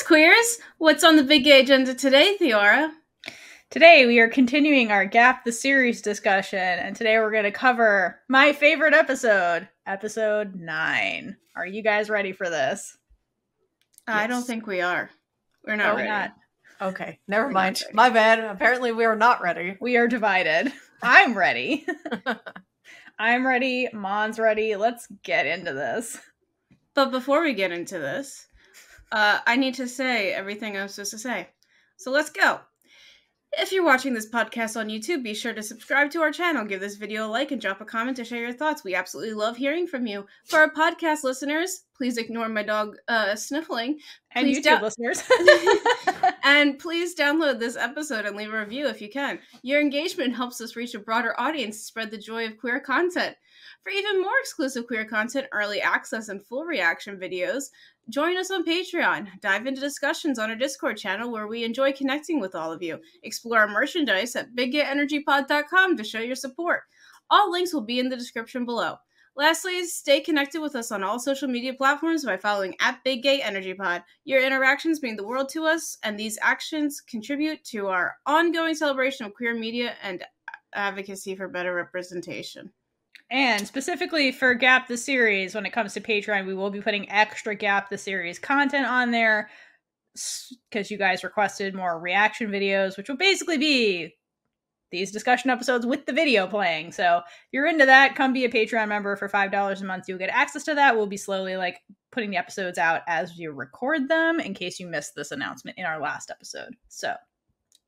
Surprise, queers! What's on the big gay agenda today, Theora? Today we are continuing our Gap the Series discussion, and today we're going to cover my favorite episode, episode 9. Are you guys ready for this? I don't think we are. We're not ready. Not. Okay, never mind. My bad. Apparently we are not ready. We are divided. I'm ready. I'm ready. Mon's ready. Let's get into this. But before we get into this, I need to say everything I'm supposed to say. So let's go. If you're watching this podcast on YouTube, be sure to subscribe to our channel, give this video a like, and drop a comment to share your thoughts. We absolutely love hearing from you. For our podcast listeners, please ignore my dog sniffling. And YouTube listeners. And please download this episode and leave a review if you can. Your engagement helps us reach a broader audience and spread the joy of queer content. For even more exclusive queer content, early access, and full reaction videos, join us on Patreon. Dive into discussions on our Discord channel where we enjoy connecting with all of you. Explore our merchandise at biggayenergypod.com to show your support. All links will be in the description below. Lastly, stay connected with us on all social media platforms by following @BigGayEnergyPod. Your interactions mean the world to us, and these actions contribute to our ongoing celebration of queer media and advocacy for better representation. And specifically for Gap the Series, when it comes to Patreon, we will be putting extra Gap the Series content on there because you guys requested more reaction videos, which will basically be these discussion episodes with the video playing. So if you're into that, come be a Patreon member for $5 a month. You'll get access to that. We'll be slowly putting the episodes out as you record them in case you missed this announcement in our last episode. So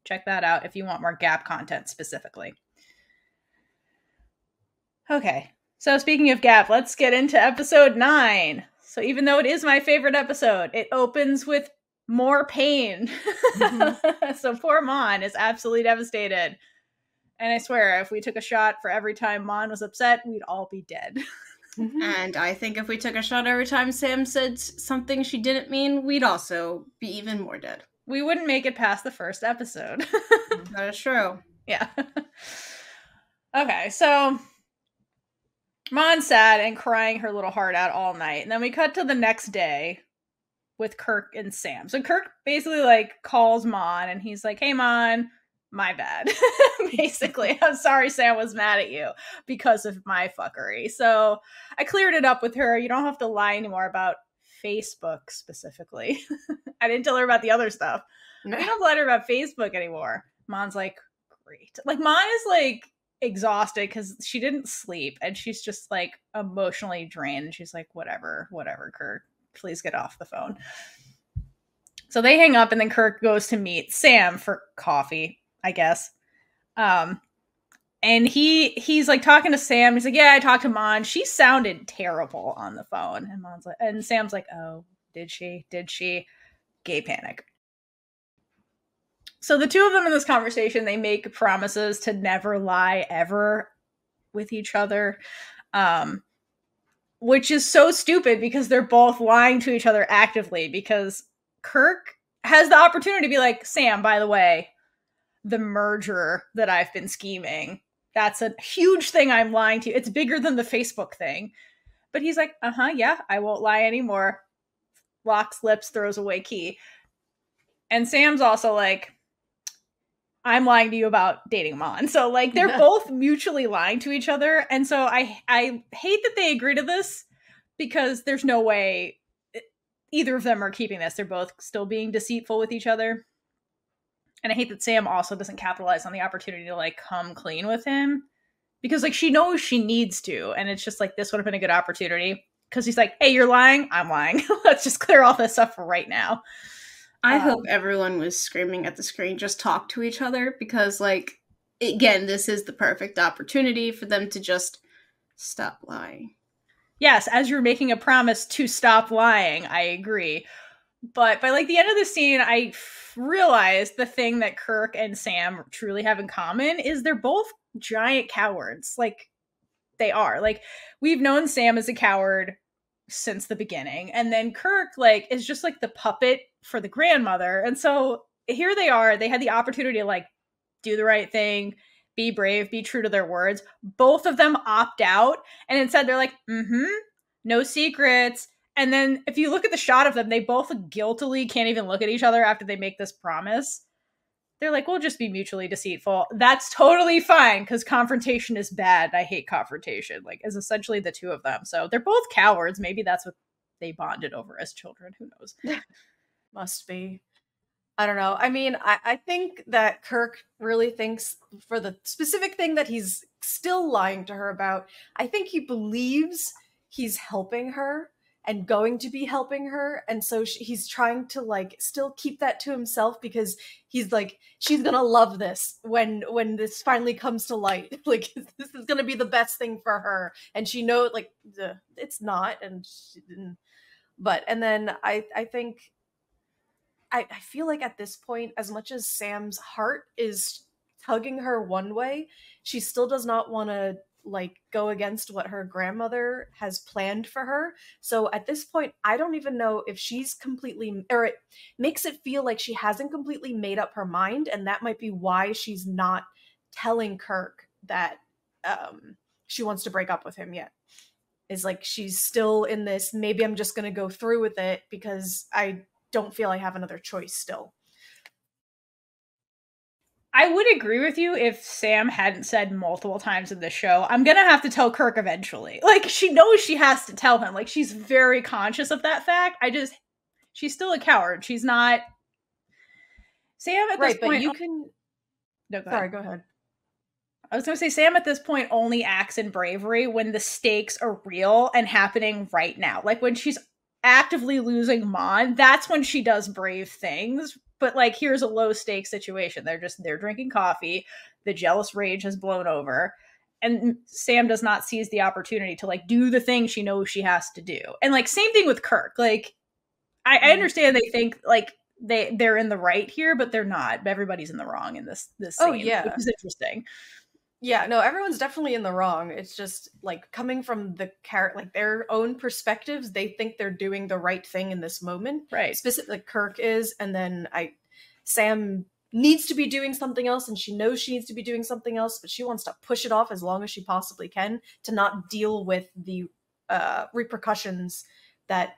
check that out if you want more Gap content specifically. Okay, so speaking of Gap, let's get into episode 9. So even though it is my favorite episode, it opens with more pain. Mm-hmm. So poor Mon is absolutely devastated. And I swear, if we took a shot for every time Mon was upset, we'd all be dead. Mm-hmm. And I think if we took a shot every time Sam said something she didn't mean, we'd also be even more dead. We wouldn't make it past the first episode. That is true. Yeah. Okay, so Mon's sad and crying her little heart out all night. And then we cut to the next day with Kirk and Sam. So Kirk basically calls Mon and he's like, "Hey Mon, my bad." Basically, "I'm sorry Sam was mad at you because of my fuckery." So I cleared it up with her. You don't have to lie anymore about Facebook specifically. I didn't tell her about the other stuff. No. I don't let her about Facebook anymore. Mon's like, great. Mon is exhausted because she didn't sleep and she's just emotionally drained. And she's like, whatever, Kirk, please get off the phone. So they hang up and then Kirk goes to meet Sam for coffee, I guess. And he's talking to Sam. He's like, "Yeah, I talked to Mon. She sounded terrible on the phone." And Sam's like, "Oh, did she? Gay panic." So the two of them in this conversation, they make promises to never lie ever with each other, which is so stupid because they're both lying to each other actively, because Kirk has the opportunity to be like, "Sam, by the way, the merger that I've been scheming, that's a huge thing I'm lying to you. It's bigger than the Facebook thing." But he's like, "Yeah, I won't lie anymore." Locks lips, throws away key. And Sam's also like, "I'm lying to you about dating Mon." So they're both mutually lying to each other. And so I hate that they agree to this, because there's no way either of them are keeping this. They're both still being deceitful with each other. And I hate that Sam also doesn't capitalize on the opportunity to come clean with him, because she knows she needs to. And it's just this would have been a good opportunity, because he's like, "Hey, you're lying. I'm lying. Let's just clear all this up for right now." I hope everyone was screaming at the screen, just talk to each other, because, again, this is the perfect opportunity for them to just stop lying. Yes, as you're making a promise to stop lying, I agree. But by the end of the scene, I realized the thing that Kirk and Sam truly have in common is they're both giant cowards. They are. We've known Sam as a coward since the beginning, and then Kirk is just the puppet for the grandmother. And so here they are, they had the opportunity to do the right thing, be brave, be true to their words. Both of them opt out, and instead they're like, no secrets, And then if you look at the shot of them, they both guiltily can't even look at each other after they make this promise. They're like, we'll just be mutually deceitful. That's totally fine, because confrontation is bad. I hate confrontation, like, is essentially the two of them. So they're both cowards. Maybe that's what they bonded over as children. Who knows? Must be. I don't know. I mean, I think that Kirk really thinks, for the specific thing that he's still lying to her about, I think he believes he's helping her and going to be helping her. And so he's trying to like still keep that to himself, because he's like, she's going to love this when this finally comes to light. Like, this is going to be the best thing for her. And she knows, like, it's not. And then I think, I feel like at this point, as much as Sam's heart is tugging her one way, she still does not want to like go against what her grandmother has planned for her. So at this point, I don't even know if she's completely, or it makes it feel like she hasn't completely made up her mind. And that might be why she's not telling Kirk that she wants to break up with him yet. Is like, she's still in this, maybe I'm just going to go through with it because I don't feel I have another choice still. I would agree with you if Sam hadn't said multiple times in the show, I'm gonna have to tell Kirk eventually. Like, she knows she has to tell him. Like, she's very conscious of that fact. She's still a coward. She's not Sam at this point. But you can. No, go Sorry, ahead. go ahead. I was gonna say, Sam at this point only acts in bravery when the stakes are real and happening right now. Like, when she's actively losing Mon, that's when she does brave things. But like, here's a low stakes situation. They're drinking coffee. The jealous rage has blown over. And Sam does not seize the opportunity to like do the thing she knows she has to do. And like, same thing with Kirk. Like, I understand they think like they're in the right here, but they're not. Everybody's in the wrong in this scene. Oh, yeah. Which is interesting. Yeah, no, everyone's definitely in the wrong. It's just like, coming from like their own perspectives, they think they're doing the right thing in this moment. Right. Specifically, Kirk is, and then Sam needs to be doing something else, and she knows she needs to be doing something else, but she wants to push it off as long as she possibly can to not deal with the repercussions that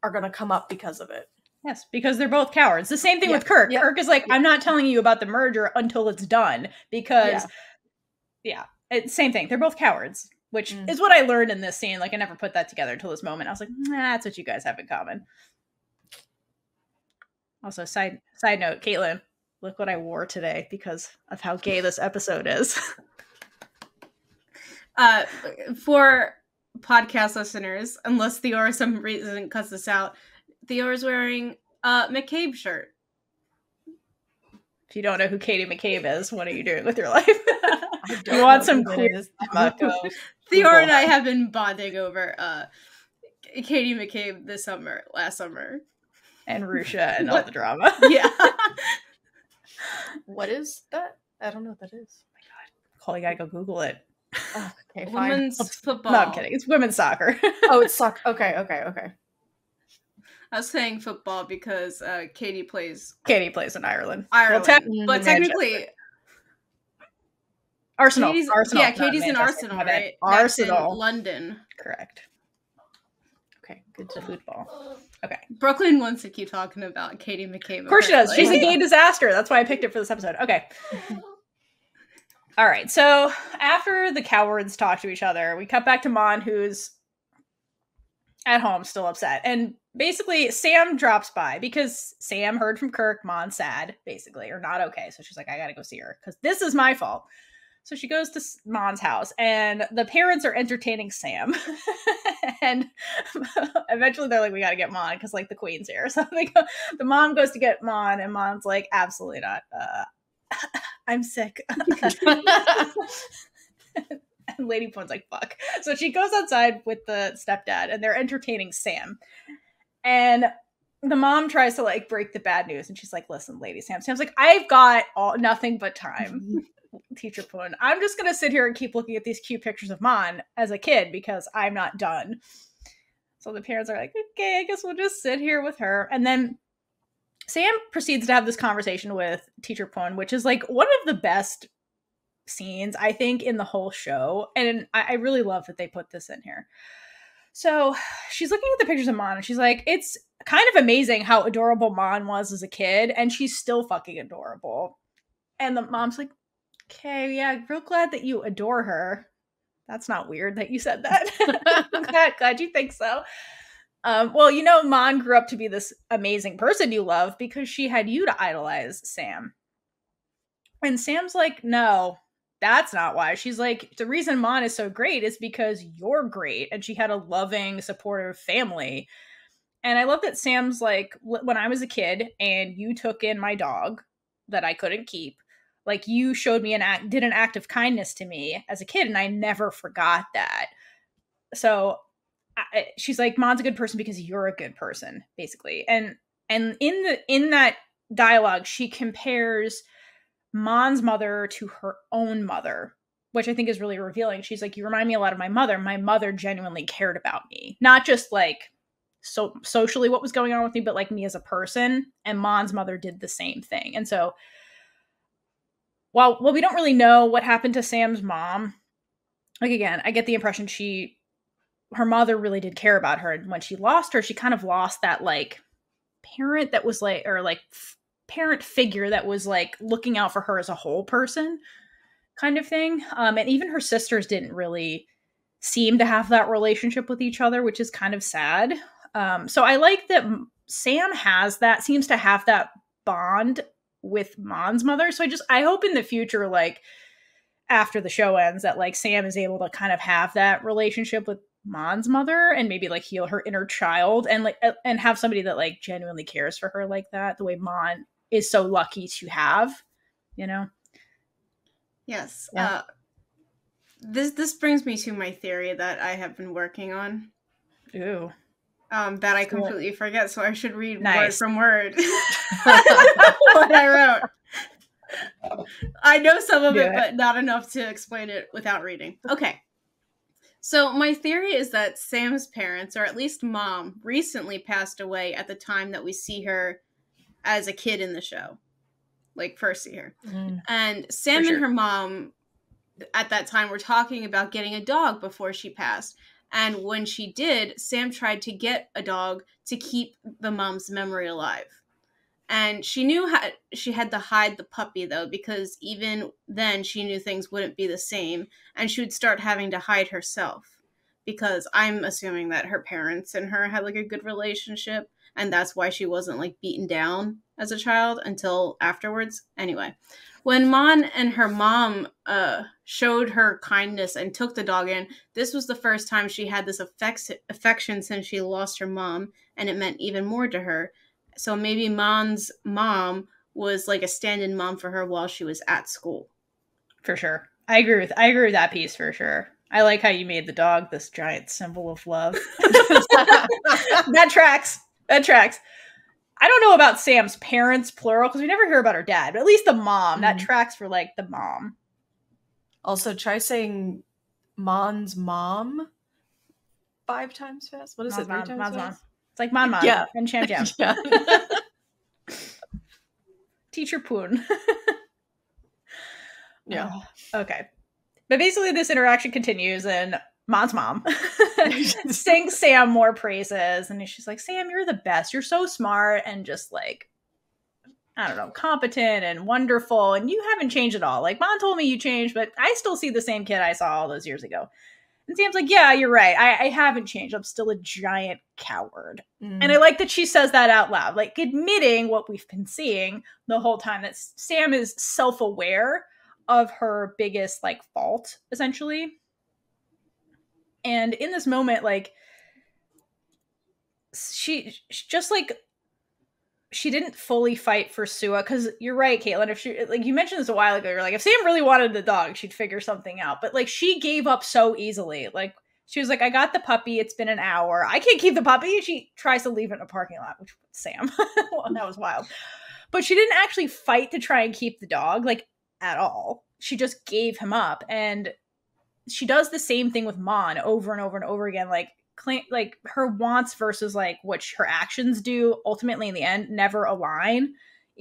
are going to come up because of it. Yes, because they're both cowards. The same thing with Kirk. Yep. Kirk is like, I'm not telling you about the merger until it's done, because same thing. They're both cowards, which is what I learned in this scene. Like, I never put that together until this moment. I was like, that's what you guys have in common. Also, side note, Kaitlynn, look what I wore today because of how gay this episode is. For podcast listeners, unless Theora some reason cuts this out, Theora's wearing a McCabe shirt. If you don't know who Katie McCabe is, what are you doing with your life? You want some queer? Theora and I have been bonding over Katie McCabe last summer. And Rusha and all the drama. Yeah. What is that? I don't know what that is. Oh my god. Cole, you gotta go Google it. Oh, okay, fine. Women's football. No, I'm kidding. It's women's soccer. Oh, it's soccer. Okay. I was saying football because Katie plays in Ireland. Well, but technically, Arsenal. Arsenal. Yeah, Katie's in Arsenal, right? Arsenal. In London. Correct. Okay, good to football. Okay. Brooklyn wants to keep talking about Katie McCabe. Of course she does. She's a gay disaster. That's why I picked it for this episode. Okay. All right. So after the cowards talk to each other, we cut back to Mon, who's at home, still upset. And basically, Sam drops by because Sam heard from Kirk, Mon's sad, basically, or not okay. So she's like, I gotta go see her because this is my fault. So she goes to Mon's house, and the parents are entertaining Sam. And eventually they're like, we gotta get Mon because like the queen's here. So the mom goes to get Mon, and Mon's like, absolutely not. I'm sick. And Lady Phone's like, fuck. So she goes outside with the stepdad, and they're entertaining Sam. And the mom tries to like break the bad news, and she's like, listen, Lady Sam. Sam's like, I've got nothing but time. Teacher Phone. I'm just gonna sit here and keep looking at these cute pictures of Mon as a kid because I'm not done. So the parents are like, okay, I guess we'll just sit here with her. And then Sam proceeds to have this conversation with Teacher Phone, which is like one of the best scenes I think in the whole show, and I really love that they put this in here. So she's looking at the pictures of Mon and she's like, it's kind of amazing how adorable Mon was as a kid, and she's still fucking adorable. And the mom's like, okay, yeah, real glad that you adore her. That's not weird that you said that. I'm glad you think so. Well, you know, Mon grew up to be this amazing person you love because she had you to idolize, Sam. And Sam's like, no, that's not why. She's like, the reason Mon is so great is because you're great. And she had a loving, supportive family. And I love that Sam's like, when I was a kid and you took in my dog that I couldn't keep, like you showed me did an act of kindness to me as a kid. And I never forgot that. So she's like, Mon's a good person because you're a good person, basically. And in that dialogue, she compares Mon's mother to her own mother, which I think is really revealing. She's like, you remind me a lot of my mother. My mother genuinely cared about me, not just like socially what was going on with me, but like me as a person. And Mon's mother did the same thing. And so while we don't really know what happened to Sam's mom, like, again, I get the impression her mother really did care about her. And when she lost her, she kind of lost that like parent that was like, or like parent figure that was like looking out for her as a whole person kind of thing. And even her sisters didn't really seem to have that relationship with each other, which is kind of sad. So I like that Sam seems to have that bond with Mon's mother. So I hope in the future, like after the show ends, that like Sam is able to kind of have that relationship with Mon's mother and maybe like heal her inner child and like and have somebody that like genuinely cares for her like that, the way Mon is so lucky to have, you know? Yes. Yeah. This brings me to my theory that I have been working on. Ooh. That I completely forget, so I should read word Nice. from word what I wrote. I know some of it, but not enough to explain it without reading. Okay. So my theory is that Sam's parents, or at least mom, recently passed away at the time that we see her as a kid in the show. Like, first see her. And Sam and her mom, at that time, were talking about getting a dog before she passed. And when she did, Sam tried to get a dog to keep the mom's memory alive. And she knew she had to hide the puppy, though, because even then she knew things wouldn't be the same. And she would start having to hide herself. Because I'm assuming that her parents and her had, like, a good relationship. And that's why she wasn't, like, beaten down as a child until afterwards. Anyway, when Mon and her mom showed her kindness and took the dog in, this was the first time she had this affection since she lost her mom, and it meant even more to her. So maybe Mon's mom was like a stand-in mom for her while she was at school. For sure. I agree with that piece for sure. I like how you made the dog this giant symbol of love. That tracks. I don't know about Sam's parents, plural, because we never hear about her dad, but at least the mom. That tracks for, like, the mom. Also, try saying Mon's mom 5 times fast. What is it? 3 times Mon's fast? mom. It's like Mon. Yeah. And Cham Cham. Yeah. Teacher Poon. Yeah. Okay. But basically this interaction continues and Mon's mom sings Sam more praises. And she's like, Sam, you're the best. You're so smart and just like, I don't know, competent and wonderful. And you haven't changed at all. Like, Mon told me you changed, but I still see the same kid I saw all those years ago. And Sam's like, yeah, you're right. I haven't changed. I'm still a giant coward. And I like that she says that out loud, like admitting what we've been seeing the whole time, that Sam is self-aware of her biggest like fault, essentially. And in this moment, like, she just like, she didn't fully fight for Sua, because you're right, Kaitlynn, if she, like, you mentioned this a while ago, you're like, if Sam really wanted the dog, she'd figure something out. But like, she gave up so easily. Like, she was like, I got the puppy, it's been an hour, I can't keep the puppy. She tries to leave it in a parking lot, which Sam, well, that was wild. But she didn't actually fight to try and keep the dog, like, at all. She just gave him up. And she does the same thing with Mon over and over and over again. Like her wants versus like what her actions do ultimately in the end never align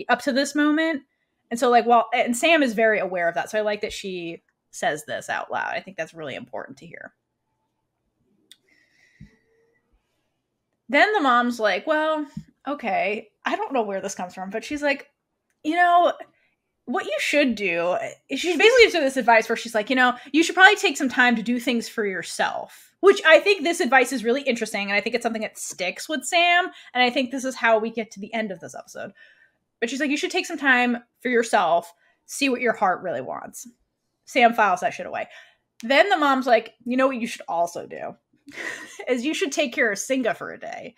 up to this moment. And so like, and Sam is very aware of that. So I like that she says this out loud. I think that's really important to hear. then the mom's like, well, okay, I don't know where this comes from, but she's like, you know, what you should do, she basically gives her this advice where she's like, you know, you should probably take some time to do things for yourself, which I think this advice is really interesting. And I think it's something that sticks with Sam. And I think this is how we get to the end of this episode. But she's like, you should take some time for yourself, see what your heart really wants. Sam files that shit away. Then the mom's like, you know what you should also do? Is you should take care of Singa for a day.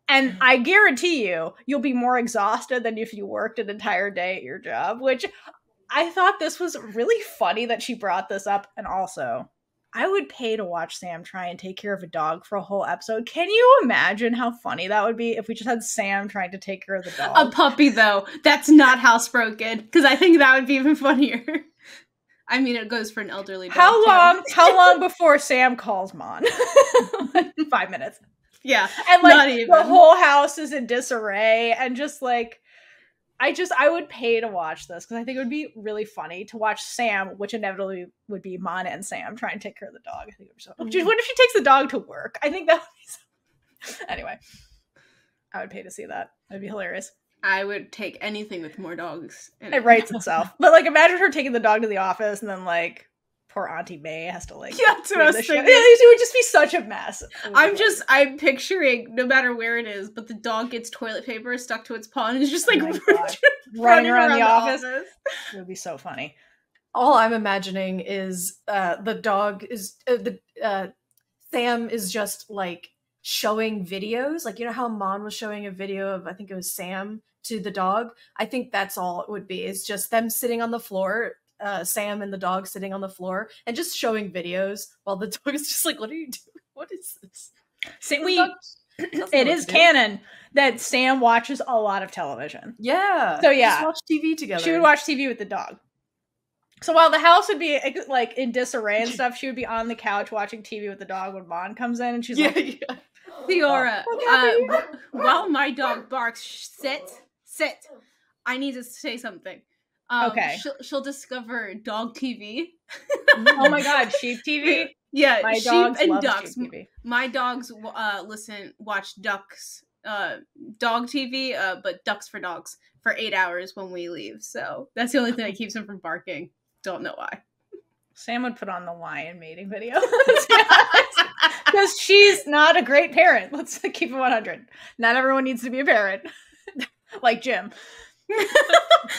And I guarantee you'll be more exhausted than if you worked an entire day at your job, which I thought this was really funny that she brought this up. And also, I would pay to watch Sam try and take care of a dog for a whole episode. Can you imagine how funny that would be if we just had Sam trying to take care of the dog? A puppy, though. That's not housebroken, because I think that would be even funnier. I mean, it goes for an elderly dog. How long before Sam calls Mon? 5 minutes. Yeah. And like the whole house is in disarray, and just like I would pay to watch this because I think it would be really funny to watch Sam, which inevitably would be Mon and Sam, try and take care of the dog. I think it would be so. What if she takes the dog to work? I think that would be so. Anyway, I would pay to see that. That'd be hilarious. I would take anything with more dogs. It writes itself. But like, imagine her taking the dog to the office, and then like poor Auntie May has to like. Yeah, that's what I was thinking. It would just be such a mess. I'm picturing, no matter where it is, but the dog gets toilet paper stuck to its paw and is just like running around the office. It would be so funny. All I'm imagining is the dog is Sam is just like showing videos, like, you know how Mon was showing a video of, I think it was Sam to the dog. I think that's all it would be. It's just them sitting on the floor. Sam and the dog sitting on the floor and just showing videos while the dog is just like, what are you doing? What is this? It is canon that Sam watches a lot of television. Yeah. So yeah. Just watch TV together. She would watch TV with the dog. So while the house would be like in disarray and stuff, she would be on the couch watching TV with the dog when Mon comes in, and she's like, Theora, while my dog barks, sit. I need to say something. Okay. She'll discover dog TV. Oh my god, sheep TV? Yeah, my sheep dogs and love ducks. Sheep TV. My dogs watch ducks, dog TV, but ducks for dogs for 8 hours when we leave. So that's the only thing that keeps them from barking. Don't know why. Sam would put on the lion mating video. Because she's not a great parent. Let's keep it 100. Not everyone needs to be a parent. Like Jim.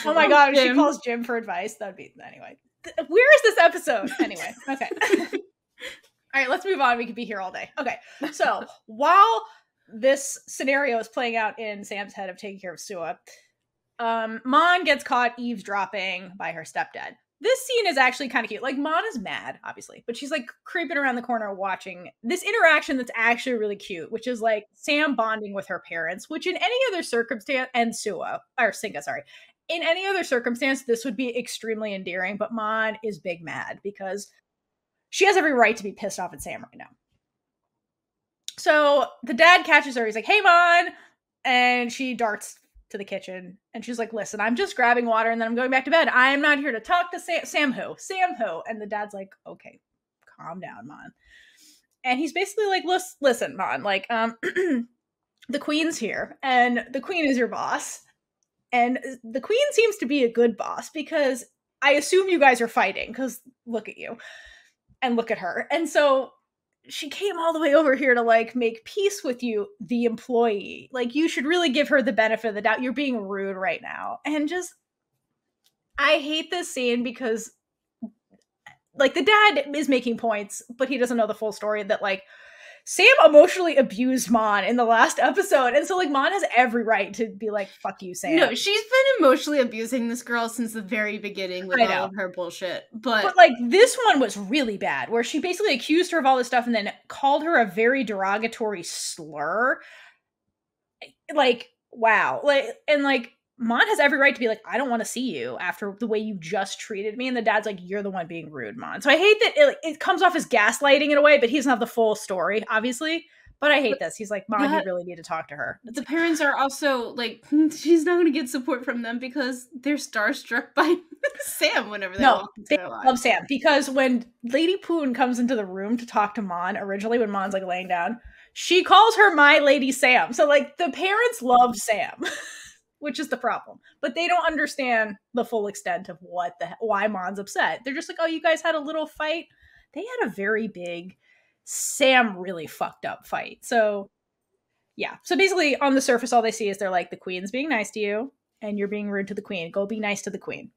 Oh my god, if she calls Jim for advice, that'd be anyway. Where is this episode? Anyway, okay. All right, let's move on. We could be here all day. Okay, so while this scenario is playing out in Sam's head of taking care of Sua, Mon gets caught eavesdropping by her stepdad. This scene is actually kind of cute. Like, Mon is mad, obviously, but she's like creeping around the corner watching this interaction that's actually really cute, which is like Sam bonding with her parents, which in any other circumstance, and Singa, sorry. In any other circumstance, this would be extremely endearing, but Mon is big mad because she has every right to be pissed off at Sam right now. So the dad catches her. He's like, hey, Mon. And she darts to the kitchen, and she's like, listen, I'm just grabbing water and then I'm going back to bed. I am not here to talk to Sam who? And the dad's like, okay, calm down, Mon. And he's basically like, listen, Mon, like, the queen's here, and the queen is your boss. And the queen seems to be a good boss because I assume you guys are fighting, because look at you and look at her. And so she came all the way over here to like make peace with you, the employee. Like, you should really give her the benefit of the doubt. You're being rude right now. And just, I hate this scene because like the dad is making points, but he doesn't know the full story that like Sam emotionally abused Mon in the last episode. And so like Mon has every right to be like, fuck you, Sam. No, she's been emotionally abusing this girl since the very beginning with all of her bullshit. But like this one was really bad, where she basically accused her of all this stuff and then called her a very derogatory slur. Like, wow. Like, and like Mon has every right to be like, I don't want to see you after the way you just treated me. And the dad's like, you're the one being rude, Mon. So I hate that it comes off as gaslighting in a way, but he doesn't have the full story, obviously. But I hate this. He's like, Mom, you that- really need to talk to her. The parents are also like, she's not going to get support from them because they're starstruck by Sam whenever they walk into their lives. Love Sam, because when Lady Poon comes into the room to talk to Mon, originally when Mon's like laying down, she calls her My Lady Sam. So like the parents love Sam, which is the problem. But they don't understand the full extent of why Mon's upset. They're just like, oh, you guys had a little fight. They had a very big Sam really fucked up fight. So yeah. So basically on the surface, all they see is they're like, the queen's being nice to you and you're being rude to the queen. Go be nice to the queen.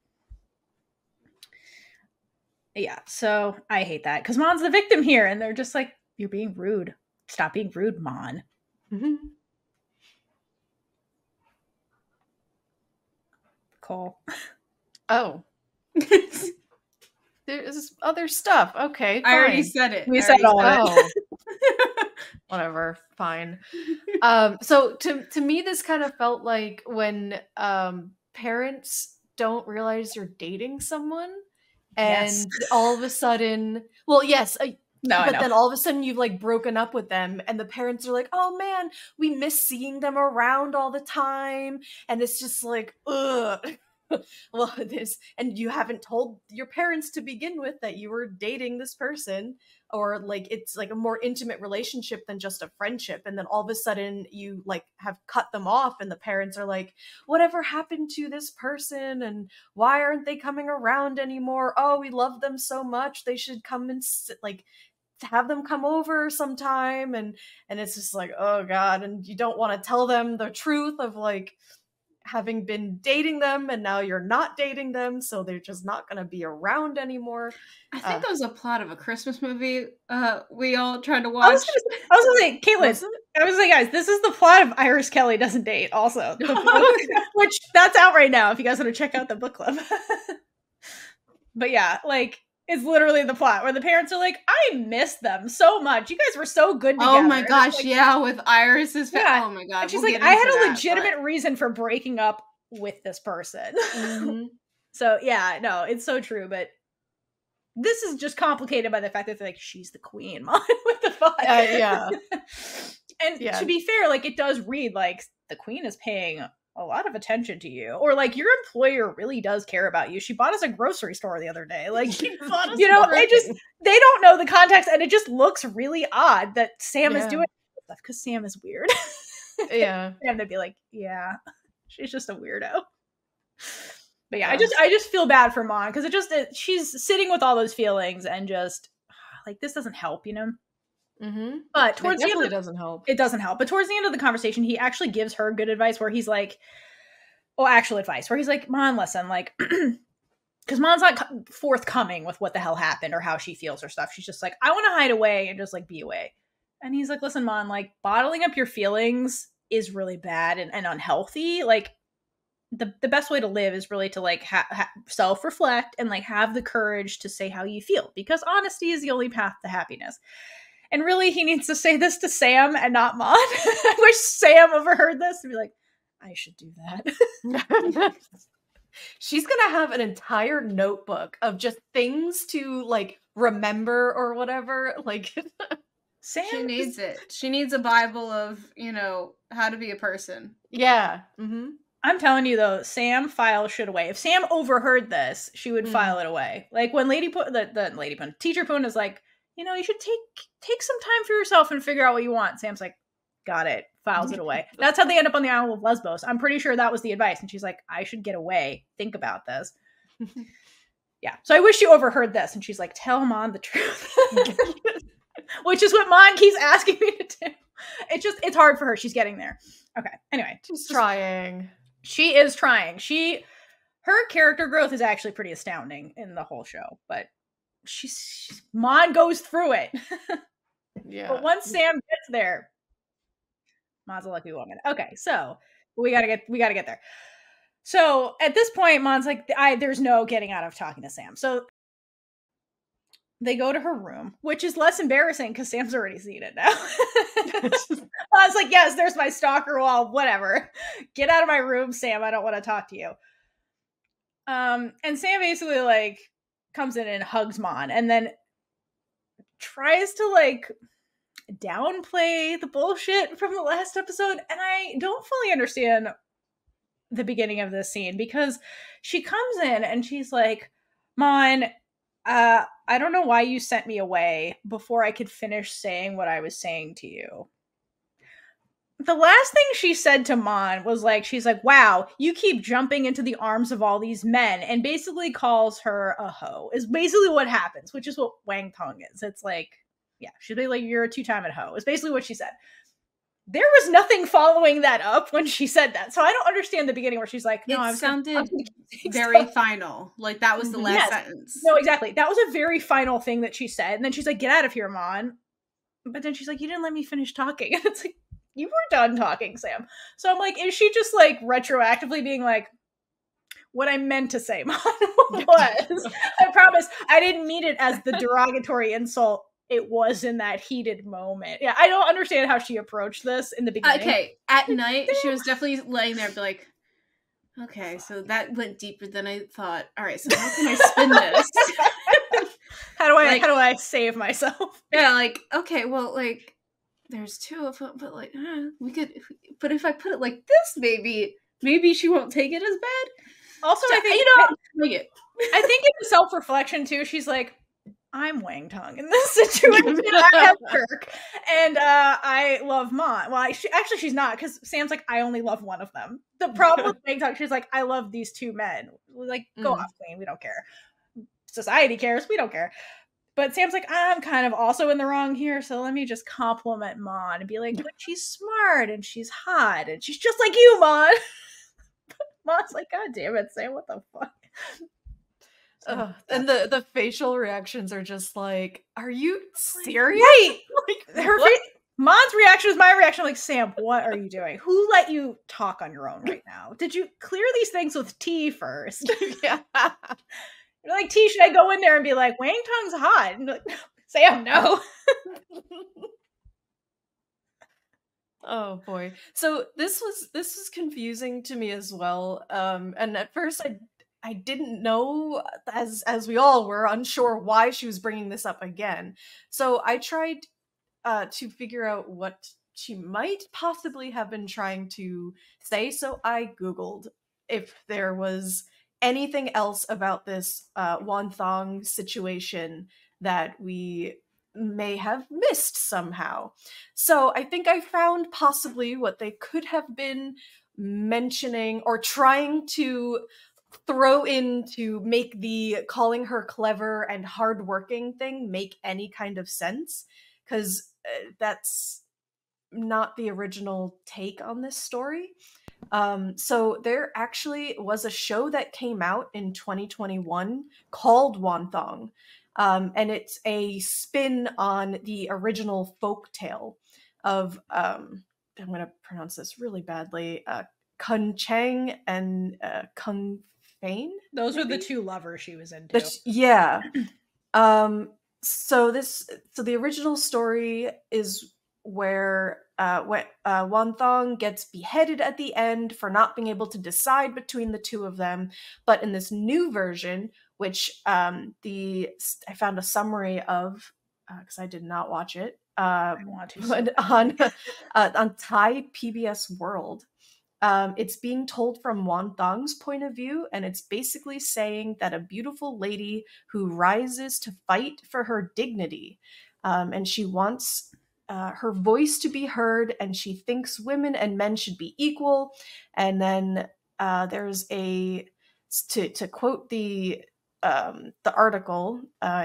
Yeah. So I hate that because Mon's the victim here. And they're just like, you're being rude. Stop being rude, Mon. Mm-hmm. Cole. Oh. There's other stuff. Okay, fine. I already said it. We said all of it. Oh. Whatever, fine. So to me, this kind of felt like when parents don't realize you're dating someone, and all of a sudden, well, yes, but then all of a sudden you've like broken up with them, and the parents are like, "Oh man, we miss seeing them around all the time," and it's just like, ugh. Well, and you haven't told your parents to begin with that you were dating this person, or like it's like a more intimate relationship than just a friendship, and then all of a sudden you like have cut them off, and the parents are like, whatever happened to this person, and why aren't they coming around anymore? Oh, we love them so much, they should come and like have them come over sometime, and it's just like, oh god, and you don't want to tell them the truth of like having been dating them and now you're not dating them, so they're just not going to be around anymore. I think that was a plot of a Christmas movie we all tried to watch. I was gonna say, Kaitlynn, I was like, guys, this is the plot of Iris Kelly Doesn't Date also. Which that's out right now if you guys want to check out the book club. But yeah, like it's literally the plot where the parents are like, I miss them so much. You guys were so good together. Oh my gosh, like, yeah, with Iris's yeah. Oh my god. And she's like, I had a legitimate reason for breaking up with this person. Mm-hmm. So yeah, no, it's so true, but this is just complicated by the fact that they're like, she's the queen, Mom. What the fuck? Yeah. And to be fair, like it does read like the queen is paying a lot of attention to you, or like your employer really does care about you. She bought us a grocery store the other day, like you know, they don't know the context, and it just looks really odd that Sam is doing stuff because Sam is weird. Yeah, and they'd be like, yeah, she's just a weirdo. But yeah, I just feel bad for Mon because she's sitting with all those feelings and just like this doesn't help, you know. Mm-hmm. But towards the end, it doesn't help. It doesn't help. But towards the end of the conversation, he actually gives her good advice where he's like, actual advice where he's like, Mon, listen, like, because Mon's not forthcoming with what the hell happened or how she feels or stuff. She's just like, I want to hide away and just like be away. And he's like, listen, Mon, like bottling up your feelings is really bad and unhealthy. Like the best way to live is really to like self-reflect and like have the courage to say how you feel, because honesty is the only path to happiness. And really, he needs to say this to Sam and not Mon. I wish Sam overheard this and be like, I should do that. She's going to have an entire notebook of just things to, like, remember or whatever. Like, Sam she needs it. She needs a Bible of, you know, how to be a person. Yeah. Mm-hmm. I'm telling you, though, Sam files shit away. If Sam overheard this, she would file it away. Like, when Teacher Poon is like, you know, you should take some time for yourself and figure out what you want. Sam's like, got it. Files it away. That's how they end up on the island of Lesbos. I'm pretty sure that was the advice. And she's like, I should get away. Think about this. Yeah. So I wish she overheard this. And she's like, tell Mon the truth. Which is what Mon keeps asking me to do. It's hard for her. She's getting there. Okay. Anyway. She's trying. She is trying. Her character growth is actually pretty astounding in the whole show. But Mon goes through it. Yeah. But once Sam gets there, Mon's a lucky woman. Okay, so we gotta get there. So at this point, Mon's like, there's no getting out of talking to Sam. So they go to her room, which is less embarrassing because Sam's already seen it now. I was like, yes, there's my stalker wall, whatever. Get out of my room, Sam. I don't want to talk to you. And Sam basically like comes in and hugs Mon and then tries to like downplay the bullshit from the last episode, and I don't fully understand the beginning of this scene, because she comes in and she's like, Mon, I don't know why you sent me away before I could finish saying what I was saying to you. The last thing she said to Mon was like, she's like, wow, you keep jumping into the arms of all these men, and basically calls her a hoe, is basically what happens, which is what Wang Tong is. It's like, yeah, she's like, you're a two-time hoe. It's basically what she said. There was nothing following that up when she said that. So I don't understand the beginning where she's like, no, it sounded very final. Like that was the last sentence. No, exactly. That was a very final thing that she said. And then she's like, get out of here, Mon. But then she's like, you didn't let me finish talking. And it's like, you were done talking, Sam. So I'm like, is she just like retroactively being like, what I meant to say, Mon, was, I promise I didn't mean it as the derogatory insult it was in that heated moment. Yeah, I don't understand how she approached this in the beginning. Okay, at night, she was definitely laying there and be like, okay, so that went deeper than I thought. All right, so how can I spin this? How do I save myself? Yeah, like, okay, well, like, there's two of them, but like, we could, but if I put it like this, maybe she won't take it as bad. Also, so, I think, I think in self-reflection too, she's like, I'm Wang Tong in this situation. I have Kirk, and I love Mon. Well, actually, she's not, because Sam's like, I only love one of them. The problem with Wang Tong, she's like, I love these two men. Like, go off, Queen. We don't care. Society cares. We don't care. But Sam's like, I'm kind of also in the wrong here, so let me just compliment Mon and be like, but she's smart and she's hot and she's just like you, Mon. Mon's like, God damn it, Sam, what the fuck? And the facial reactions are just like, are you serious? Right. Like, Mon's reaction is my reaction. Like, Sam, what are you doing? Who let you talk on your own right now? Did you clear these things with T first? Yeah. You're like, T, should I go in there and be like, Wang Tong's hot? And like, Sam, no. Oh boy. So this was confusing to me as well. And at first I didn't know, as we all were unsure why she was bringing this up again. So I tried to figure out what she might possibly have been trying to say. So I Googled if there was anything else about this Wan Thong situation that we may have missed somehow. So I think I found possibly what they could have been mentioning or trying to throw in to make the calling her clever and hardworking thing make any kind of sense, because that's not the original take on this story. So there actually was a show that came out in 2021 called Wan Thong, and it's a spin on the original folktale of I'm going to pronounce this really badly, Kun Chang and Kung Fane. Those were the two lovers she was into. Yeah. So the original story is where Wan Thong gets beheaded at the end for not being able to decide between the two of them. But in this new version, which I found a summary of, because I did not watch it, I want to, but on Thai PBS World, it's being told from Wan Thong's point of view, and it's basically saying that a beautiful lady who rises to fight for her dignity, and she wants her voice to be heard, and she thinks women and men should be equal. And then there's to quote the article,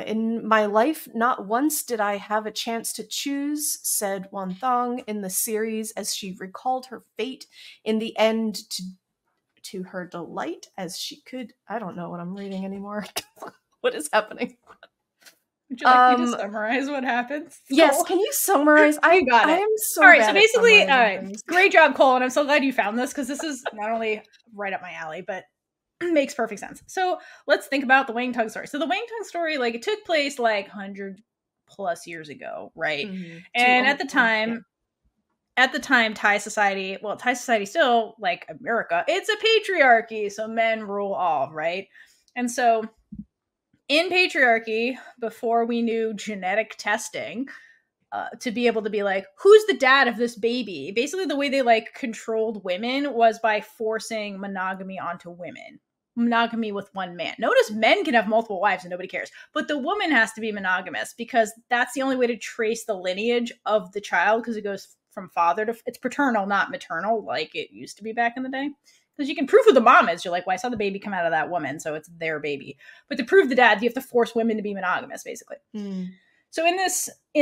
in my life, not once did I have a chance to choose, said Wan Thong in the series, as she recalled her fate in the end to her delight, as she could. I don't know what I'm reading anymore. What is happening? Would you like me to summarize what happens? Yes, can you summarize? I got it. I am so all right, bad so basically, at great job, Cole, and I'm so glad you found this, because this is not only right up my alley, but makes perfect sense. So let's think about the Wang Tong story. So the Wang Tong story, like, it took place like 100+ years ago, right? Mm-hmm. And at the time, Thai society still, like America, it's a patriarchy, so men rule all, right? And so in patriarchy, before we knew genetic testing, to be able to be like, who's the dad of this baby? Basically, the way they like controlled women was by forcing monogamy onto women. Monogamy with one man. Notice men can have multiple wives and nobody cares, but the woman has to be monogamous because that's the only way to trace the lineage of the child, because it goes from father to, it's paternal, not maternal, like it used to be back in the day. Because you can prove who the mom is. You're like, well, I saw the baby come out of that woman, so it's their baby. But to prove the dad, you have to force women to be monogamous, basically. So in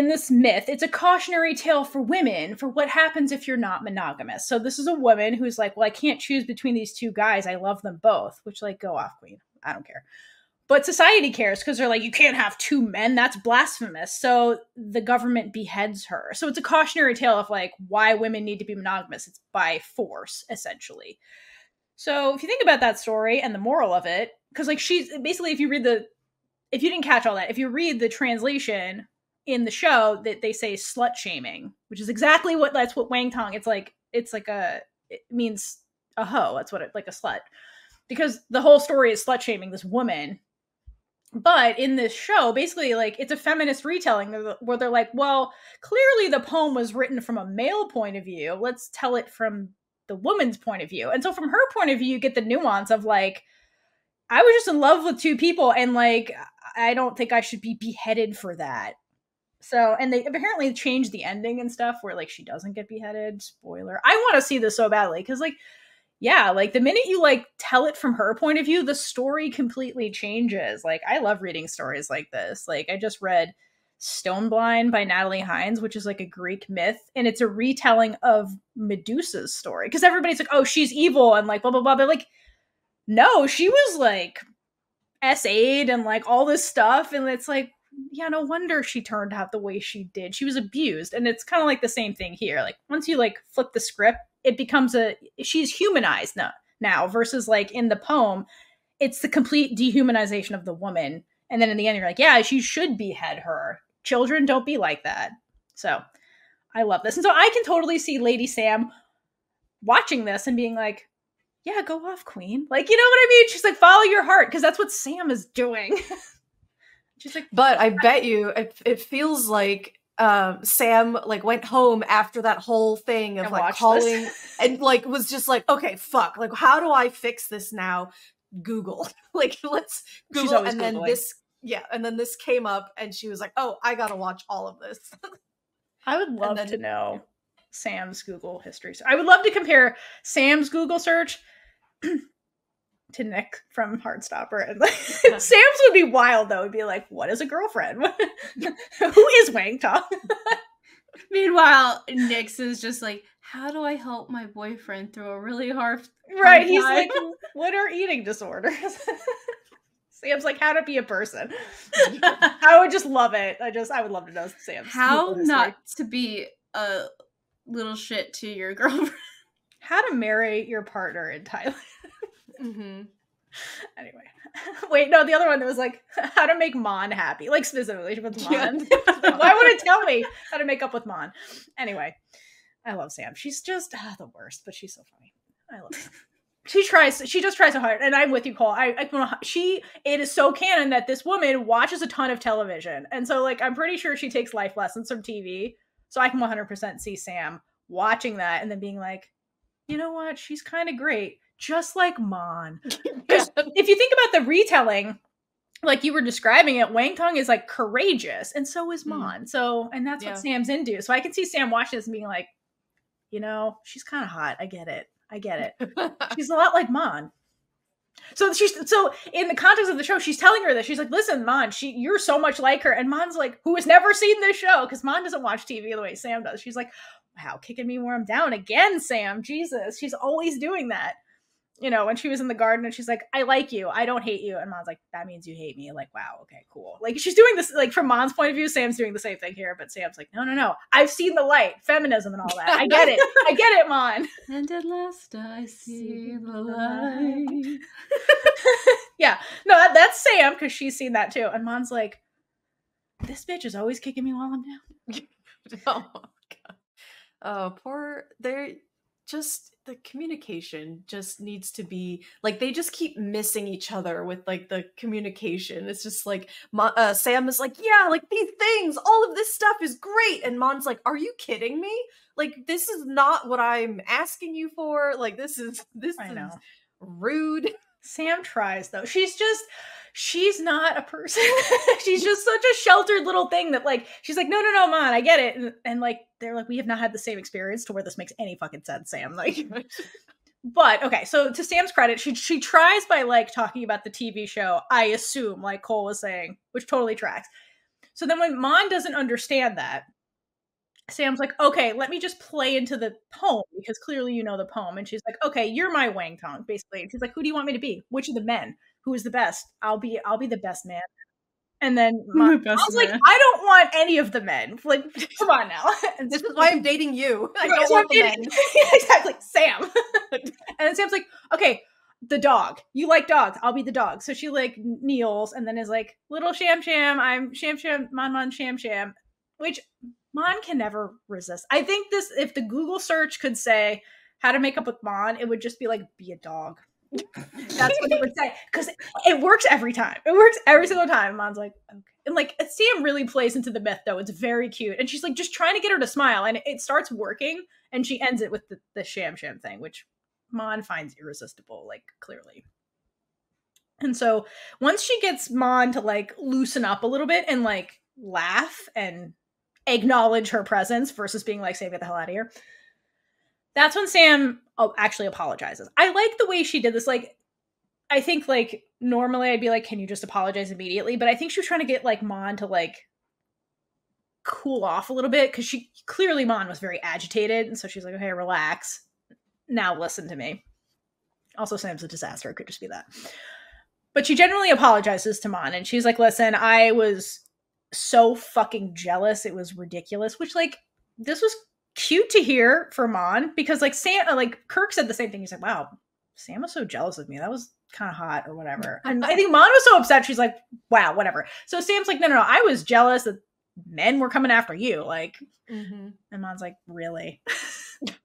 this myth, it's a cautionary tale for women for what happens if you're not monogamous. So this is a woman who's like, well, I can't choose between these two guys. I love them both. Which, like, go off, queen. I don't care. But society cares because they're like, you can't have two men. That's blasphemous. So the government beheads her. So it's a cautionary tale of like why women need to be monogamous. It's by force, essentially. So if you think about that story and the moral of it, because like she's basically, if you didn't catch all that, if you read the translation in the show, that they say slut shaming, which is exactly that's what Wang Tong, it means a hoe. That's what it, like a slut, because the whole story is slut shaming this woman. But in this show, basically, like, it's a feminist retelling where they're like, well, clearly the poem was written from a male point of view. Let's tell it from the woman's point of view. And so from her point of view, you get the nuance of like, I was just in love with two people and like, I don't think I should be beheaded for that. So, and they apparently changed the ending and stuff where like she doesn't get beheaded. Spoiler. I want to see this so badly because like, yeah, like the minute you like tell it from her point of view, the story completely changes. Like, I love reading stories like this. Like, I just read Stoneblind by Natalie Hines, which is like a Greek myth, and it's a retelling of Medusa's story. Because everybody's like, oh, she's evil and like blah blah blah. But like, no, she was like SA'd and like all this stuff, and it's like, yeah, no wonder she turned out the way she did. She was abused, and it's kind of like the same thing here. Like, once you like flip the script, it becomes she's humanized now versus like in the poem, it's the complete dehumanization of the woman. And then in the end, you're like, yeah, she should behead her. Children, don't be like that. So I love this. And so I can totally see Lady Sam watching this and being like, yeah, go off, queen. Like, you know what I mean? She's like, follow your heart, because that's what Sam is doing. She's like, but I bet you it feels like Sam like went home after that whole thing of like calling and like was just like, okay, fuck, like how do I fix this now? Google. Like, let's Google. And then and then this came up and she was like, oh, I gotta watch all of this. I would love to know Sam's Google history. So I would love to compare Sam's Google search to Nick from Heartstopper. And like, Sam's would be wild though. It'd be like, what is a girlfriend? Who is Wang Tong? Meanwhile, Nick's is just like, how do I help my boyfriend through a really hard Right, he's like, what are eating disorders? Sam's like, how to be a person. I would just love it. I would love to know Sam's how not to be a little shit to your girlfriend. How to marry your partner in Thailand. Mm-hmm. Anyway, wait, no, the other one that was like how to make Mon happy, like specifically with Mon. Yeah. Why would it tell me how to make up with Mon? Anyway, I love Sam. She's just the worst, but she's so funny. I love her. She just tries so hard, and I'm with you, Cole. It is so canon that this woman watches a ton of television, and so like I'm pretty sure she takes life lessons from TV. So I can 100% see Sam watching that and then being like, you know what? She's kind of great. Just like Mon. Because if you think about the retelling, like you were describing it, Wang Tong is like courageous, and so is Mon. So, and that's what Sam's into. So I can see Sam watching this and being like, you know, she's kind of hot. I get it. She's a lot like Mon. So in the context of the show, she's telling her that she's like, listen, Mon, you're so much like her. And Mon's like, who has never seen this show? Because Mon doesn't watch TV the way Sam does. She's like, wow, kicking me where I'm down again, Sam. Jesus, she's always doing that. You know, when she was in the garden and she's like, I like you, I don't hate you. And Mon's like, that means you hate me. Like, wow, okay, cool. Like, she's doing this, like, from Mon's point of view, Sam's doing the same thing here. But Sam's like, no. I've seen the light, feminism and all that. I get it, Mon. And at last I see the light. Yeah, no, that's Sam, because she's seen that too. And Mon's like, this bitch is always kicking me while I'm down. Oh, God. Oh, poor, just the communication just needs to be like, they just keep missing each other with like the communication. It's just like Sam is like, yeah, like these things, all of this stuff is great, and Mon's like, are you kidding me? Like, this is not what I'm asking you for. Like, this is rude. Sam tries though. She's not a person. She's just such a sheltered little thing that like, she's like, no, Mon, I get it. And like, they're like, we have not had the same experience to where this makes any fucking sense, Sam. Like, but okay. So to Sam's credit, she tries by like talking about the TV show, I assume, like Cole was saying, which totally tracks. So then when Mon doesn't understand that, Sam's like, okay, let me just play into the poem, because clearly you know the poem. And she's like, okay, you're my Wang Tong, basically. And she's like, who do you want me to be? Which of the men? Who is the best? I'll be the best man. And then I was like, I don't want any of the men. Like, come on now. And this is why I'm dating you. I don't want the men. Exactly, Sam. And then Sam's like, okay, the dog. You like dogs. I'll be the dog. So she like kneels and then is like, little Sham Sham. I'm Sham Sham, Mon Sham Sham. Which Mon can never resist. I think this, if the Google search could say how to make up with Mon, it would just be like, be a dog. That's what it would say, because it works every time. It works every single time. Mon's like, okay. And like, Sam really plays into the myth though. It's very cute, and she's like just trying to get her to smile, and it starts working, and she ends it with the Sham Sham thing, which Mon finds irresistible, like clearly. And so once she gets Mon to like loosen up a little bit and like laugh and acknowledge her presence versus being like, say, get the hell out of here, that's when Sam actually apologizes. I like the way she did this. Like, I think like normally I'd be like, can you just apologize immediately? But I think she was trying to get like Mon to like cool off a little bit, because she clearly, Mon was very agitated, and so she's like, okay, relax. Now listen to me. Also, Sam's a disaster. It could just be that. But she generally apologizes to Mon, and she's like, listen, I was so fucking jealous. It was ridiculous. Which, like, this was cute to hear for Mon, because like Sam, like Kirk said the same thing. He's like, wow, Sam was so jealous of me. That was kind of hot or whatever. And I think Mon was so upset. She's like, wow, whatever. So Sam's like, no, I was jealous that men were coming after you. Like, and Mon's like, really?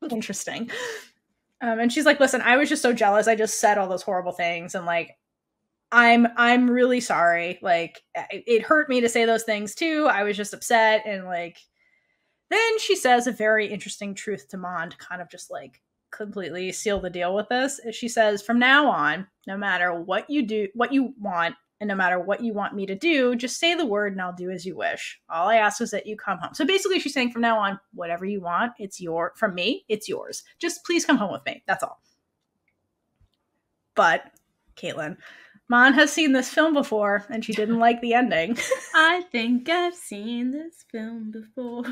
Interesting. And she's like, listen, I was just so jealous. I just said all those horrible things. And like, I'm really sorry. Like, it hurt me to say those things too. I was just upset. And like, then she says a very interesting truth to Mon to kind of just like completely seal the deal with this. She says, from now on, no matter what you do, what you want, and no matter what you want me to do, just say the word and I'll do as you wish. All I ask is that you come home. So basically she's saying, from now on, whatever you want, from me, it's yours. Just please come home with me. That's all. But Kaitlynn, Mon has seen this film before and she didn't like the ending. I think I've seen this film before.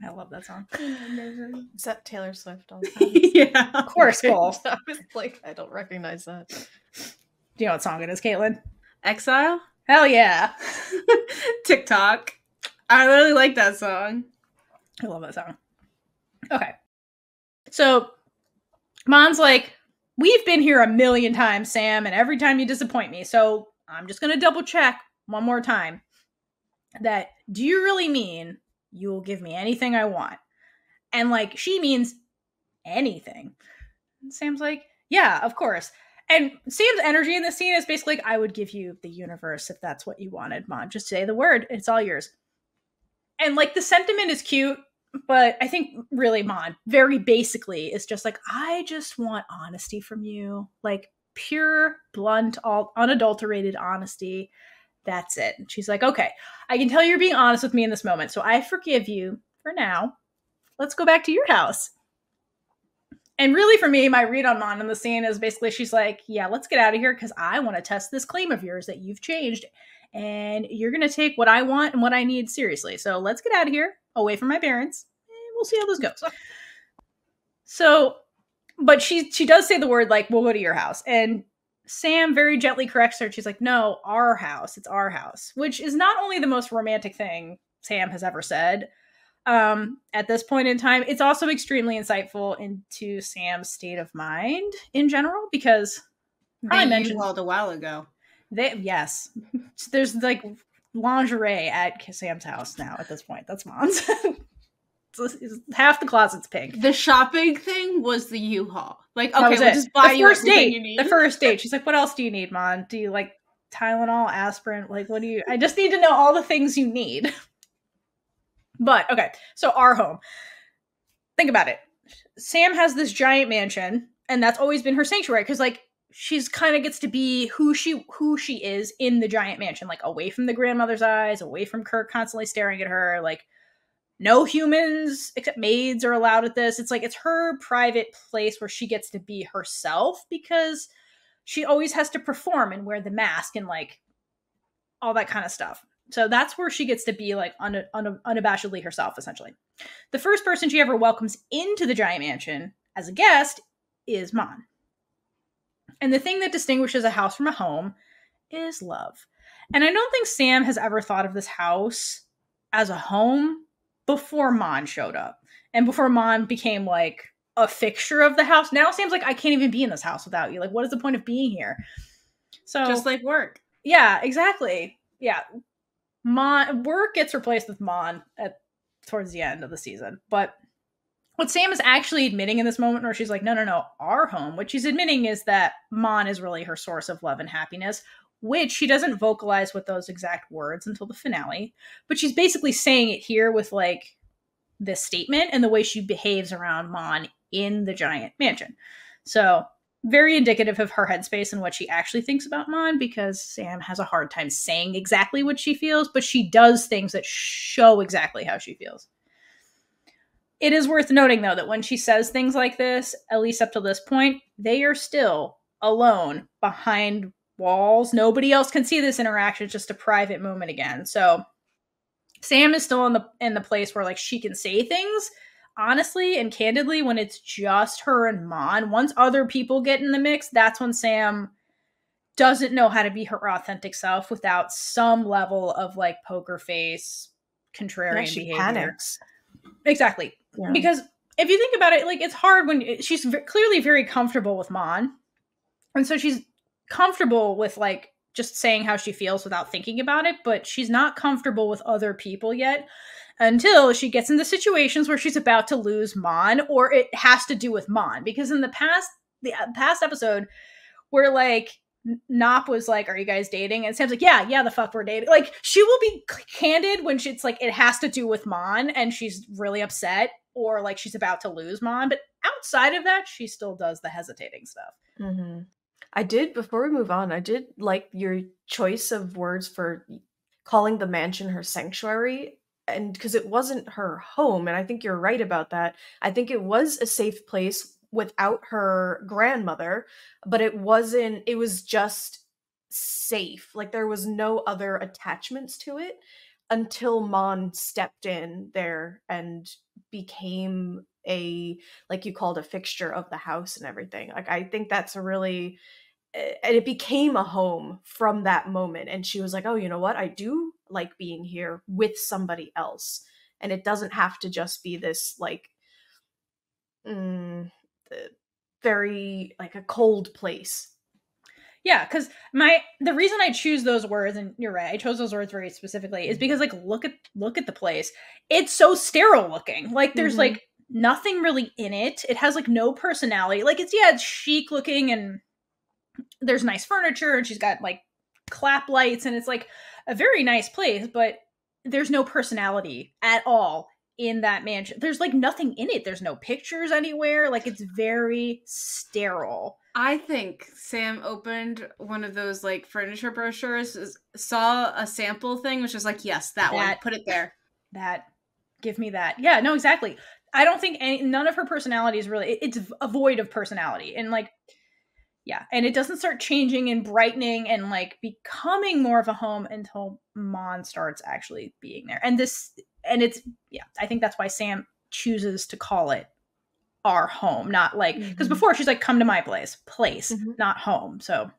I love that song. Is that Taylor Swift all the time? Yeah, of course, Cole. I was like, I don't recognize that. Do you know what song it is, Kaitlynn? Exile? Hell yeah. TikTok. I really like that song. I love that song. Okay. So, Mon's like, we've been here 1,000,000 times, Sam, and every time you disappoint me. So, I'm just going to double check one more time that, do you really mean you will give me anything I want? And like, she means anything. And Sam's like, yeah, of course. And Sam's energy in this scene is basically like, I would give you the universe if that's what you wanted, Mon. Just say the word. It's all yours. And like, the sentiment is cute, but I think really Mon, very basically, is just like, I just want honesty from you. Like, pure, blunt, all unadulterated honesty. That's it. And she's like, okay, I can tell you're being honest with me in this moment, so I forgive you for now. Let's go back to your house. And really, for me, my read on Mon in the scene is basically, she's like, yeah, let's get out of here, because I want to test this claim of yours that you've changed, and you're going to take what I want and what I need seriously. So let's get out of here, away from my parents, and we'll see how this goes. So, but she does say the word, like, we'll go to your house. And Sam very gently corrects her. She's like, no, our house. It's our house. Which is not only the most romantic thing Sam has ever said at this point in time, it's also extremely insightful into Sam's state of mind in general, because I mentioned a while ago. Yes. There's like lingerie at Sam's house now at this point. That's Mon's. half the closet's pink. The shopping thing was the U-Haul. Like, That okay, was we'll it. just buy you everything you need. The first date. She's like, what else do you need, Mon? Do you like Tylenol, aspirin? Like, what do you... I just need to know all the things you need. But, okay. So our home. Think about it. Sam has this giant mansion, and that's always been her sanctuary, because, like, she's kind of gets to be who she is in the giant mansion, like, away from the grandmother's eyes, away from Kirk constantly staring at her, like, no humans except maids are allowed at this. It's like, it's her private place where she gets to be herself, because she always has to perform and wear the mask and, like, all that kind of stuff. So that's where she gets to be, like, unabashedly herself, essentially. The first person she ever welcomes into the giant mansion as a guest is Mon. And the thing that distinguishes a house from a home is love. And I don't think Sam has ever thought of this house as a home before Mon showed up. And before Mon became, like, a fixture of the house. Now Sam's like, I can't even be in this house without you. Like, what is the point of being here? So just like work. Yeah, exactly. Yeah. Work gets replaced with Mon towards the end of the season. But what Sam is actually admitting in this moment, where she's like, no, our home, what she's admitting is that Mon is really her source of love and happiness, which she doesn't vocalize with those exact words until the finale. But she's basically saying it here with, like, this statement and the way she behaves around Mon in the giant mansion. So very indicative of her headspace and what she actually thinks about Mon, because Sam has a hard time saying exactly what she feels, but she does things that show exactly how she feels. It is worth noting, though, that when she says things like this, at least up to this point, they are still alone behind walls. Nobody else can see this interaction. It's just a private moment again. So Sam is still in the place where, like, she can say things honestly and candidly when it's just her and Mon. Once other people get in the mix, that's when Sam doesn't know how to be her authentic self without some level of, like, poker face, contrarian behavior. Panics. Exactly. Yeah. Because if you think about it, like, it's hard when she's clearly very comfortable with Mon. And so she's comfortable with, like, just saying how she feels without thinking about it, but she's not comfortable with other people yet until she gets into situations where she's about to lose Mon, or it has to do with Mon. Because in the past episode where, like, Nop was like, are you guys dating? And Sam's like, yeah, the fuck we're dating. Like, she will be candid when it's like, it has to do with Mon and she's really upset, or, like, she's about to lose Mon. But outside of that, she still does the hesitating stuff. Mm-hmm. Before we move on, I did like your choice of words for calling the mansion her sanctuary, and because it wasn't her home, and I think you're right about that. I think it was a safe place without her grandmother, but it was just safe. Like, there was no other attachments to it until Mon stepped in there and became like you called, a fixture of the house and everything. Like, I think that's and it became a home from that moment. And she was like, oh, you know what? I do like being here with somebody else. And it doesn't have to just be this, like, very, like, a cold place. Yeah, because the reason I choose those words, and you're right, I chose those words very specifically, is because, like, look at the place. It's so sterile looking. Like, there's like nothing really in it. It has, like, no personality. Like, it's chic looking, and there's nice furniture, and she's got, like, clap lights, and it's, like, a very nice place, but there's no personality at all in that mansion. There's, like, nothing in it. There's no pictures anywhere. Like, it's very sterile. I think Sam opened one of those, like, furniture brochures, saw a sample thing, which was like, yes, that one, put it there. Give me that. Yeah, no, exactly. I don't think none of her personality is really, it's a void of personality. And, like, yeah, and it doesn't start changing and brightening and, like, becoming more of a home until Mon starts actually being there. I think that's why Sam chooses to call it our home, not, like, because before she's like, come to my place, not home. So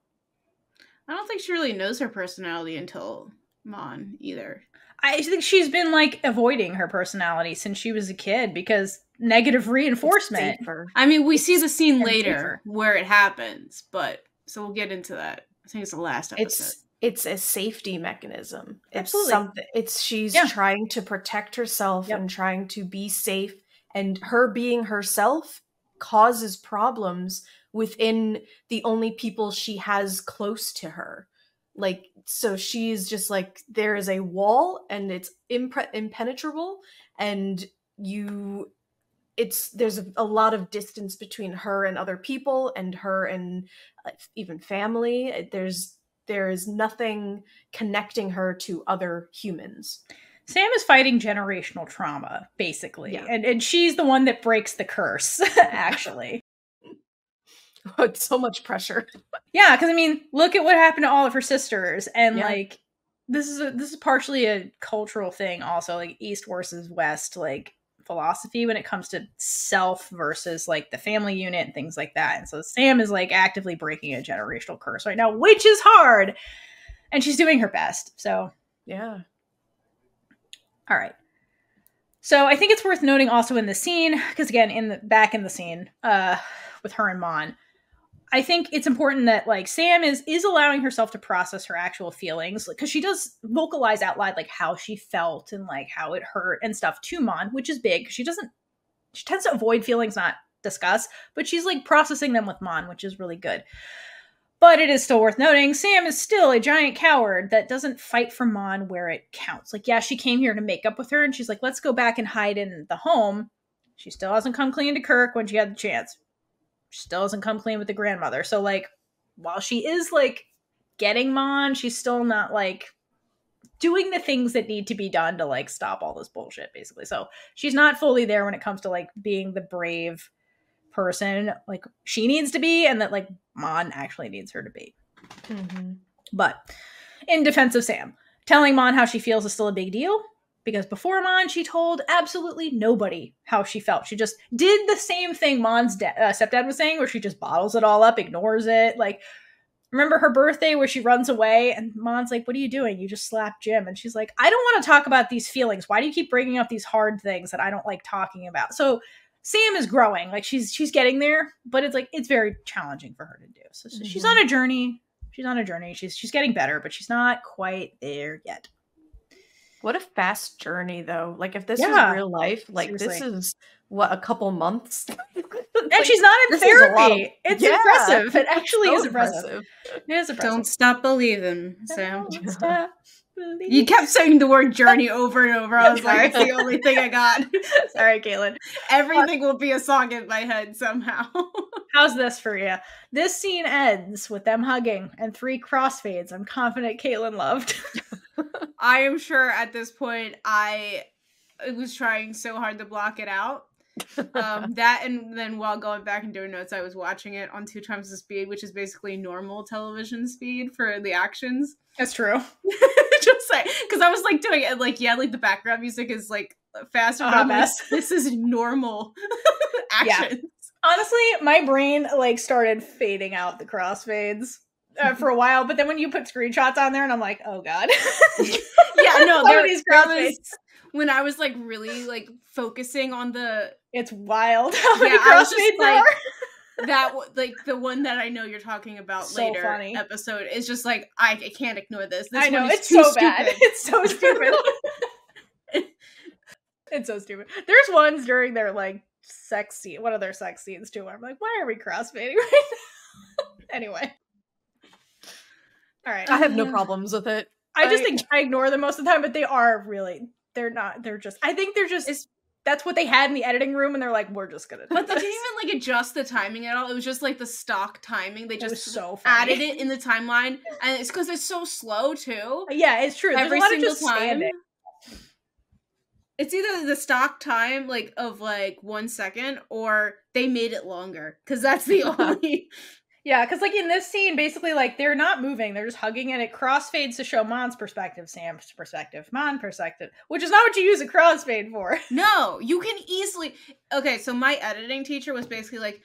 I don't think she really knows her personality until Mon either. I think she's been, like, avoiding her personality since she was a kid because negative reinforcement. I mean, we see the scene later where it happens, but so we'll get into that. I think it's the last episode. it's a safety mechanism. It's Absolutely. something. She's trying to protect herself and trying to be safe, and her being herself causes problems within the only people she has close to her. Like, so she's just like, there is a wall and it's impenetrable, and there's a lot of distance between her and other people, and her and even family. There is nothing connecting her to other humans. Sam is fighting generational trauma, basically. Yeah. And she's the one that breaks the curse, actually. It's so much pressure. Yeah, because I mean, look at what happened to all of her sisters. And like, this is partially a cultural thing also, like East versus West, like philosophy when it comes to self versus like the family unit and things like that. And so Sam is like actively breaking a generational curse right now, which is hard. And she's doing her best. So yeah. All right. So I think it's worth noting also in the scene, because again, back in the scene with her and Mon, I think it's important that like Sam is allowing herself to process her actual feelings, because she does vocalize out loud like how she felt and like how it hurt and stuff to Mon, which is big. She tends to avoid feelings, not discuss, but she's like processing them with Mon, which is really good. But it is still worth noting, Sam is still a giant coward that doesn't fight for Mon where it counts. Like, yeah, she came here to make up with her, and she's like, let's go back and hide in the home. She still hasn't come clean to Kirk when she had the chance. She still hasn't come clean with the grandmother. So, like, while she is, like, getting Mon, she's still not, like, doing the things that need to be done to, like, stop all this bullshit, basically. So, she's not fully there when it comes to, like, being the brave person, like, she needs to be, and that, like, Mon actually needs her to be. Mm-hmm. But, in defense of Sam, telling Mon how she feels is still a big deal. Because before Mon, she told absolutely nobody how she felt. She just did the same thing Mon's stepdad was saying, where she just bottles it all up, ignores it. Like, remember her birthday where she runs away and Mon's like, what are you doing? You just slapped Jim. And she's like, I don't want to talk about these feelings. Why do you keep bringing up these hard things that I don't like talking about? So Sam is growing. Like, she's getting there, but it's like, it's very challenging for her to do. So she's on a journey. She's on a journey. She's getting better, but she's not quite there yet. What a fast journey, though. Like, if this was real life, like, seriously. This is, what, a couple months? And she's not in therapy. It's impressive. It actually is impressive. It is impressive. Don't stop believing, Sam. Don't stop believing. You kept saying the word journey over and over. I was like, it's the only thing I got. Sorry, Kaitlynn. Everything will be a song in my head somehow. How's this for you? This scene ends with them hugging and 3 crossfades I'm confident Kaitlynn loved. I am sure at this point I was trying so hard to block it out. That, and then while going back and doing notes, I was watching it on 2 times the speed, which is basically normal television speed for the actions. That's true. Just like, because I was like doing it, like, yeah, like the background music is like faster, but I'm like, this is normal actions. Yeah. Honestly, my brain like started fading out the crossfades for a while, but then when you put screenshots on there, and I'm like, oh god. Yeah, no, there was when I was like really like focusing on the. It's wild how many crossfades there are. That, like, the one that I know you're talking about so later funny. Episode is just like, I can't ignore this. I know, it's so bad. It's so stupid. It's so stupid. There's ones during their like sex scene, one of their sex scenes too, where I'm like, why are we crossfading right now? Anyway. All right. I have no problems with it. I just think I ignore them most of the time, but I think they're just that's what they had in the editing room, and they're like, we're just gonna do But this. they didn't even like adjust the timing at all. It was just like the stock timing. They just so added it in the timeline, and it's because it's so slow too. Yeah, it's true. Every single time. It's either the stock time like of like 1 second, or they made it longer, because that's the only. Yeah, because like in this scene, basically like they're not moving, they're just hugging, and it crossfades to show Mon's perspective, Sam's perspective, Mon perspective, which is not what you use a crossfade for. No, you can easily. Okay, so my editing teacher was basically like,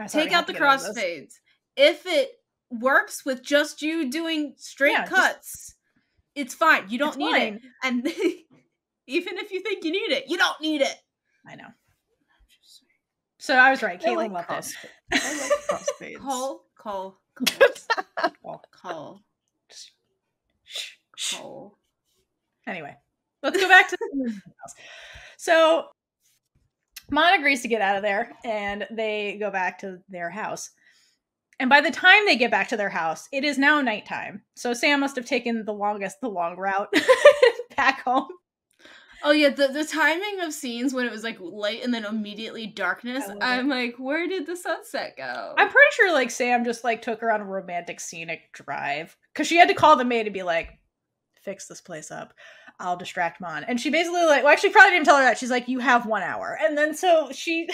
take out the crossfades. If it works with just you doing straight cuts, it's fine. You don't need it. And even if you think you need it, you don't need it. I know. So I was right. Kaitlynn loved this. I like crossfades. Call. Oh. Anyway, let's go back to the house. So Mon agrees to get out of there, and they go back to their house. And by the time they get back to their house, it is now nighttime. So Sam must have taken the long route back home. Oh yeah, the timing of scenes when it was like light and then immediately darkness. I'm like, where did the sunset go? I'm pretty sure like Sam just like took her on a romantic scenic drive because she had to call the maid to be like, fix this place up. I'll distract Mon. And she basically like, well, actually probably didn't tell her that. She's like, you have 1 hour. And then so she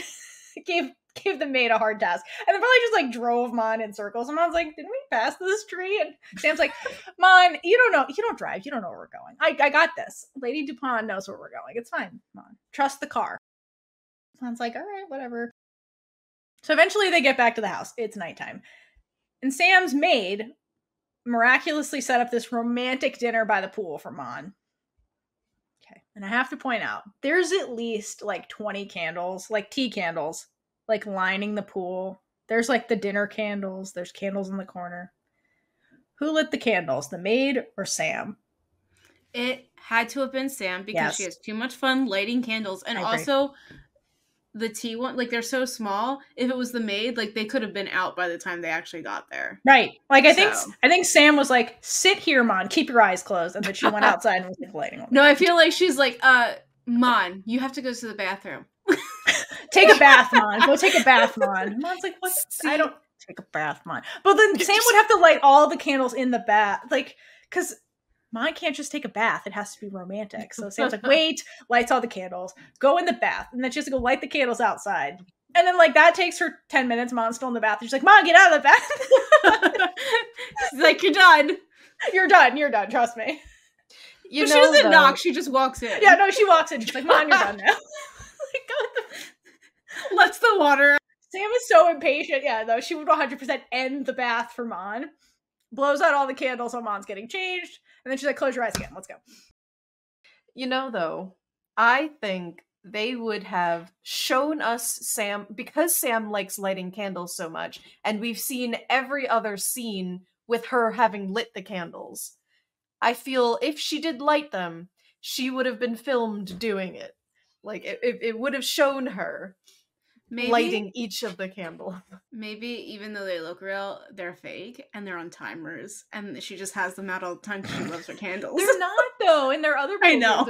gave the maid a hard task. And then probably just like drove Mon in circles. And Mon's like, didn't we pass this tree? And Sam's like, Mon, you don't drive. You don't know where we're going. I got this. Lady Dupont knows where we're going. It's fine, Mon. Trust the car. Mon's like, all right, whatever. So eventually they get back to the house. It's nighttime. And Sam's maid miraculously set up this romantic dinner by the pool for Mon. Okay. And I have to point out, there's at least like 20 candles, like tea candles, like lining the pool. There's like the dinner candles. There's candles in the corner. Who lit the candles? The maid or Sam? It had to have been Sam because Yes. she has too much fun lighting candles. And also the tea one, like they're so small. If it was the maid, like they could have been out by the time they actually got there. Right. Like I think Sam was like, sit here, Mon, keep your eyes closed. And then she went outside and was like lighting them. No, I feel like she's like, Mon, you have to go to the bathroom. Take a bath, Mon. Go take a bath, Mon. Mon's like, what? I don't take a bath, Mon. But then Sam would have to light all the candles in the bath. Like, because Mon can't just take a bath. It has to be romantic. So Sam's like, wait, lights all the candles, go in the bath. And then she has to go light the candles outside. And then, like, that takes her 10 minutes. Mon's still in the bath. And she's like, Mon, get out of the bath. She's like, you're done. You're done. You're done. Trust me. She doesn't knock. She just walks in. Yeah, no, she walks in. She's like, Mon, you're done now. Like, lets the water. Sam is so impatient. Yeah, though she would 100% end the bath for Mon. Blows out all the candles while Mon's getting changed. And then she's like, close your eyes again. Let's go. You know, though, I think they would have shown us Sam, because Sam likes lighting candles so much, and we've seen every other scene with her having lit the candles. I feel if she did light them, she would have been filmed doing it. Like, it would have shown her lighting each of the candles. Maybe even though they look real, they're fake and they're on timers, and she just has them out all the time because she loves her candles. They're not, though, and there are other people. I know.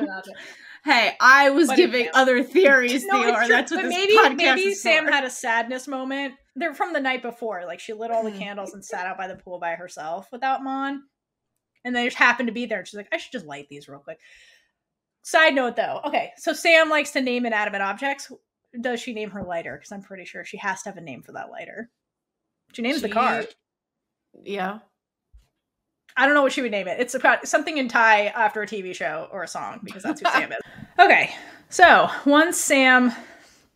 Hey, I was giving other theories, Theora. That's what but this maybe, podcast maybe is Sam for. had a sadness moment. They're from the night before. Like, she lit all the candles and sat out by the pool by herself without Mon. And they just happened to be there. And she's like, I should just light these real quick. Side note, though. Okay, so Sam likes to name inanimate objects. Does she name her lighter? Because I'm pretty sure she has to have a name for that lighter. She names the car. Yeah. I don't know what she would name it. It's about something in Thai after a TV show or a song, because that's who Sam is. Okay, so once Sam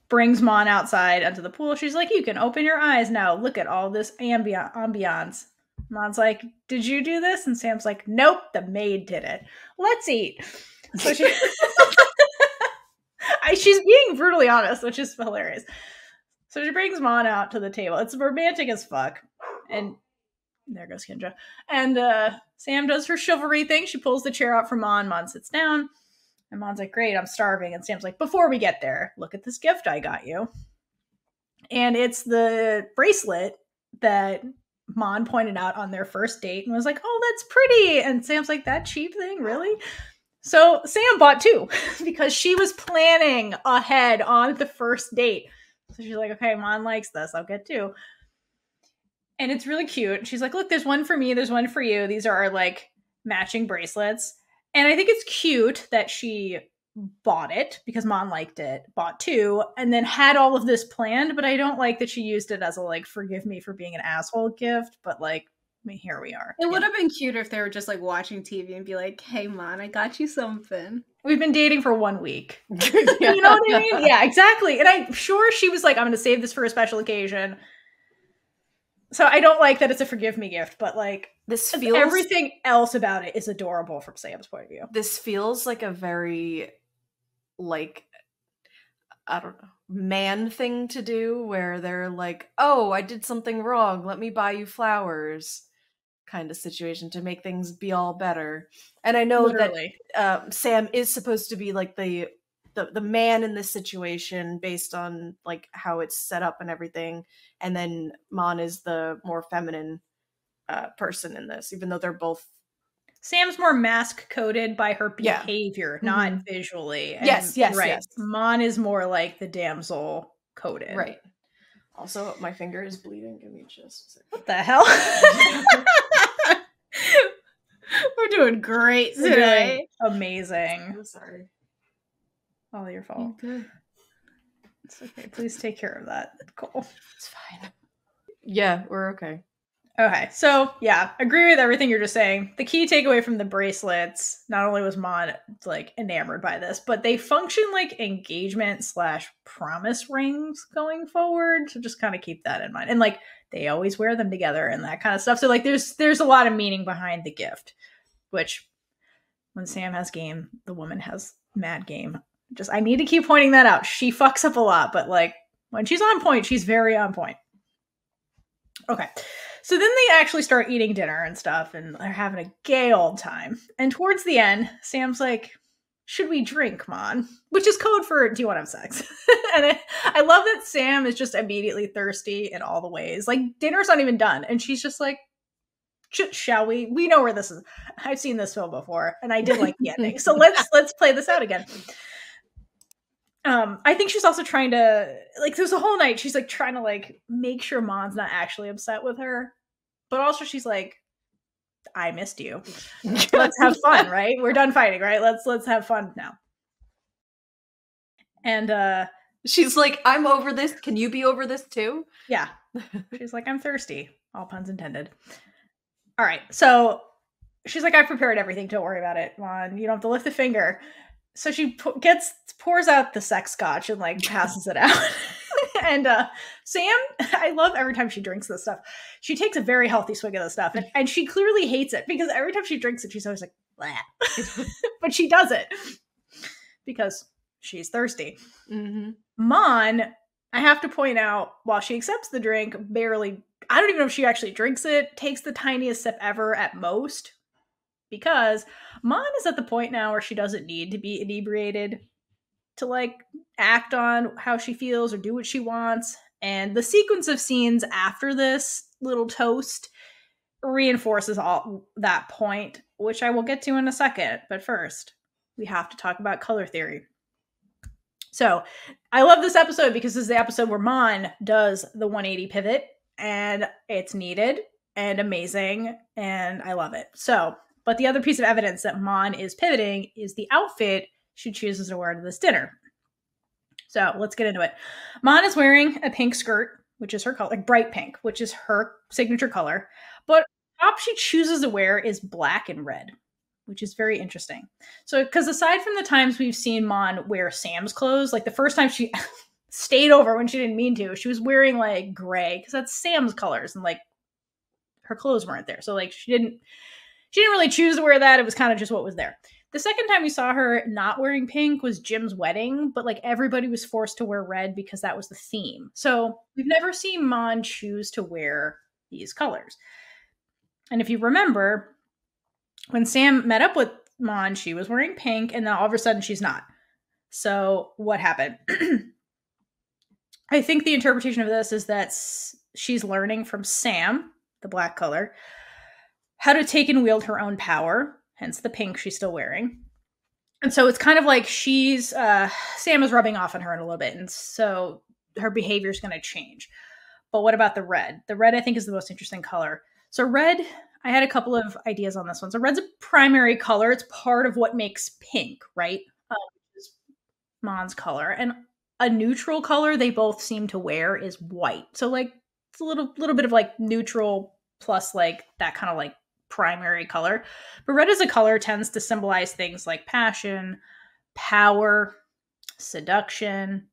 brings Mon outside onto the pool, she's like, you can open your eyes now. Look at all this ambiance. Mon's like, did you do this? And Sam's like, nope, the maid did it. Let's eat. So she's being brutally honest, which is hilarious. So she brings Mon out to the table. It's romantic as fuck. And there goes Kendra. And Sam does her chivalry thing. She pulls the chair out for Mon. Mon sits down. And Mon's like, great, I'm starving. And Sam's like, before we get there, look at this gift I got you. And it's the bracelet that Mon pointed out on their first date and was like, oh, that's pretty. And Sam's like, that cheap thing? Really? So Sam bought two because she was planning ahead on the first date. So she's like, okay, Mon likes this. I'll get two. And it's really cute. She's like, look, there's one for me. There's one for you. These are our like matching bracelets. And I think it's cute that she bought it because Mon liked it, bought two, and then had all of this planned. But I don't like that she used it as a like, forgive me for being an asshole gift. But like, I mean, here we are. It would have been cuter if they were just like watching TV and be like, hey, Mon, I got you something. We've been dating for 1 week. You know what I mean? Yeah, exactly. And I'm sure she was like, I'm going to save this for a special occasion. So I don't like that it's a forgive me gift, but like this feels everything else about it is adorable from Sam's point of view. This feels like a very like, I don't know, man thing to do where they're like, oh, I did something wrong. Let me buy you flowers. kind of situation to make things be all better. And I know Literally. that Sam is supposed to be like the man in this situation based on like how it's set up and everything, and then Mon is the more feminine person in this, even though they're both. Sam's more mask coded by her Yeah. behavior, not visually. And, Yes. right. Mon is more like the damsel coded. Right. Also, my finger is bleeding. Give me just a second. What the hell? We're doing great today. Amazing. I'm sorry. All your fault. Okay. It's okay. Please take care of that. Cool. It's fine. Yeah, we're okay. Okay, so yeah, agree with everything you're just saying. The key takeaway from the bracelets, not only was Mon like enamored by this, but they function like engagement / promise rings going forward. So just kind of keep that in mind. And like they always wear them together and that kind of stuff. So like there's a lot of meaning behind the gift, which when Sam has game, the woman has mad game. Just I need to keep pointing that out. She fucks up a lot, but like when she's on point, she's very on point. Okay. So then they actually start eating dinner and stuff, and they're having a gay old time. And towards the end, Sam's like, should we drink, Mon? Which is code for, do you want to have sex? And I love that Sam is just immediately thirsty in all the ways. Like, dinner's not even done. And she's just like, shall we? We know where this is. I've seen this film before, and I did like the ending. So let's play this out again. I think she's also trying to, like, there's a whole night she's like trying to like make sure Mon's not actually upset with her. But also she's like, I missed you. Let's have fun, right? We're done fighting, right? Let's have fun now. And she's like, I'm over this. Can you be over this too? Yeah. She's like, I'm thirsty. All puns intended. All right. So she's like, I prepared everything. Don't worry about it, Mon. You don't have to lift a finger. So she pours out the sex scotch and like passes it out. And Sam, I love every time she drinks this stuff. She takes a very healthy swig of this stuff, and she clearly hates it because every time she drinks it, she's always like, bleh. But she does it because she's thirsty. Mm-hmm. Mon, I have to point out, while she accepts the drink, barely, I don't even know if she actually drinks it, takes the tiniest sip ever at most, because Mon is at the point now where she doesn't need to be inebriated to like act on how she feels or do what she wants. And the sequence of scenes after this little toast reinforces all that point, which I will get to in a second. But first, we have to talk about color theory. So I love this episode because this is the episode where Mon does the 180 pivot, and it's needed and amazing, and I love it. So, but the other piece of evidence that Mon is pivoting is the outfit she chooses to wear to this dinner. So let's get into it. Mon is wearing a pink skirt, which is her color, like bright pink, which is her signature color. But the top she chooses to wear is black and red, which is very interesting. So, because aside from the times we've seen Mon wear Sam's clothes, like the first time she stayed over when she didn't mean to, she was wearing like gray because that's Sam's colors, and like her clothes weren't there. So like she didn't really choose to wear that. It was kind of just what was there. The second time we saw her not wearing pink was Jim's wedding, but like everybody was forced to wear red because that was the theme. So we've never seen Mon choose to wear these colors. And if you remember, when Sam met up with Mon, she was wearing pink, and then all of a sudden she's not. So what happened? I think the interpretation of this is that she's learning from Sam, the black color, how to take and wield her own power, hence the pink she's still wearing. And so it's kind of like Sam is rubbing off on her in a little bit, and so her behavior is going to change. But what about the red? The red, I think, is the most interesting color. So red, I had a couple of ideas on this one. So red's a primary color. It's part of what makes pink, right? Is Mon's color. And a neutral color they both seem to wear is white. So like it's a little bit of like neutral plus like that kind of like primary color. But red as a color tends to symbolize things like passion, power, seduction,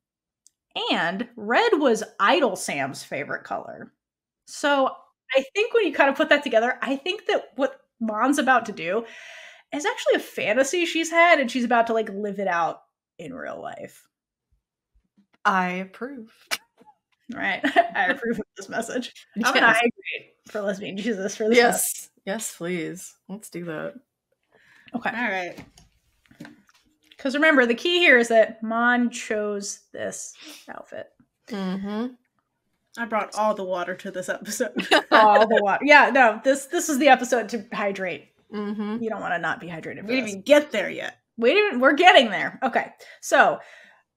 and red was Idol Sam's favorite color. So I think when you kind of put that together, I think that what Mon's about to do is actually a fantasy she's had, and she's about to like live it out in real life. I approve. Right. I approve of this message. I'm gonna hydrate for lesbian Jesus for this. Yes. Yes, please. Let's do that. Okay. All right. Because remember, the key here is that Mon chose this outfit. Mm-hmm. I brought all the water to this episode. All the water. Yeah, no, this is the episode to hydrate. Mm-hmm. You don't want to not be hydrated. We didn't even get there yet. We're getting there. Okay. So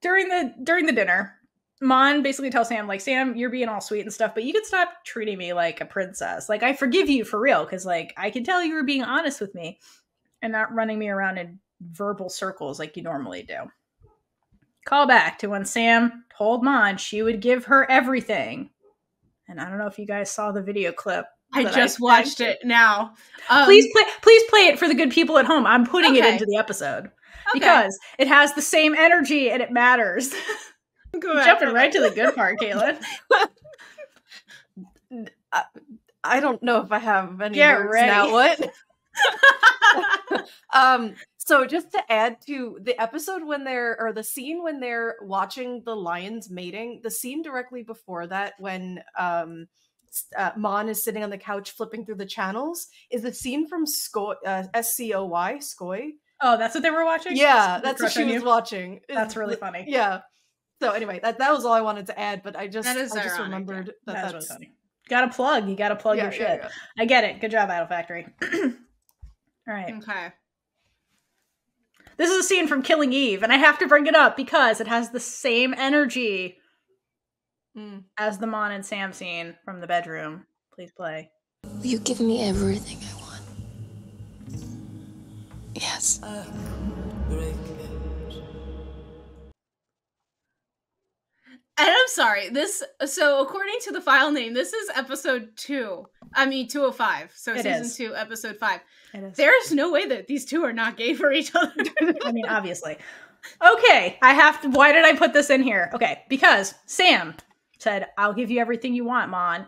during the dinner, Mon basically tells Sam, like, Sam, you're being all sweet and stuff, but you could stop treating me like a princess. Like, I forgive you for real, because, like, I can tell you were being honest with me and not running me around in verbal circles like you normally do. Call back to when Sam told Mon she would give her everything. And I don't know if you guys saw the video clip. I just watched it now. Please play it for the good people at home. I'm putting it into the episode because it has the same energy and it matters. Jumping right to the good part, Kaitlynn. I don't know if I have any Get words ready. now. What? So just to add to the episode the scene when they're watching the lions mating, the scene directly before that when Mon is sitting on the couch flipping through the channels is the scene from SCOY, SCOY. Oh, that's what they were watching? Yeah, that's what she was watching. That's really funny. Yeah. So anyway, that was all I wanted to add, but I just ironic, remembered that's really funny. You gotta plug your shit. Yeah. I get it. Good job, Idol Factory. All right. Okay. This is a scene from Killing Eve, and I have to bring it up because it has the same energy as the Mon and Sam scene from the bedroom. Please play. You give me everything I want. Yes. And I'm sorry, so according to the file name, this is episode 205. So It season is. 2, episode 5. It is. There's no way that these two are not gay for each other. I mean, obviously. Okay, why did I put this in here? Okay, because Sam said, I'll give you everything you want, Mon.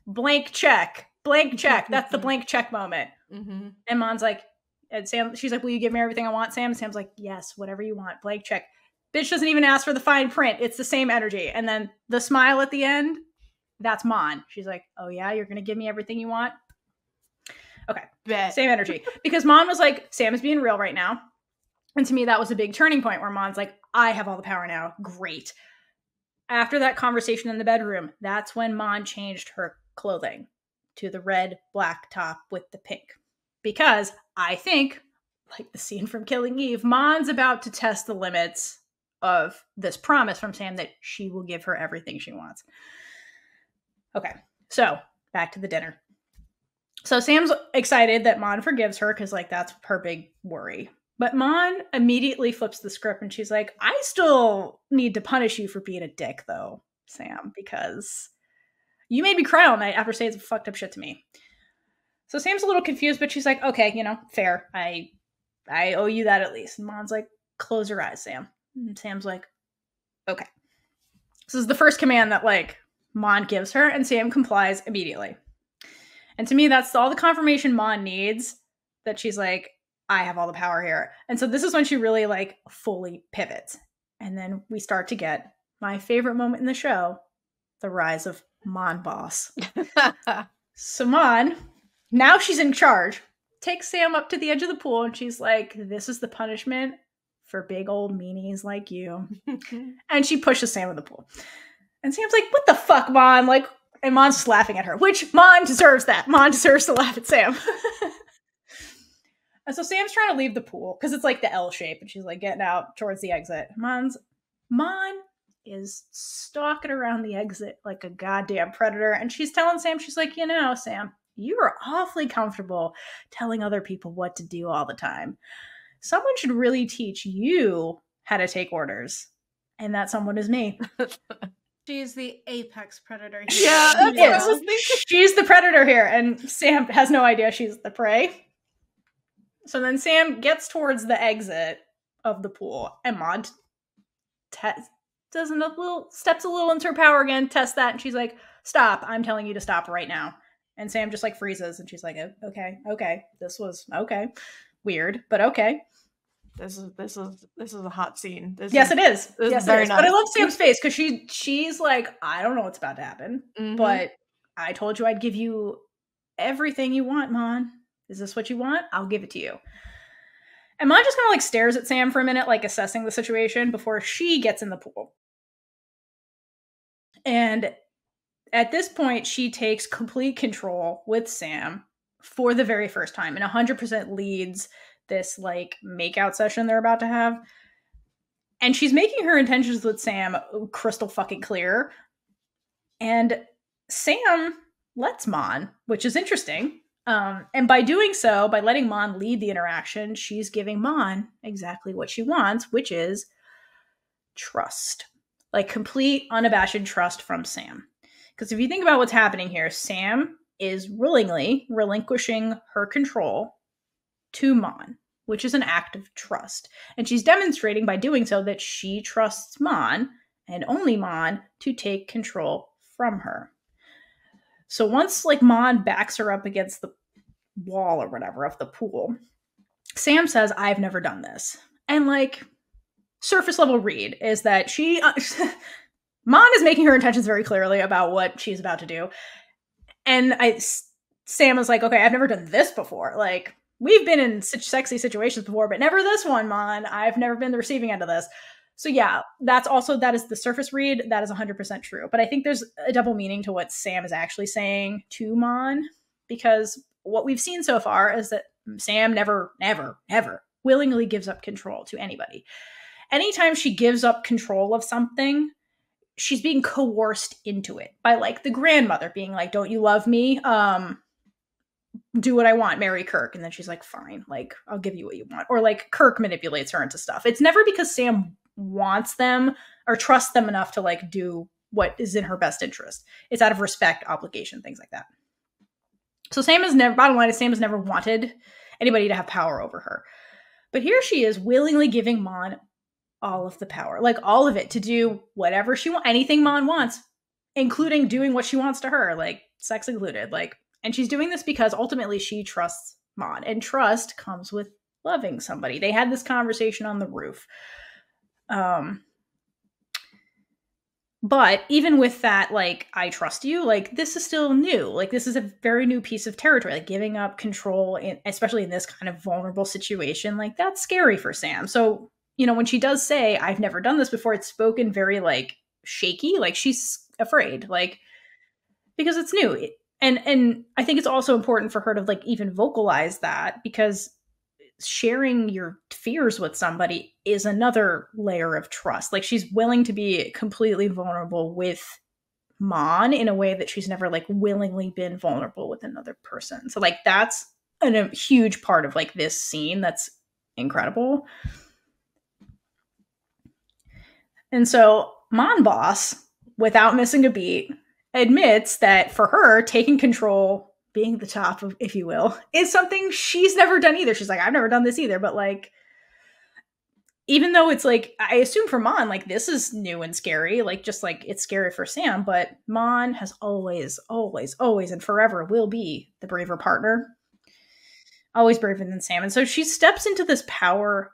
Blank check. That's the blank check moment. Mm-hmm. And Mon's like, she's like, will you give me everything I want, Sam? Sam's like, yes, whatever you want. Blank check. Bitch doesn't even ask for the fine print. It's the same energy. And then the smile at the end, that's Mon. She's like, oh yeah, you're going to give me everything you want? Okay. Bet. Same energy. Because Mon was like, Sam is being real right now. And to me, that was a big turning point where Mon's like, I have all the power now. Great. After that conversation in the bedroom, that's when Mon changed her clothing to the red, black top with the pink. Because I think, like the scene from Killing Eve, Mon's about to test the limits of this promise from Sam that she will give her everything she wants. Okay, so back to the dinner. So Sam's excited that Mon forgives her because, like, that's her big worry. But Mon immediately flips the script and she's like, I still need to punish you for being a dick, though, Sam, because you made me cry all night after saying some fucked up shit to me. So Sam's a little confused, but she's like, okay, fair. I owe you that at least. And Mon's like, close your eyes, Sam. And Sam's like, okay. This is the first command that, like, Mon gives her, and Sam complies immediately. And to me, that's all the confirmation Mon needs that she's like, I have all the power here. And so this is when she really, like, fully pivots. And then we start to get my favorite moment in the show, the rise of Mon Boss. So Mon, now she's in charge, takes Sam up to the edge of the pool, and she's like, this is the punishment for big old meanies like you. And she pushes Sam in the pool. And Sam's like, what the fuck, Mon? Like, and Mon's just laughing at her, which Mon deserves that. Mon deserves to laugh at Sam. And so Sam's trying to leave the pool because it's like the L shape, and she's like getting out towards the exit. Mon is stalking around the exit like a goddamn predator, and she's telling Sam, she's like, Sam, you are awfully comfortable telling other people what to do all the time. Someone should really teach you how to take orders. And that someone is me. She's the apex predator. Yeah, that's what I was thinking. She's the predator here, and Sam has no idea she's the prey. So then Sam gets towards the exit of the pool, and Mon steps a little into her power again, tests that, and she's like, stop, I'm telling you to stop right now. And Sam just, like, freezes, and she's like, okay, this was, okay, weird, but okay. This is a hot scene. Yes, it is. This Yes, is very it is. nice. But I love Sam's face because she's like, I don't know what's about to happen, but I told you I'd give you everything you want, Mon. Is this what you want? I'll give it to you. And Mon just kind of like stares at Sam for a minute, like assessing the situation before she gets in the pool. And at this point, she takes complete control with Sam for the very first time and 100% leads this like makeout session they're about to have. And she's making her intentions with Sam crystal fucking clear. And Sam lets Mon, which is interesting. And by doing so, by letting Mon lead the interaction, she's giving Mon exactly what she wants, which is trust. Like complete, unabashed trust from Sam. Because if you think about what's happening here, Sam is willingly relinquishing her control to Mon, which is an act of trust. And she's demonstrating by doing so that she trusts Mon, and only Mon, to take control from her. So once like Mon backs her up against the wall or whatever of the pool, Sam says, I've never done this. And like surface level read is that she Mon is making her intentions very clearly about what she's about to do. And Sam is like, okay, I've never done this before. Like, we've been in such sexy situations before, but never this one, Mon. I've never been the receiving end of this. So yeah, that is the surface read. That is 100% true. But I think there's a double meaning to what Sam is actually saying to Mon, because what we've seen so far is that Sam never willingly gives up control to anybody. Anytime she gives up control of something, she's being coerced into it by like the grandmother being like, don't you love me? Do what I want, marry Kirk. And then she's like, fine, like I'll give you what you want. Or like Kirk manipulates her into stuff. It's never because Sam wants them or trusts them enough to like do what is in her best interest. It's out of respect, obligation, things like that. So bottom line is Sam has never wanted anybody to have power over her. But here she is willingly giving Mon all of the power, like all of it, to do whatever she wants, anything Mon wants, including doing what she wants to her, like sex included. Like, and she's doing this because ultimately she trusts Mon, and trust comes with loving somebody. They had this conversation on the roof. But even with that, like, I trust you, like, this is still new. Like, this is a very new piece of territory, like giving up control, especially in this kind of vulnerable situation. Like, that's scary for Sam. So, you know, when she does say, I've never done this before, it's spoken very like shaky, like she's afraid, like, because it's new. And I think it's also important for her to like even vocalize that, because sharing your fears with somebody is another layer of trust. Like, she's willing to be completely vulnerable with Mon in a way that she's never like willingly been vulnerable with another person. So like that's a huge part of like this scene that's incredible. And so Mon Boss, without missing a beat, admits that for her, taking control, being the top of, if you will, is something she's never done either. She's like, I've never done this either. But like, even though it's like, I assume for Mon, like this is new and scary, like just like it's scary for Sam, but Mon has always, and forever will be the braver partner. Always braver than Sam. And so she steps into this power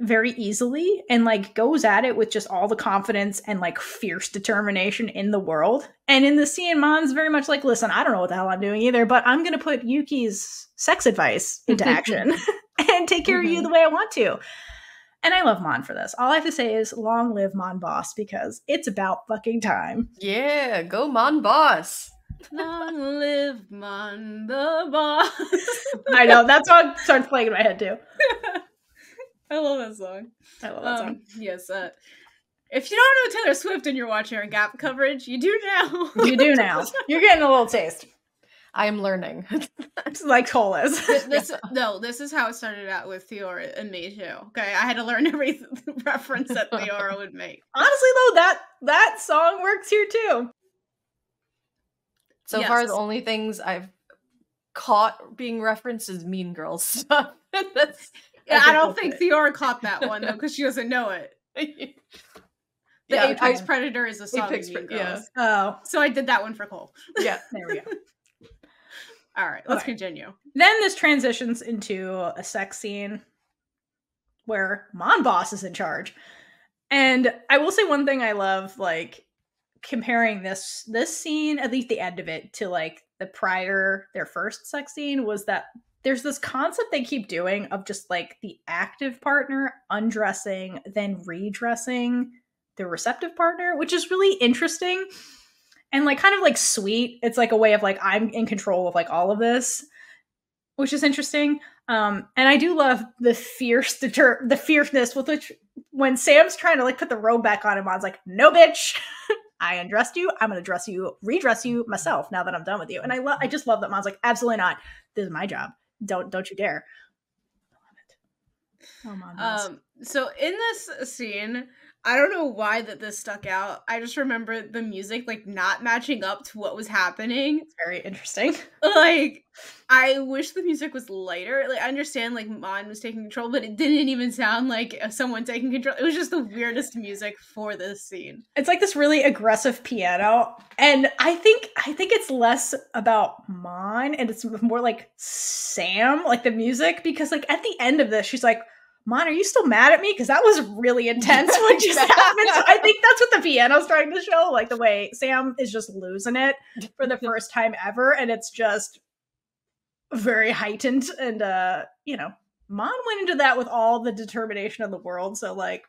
very easily and like goes at it with just all the confidence and like fierce determination in the world. And in the scene, Mon's very much like, listen, I don't know what the hell I'm doing either, but I'm going to put Yuki's sex advice into action and take care of you the way I want to. And I love Mon for this. All I have to say is long live Mon Boss, because it's about fucking time. Yeah, go Mon Boss. Long live Mon the Boss. I know, that song starts playing in my head too. I love that song. I love that song. Yes. If you don't know Taylor Swift and you're watching our Gap coverage, you do now. You do now. You're getting a little taste. I am learning. It's like Cole is. This is how it started out with Theora and me too. Okay, I had to learn every reference that Theora would make. Honestly, though, that song works here too. So far, the only things I've caught being referenced is Mean Girls stuff. I don't think Theora caught that one though, because she doesn't know it. The Apex Predator is a song in Mean Girls. Yeah. Oh, so I did that one for Cole. Yeah, there we go. All right, let's continue. Then this transitions into a sex scene where Mon Boss is in charge. And I will say one thing I love, like, comparing this scene, at least the end of it, to like their first sex scene, was that there's this concept they keep doing of just like the active partner undressing, then redressing the receptive partner, which is really interesting and like kind of like sweet. It's like a way of like, I'm in control of like all of this, which is interesting. And I do love the fierceness with which when Sam's trying to like put the robe back on him, Mon's like, no bitch. I undressed you. I'm gonna redress you myself now that I'm done with you. And I just love that Mon's like, absolutely not. This is my job. Don't you dare. I love it. Oh, Mom. So in this scene, I don't know why this stuck out. I just remember the music like not matching up to what was happening. It's very interesting. Like, I wish the music was lighter. Like, I understand like Mon was taking control, but it didn't even sound like someone taking control. It was just the weirdest music for this scene. It's like this really aggressive piano, and I think it's less about Mon and it's more like Sam, like the music, because like at the end of this, she's like, Mon, are you still mad at me? Because that was really intense what just happened. So I think that's what the piano's trying to show, like the way Sam is just losing it for the first time ever, and it's just very heightened. And Mon went into that with all the determination in the world. So like,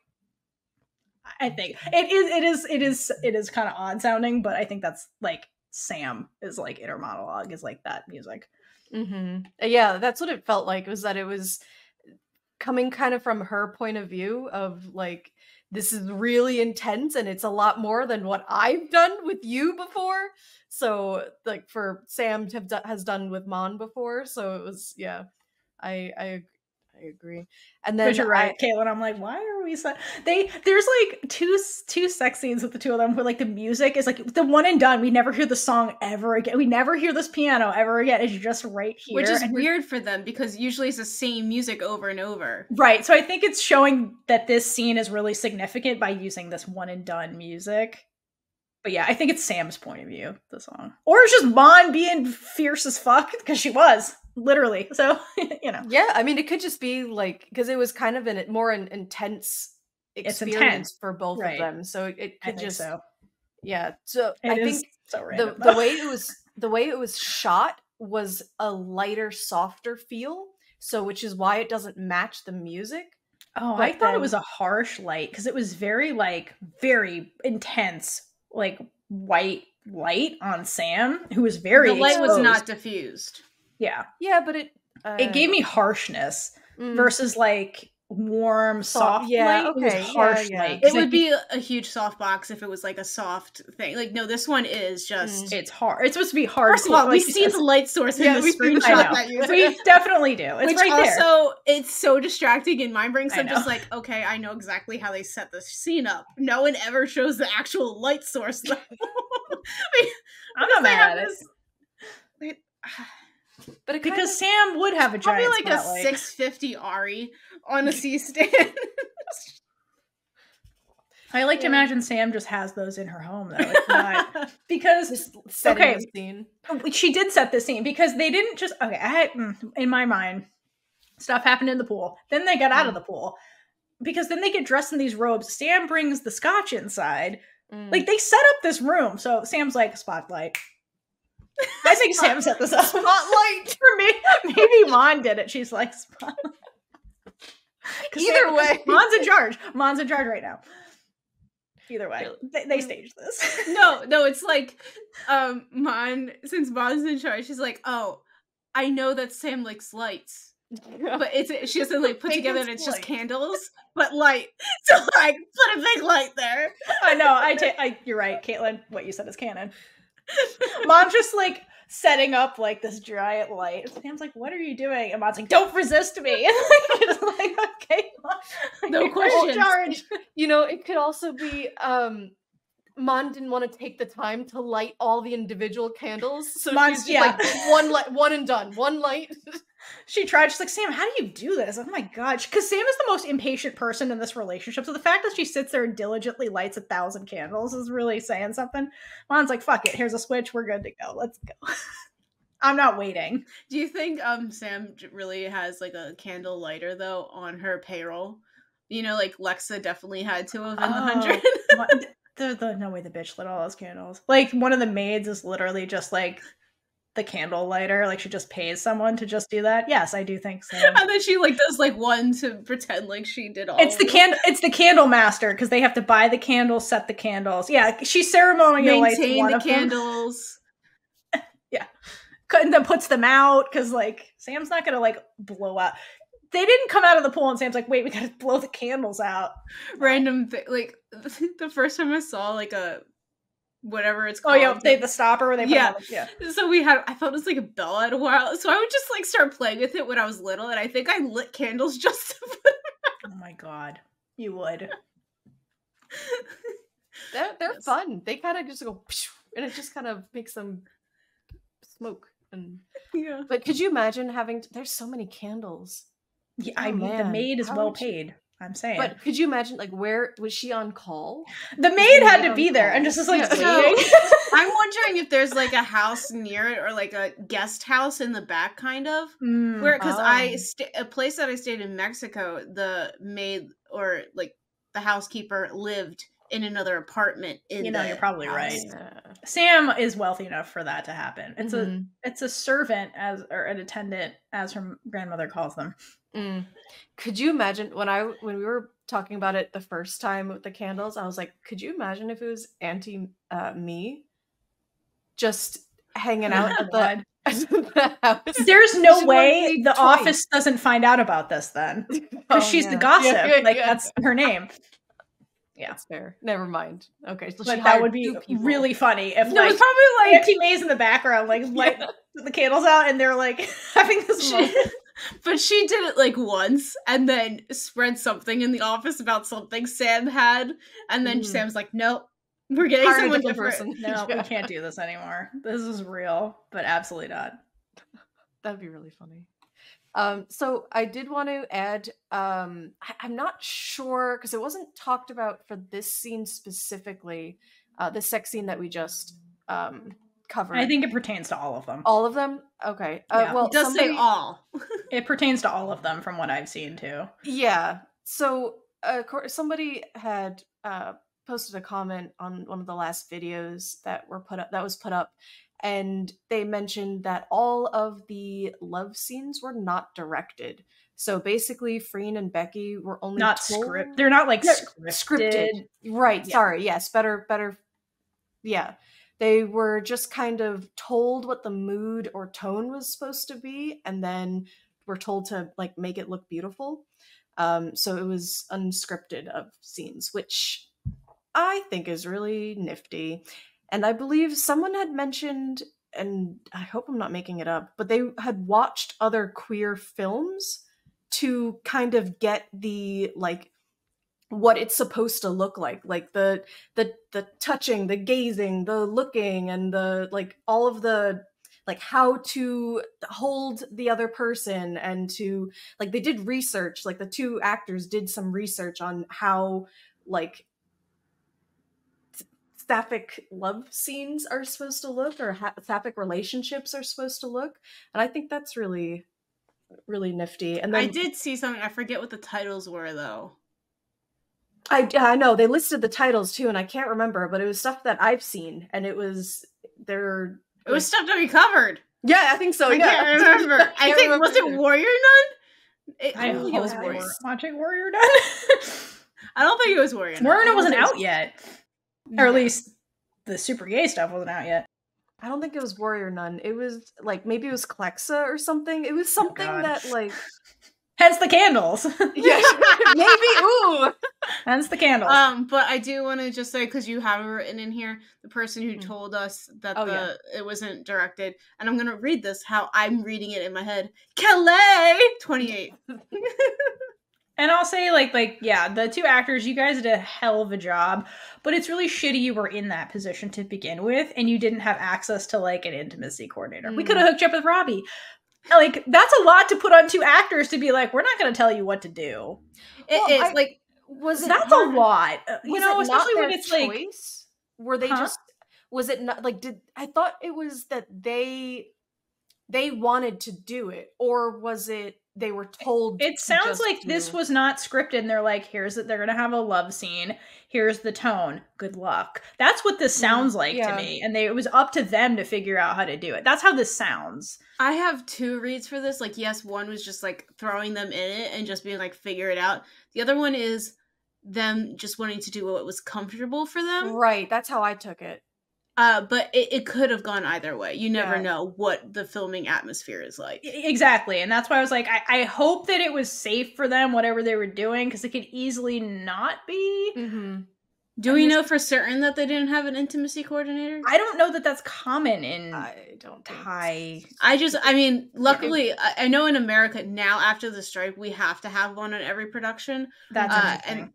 I think it is kind of odd sounding, but I think that's like Sam is like inner monologue is like that music. Mm-hmm. Yeah, that's what it felt like. Was that it was coming kind of from her point of view of like, this is really intense and it's a lot more than what I've done with you before. So like for Sam to has done with Mon before. So it was, yeah, I agree. And then but you're right, Kaitlynn. I'm like, why are we there's like two sex scenes with the two of them where like the music is like the one and done. We never hear the song ever again. We never hear this piano ever again. It's just right here. Which is weird for them because usually it's the same music over and over. Right. So I think it's showing that this scene is really significant by using this one and done music. But yeah, I think it's Sam's point of view, the song. Or it's just Mon being fierce as fuck, because she was. Literally. So, Yeah, I mean, it could just be like, because it was kind of an intense experience for both of them. So it could just, yeah. So I think so random, the way it was shot was a lighter, softer feel. So, which is why it doesn't match the music. Oh, I thought it was a harsh light because it was very intense, like white light on Sam, who was very the light exposed. Was not diffused. Yeah, but it gave me harshness versus like warm, soft light. Okay, it was harsh light. It would be a huge softbox if it was like a soft thing. Like, no, this one is just it's hard. It's supposed to be hard. First of all, we see the light source in the screenshot that you we definitely do. It's right there. Also, it's so distracting and mind blowing. So I'm just like, okay, I know exactly how they set this scene up. No one ever shows the actual light source though. I'm not mad at it. But because Sam would have a giant probably like spotlight. a 650 Ari on a C-stand. I like to imagine Sam just has those in her home though. It's not because the scene. She did set the scene because they didn't just in my mind, stuff happened in the pool. Then they got out of the pool because then they get dressed in these robes. Sam brings the scotch inside. Like they set up this room, so Sam's like spotlight. I think Sam set this up. Spotlight for me. Maybe Mon did it. She's like spotlight. Either way, Mon's in charge. Mon's in charge right now. Either way, they staged this. No, it's like, Mon, since Mon's in charge, she's like, oh, I know that Sam likes lights, but she doesn't like put together and it's just candles, but light. So like, put a big light there. I know. You're right, Kaitlynn. What you said is canon. Mom's just like setting up like this giant light. Sam's like, "What are you doing?" And Mom's like, "Don't resist me." And just like, okay, no questions. Charge. It could also be Mon didn't want to take the time to light all the individual candles, so she's like one and done, one light. She tried. She's like, Sam, how do you do this? Oh my god, because Sam is the most impatient person in this relationship. So the fact that she sits there and diligently lights 1,000 candles is really saying something. Mon's like, fuck it, here's a switch, we're good to go. Let's go. I'm not waiting. Do you think Sam really has like a candle lighter though on her payroll? You know, like Lexa definitely had to have been the 100. No way the bitch lit all those candles. Like, one of the maids is literally just like the candle lighter. Like, she just pays someone to just do that. Yes, I do think so. And then she like does like one to pretend like she did all. It's the candle master, because they have to buy the candles, set the candles. Yeah, she ceremonial lights maintain one the of them. candles. Yeah, and then puts them out, because like Sam's not gonna like blow out. They didn't come out of the pool and Sam's like, wait, we gotta blow the candles out. Random thing. Like the first time I saw like a whatever it's called. Oh yeah, the stopper where they put yeah. it on the, yeah. So I thought it was like a bell at a while. So I would just like start playing with it when I was little, and I think I lit candles just to put them out. Oh my god. You would. They're fun. They kind of just go and it just kind of makes them smoke. And Yeah. but could you imagine having there's so many candles. Yeah, I mean, the maid is well paid. I'm saying. But could you imagine, like, where was she on call? The maid had to be there and just was like waiting. I'm wondering if there's like a house near it or like a guest house in the back, kind of where because a place that I stayed in Mexico, the maid or like the housekeeper lived in another apartment. You're probably house. right. Sam is wealthy enough for that to happen. It's a servant or an attendant, as her grandmother calls them. Could you imagine when we were talking about it the first time with the candles, I was like, could you imagine if it was Auntie me just hanging out at the house? There's no way the office doesn't find out about this then, because she's the gossip. That's her name. Yeah, that's fair. Never mind. Okay, so but that would be really funny if it's probably like Auntie May's in the background, like light the candles out, and they're like having this moment. But she did it like once and then spread something in the office about something Sam had, and then Sam's like, nope, we're getting someone different. No, we can't do this anymore. This is real, but absolutely not. That'd be really funny. So I did want to add, I'm not sure, because it wasn't talked about for this scene specifically, the sex scene that we just covered. I think it pertains to all of them. All of them? Okay. Yeah. Well, it does say all. It pertains to all of them from what I've seen too. Yeah. So somebody had posted a comment on one of the last videos that was put up, and they mentioned that all of the love scenes were not directed. So basically, Freen and Becky were only not scripted. They're not like scripted. Right. Yeah. Sorry. Yes. Better. Yeah. They were just kind of told what the mood or tone was supposed to be, and then were told to like make it look beautiful. So it was unscripted of scenes, which I think is really nifty. And I believe someone had mentioned, and I hope I'm not making it up, but they had watched other queer films to kind of get the like what it's supposed to look like the touching, the gazing, the looking, and the like all of the like how to hold the other person, and to like they did research, like the two actors did some research on how like sapphic love scenes are supposed to look, or sapphic relationships are supposed to look, and I think that's really nifty. And then, I did see something, I forget what the titles were though. I know they listed the titles too, and I can't remember, but it was stuff that I've seen, and it was stuff that we covered. Yeah, I think so. I can't remember. I think was it Warrior Nun? I don't think it was Warrior. Watching Warrior Nun. I don't think it was Warrior Nun. Warrior Nun wasn't out yet, or at least the super gay stuff wasn't out yet. I don't think it was Warrior Nun. It was like maybe it was Clexa or something. It was something that like. Hence the candles. Yeah, maybe. Ooh. Hence the candles. But I do want to just say, because you have it written in here, the person who told us that it wasn't directed, and I'm gonna read this how I'm reading it in my head. Calais 28. And I'll say, like, yeah, the two actors, you guys did a hell of a job, but it's really shitty you were in that position to begin with, and you didn't have access to, like, an intimacy coordinator. We could have hooked you up with Robbie. Like, that's a lot to put on two actors to be like, we're not going to tell you what to do. That's a lot. You know, especially when it's choice? Like, were they just, was it not like, I thought it was that they wanted to do it, or was it they were told. It sounds like this was not scripted, and they're like, they're gonna have a love scene. Here's the tone. Good luck. That's what this sounds like to me. And it was up to them to figure out how to do it. That's how this sounds. I have 2 reads for this. Like, yes, one was just like throwing them in it and just being like, figure it out. The other one is them just wanting to do what was comfortable for them. Right. That's how I took it. But it could have gone either way. You never know what the filming atmosphere is like. Exactly. And that's why I was like, I hope that it was safe for them, whatever they were doing, because it could easily not be. Mm-hmm. Do we know for certain that they didn't have an intimacy coordinator? I don't know that that's common in I don't think Thai. I mean, luckily, I know in America now, after the strike, we have to have one on every production. That's interesting. And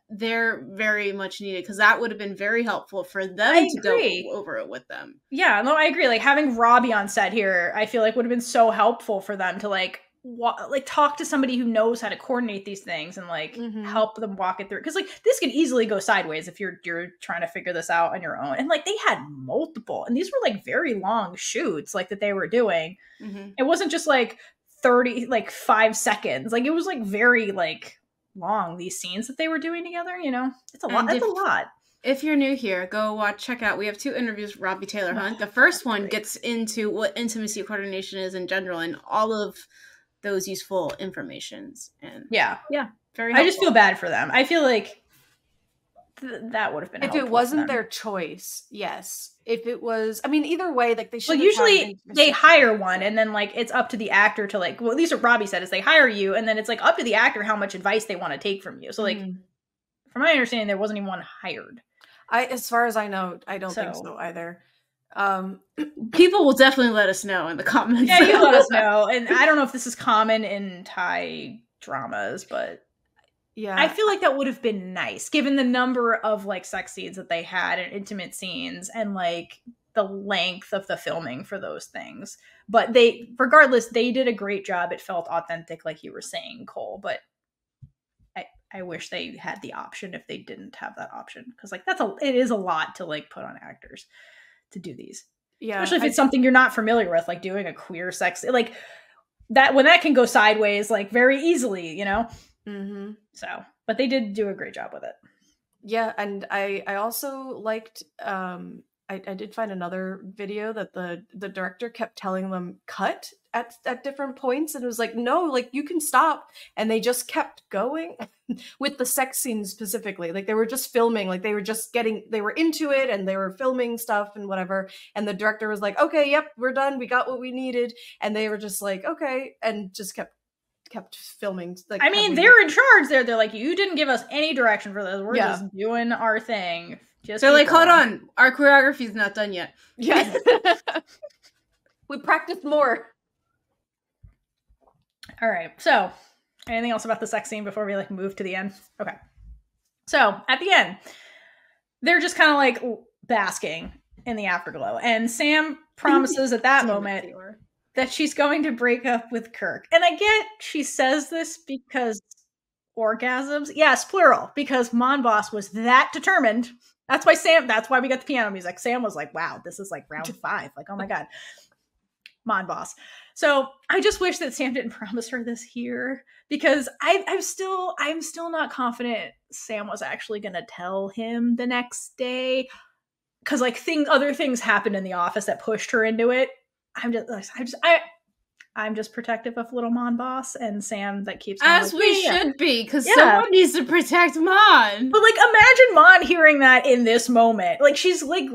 they're very much needed, because that would have been very helpful for them to go over it with them. Yeah, no, I agree. Like, having Robbie on set here, I feel like would have been so helpful for them to like talk to somebody who knows how to coordinate these things and like help them walk it through. Because like this could easily go sideways if you're trying to figure this out on your own. And like they had multiple, and these were like very long shoots like that they were doing. It wasn't just like 5 seconds. Like it was like very like long, these scenes that they were doing together, you know. It's a lot. That's a lot. If you're new here, go check out. We have 2 interviews with Robbie Taylor Hunt. The first one gets into what intimacy coordination is in general and all of those useful informations. And yeah, very helpful. I just feel bad for them. I feel like that would have been if it wasn't their choice. Yes, if it was, I mean, either way, like they should. Well, usually they hire one, and then like it's up to the actor to like. Well, at least what Robbie said is they hire you, and then it's like up to the actor how much advice they want to take from you. So like, from my understanding, there wasn't even one hired. As far as I know, I don't think so either. People will definitely let us know in the comments. Yeah, you let us know. And I don't know if this is common in Thai dramas, but yeah, I feel like that would have been nice given the number of like sex scenes that they had and intimate scenes and like the length of the filming for those things. But regardless, they did a great job. It felt authentic, like you were saying, Cole, but I wish they had the option if they didn't have that option. Because like it is a lot to like put on actors to do these. Yeah. Especially if it's something you're not familiar with, like doing a queer sex, like that, when that can go sideways, like very easily, you know? So, but they did do a great job with it. Yeah. And I also liked, I did find another video that the director kept telling them cut at different points, and it was like, no, like you can stop, and they just kept going with the sex scenes specifically. Like they were just filming, like they were into it, and they were filming stuff and whatever, and the director was like, okay, yep, we're done, we got what we needed, and they were just like, okay, and just kept filming. Like, I mean, they're in charge there. They're like, you didn't give us any direction for this, we're just doing our thing. They're like, hold on, our choreography's not done yet. Yes. We practiced more. All right. So, anything else about the sex scene before we like move to the end? Okay. So, at the end, they're just kind of like basking in the afterglow. And Sam promises at that moment that she's going to break up with Kirk. And I get she says this because orgasms. Yes, plural. Because Mon Boss was that determined. That's why we got the piano music. Sam was like, wow, this is like round 5. Like, oh my God. Mon Boss. So I just wish that Sam didn't promise her this here, because I'm still not confident Sam was actually going to tell him the next day. Cause like other things happened in the office that pushed her into it. I'm just protective of little Mon Boss, and Sam that keeps as like, we should be, because someone needs to protect Mon. But like, imagine Mon hearing that in this moment. Like, she's like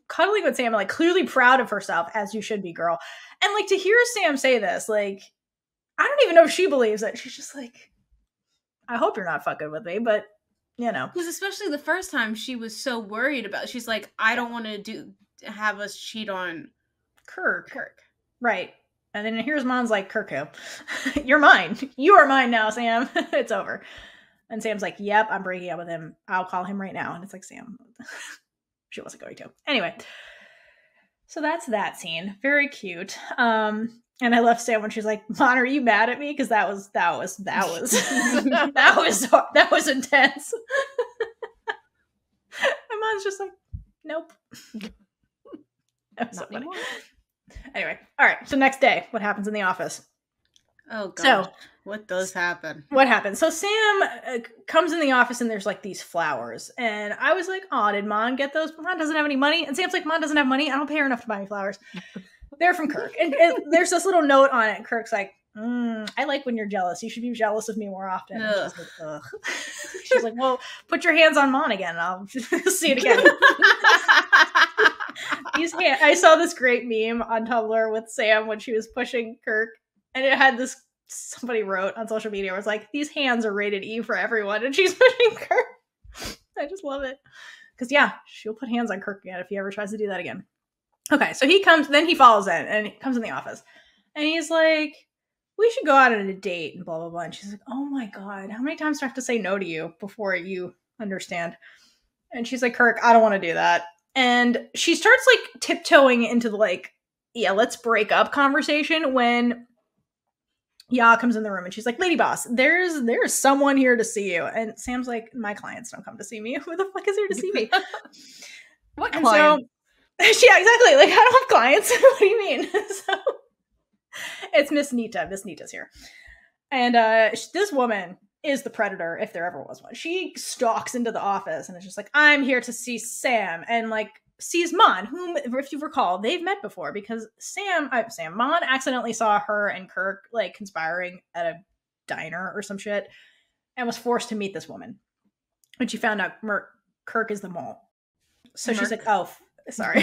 cuddling with Sam, like clearly proud of herself, as you should be, girl. And like to hear Sam say this, like, I don't even know if she believes it. She's just like, I hope you're not fucking with me, but you know, because especially the first time she was so worried about. She's like, I don't want to have us cheat on Kirk, right? And then here's Mon's like, Kirk, you're mine. You are mine now, Sam. It's over. And Sam's like, yep, I'm breaking up with him. I'll call him right now. And it's like, Sam, she wasn't going to. Anyway, so that's that scene. Very cute. And I left Sam when she's like, Mon, are you mad at me? Because that was that was intense. And Mon's just like, nope. That was so funny. Anyway, all right. So next day, what happens in the office? Oh, God. So, what does happen? what happens? So Sam comes in the office and there's like these flowers. And I was like, oh, did Mon get those? Mon doesn't have any money. And Sam's like, Mon doesn't have money. I don't pay her enough to buy me flowers. They're from Kirk. And there's this little note on it. And Kirk's like, I like when you're jealous. You should be jealous of me more often. And she's like, ugh. She's like, well, put your hands on Mon again. And I'll see it again. I saw this great meme on Tumblr with Sam when she was pushing Kirk. And it had this, somebody wrote on social media, where it's like, these hands are rated E for everyone. And she's pushing Kirk. I just love it. Because, yeah, she'll put hands on Kirk again if he ever tries to do that again. Okay, so he comes, then he follows in, and he comes in the office. And he's like, we should go out on a date, and blah, blah, blah. And she's like, oh my God, how many times do I have to say no to you before you understand? And she's like, Kirk, I don't want to do that. And she starts, like, tiptoeing into the, like, yeah, let's break up conversation when Ya comes in the room and she's like, lady boss, there's someone here to see you. And Sam's like, my clients don't come to see me. Who the fuck is here to see me? What and client? So, yeah, exactly. Like, I don't have clients. What do you mean? So it's Miss Nita. Miss Nita's here. And this woman is the predator, if there ever was one. She stalks into the office and is just like, I'm here to see Sam. And, like, sees Mon, whom, if you recall, they've met before because Mon accidentally saw her and Kirk, like, conspiring at a diner or some shit and was forced to meet this woman. When she found out Kirk is the mole. So she's like, oh, sorry.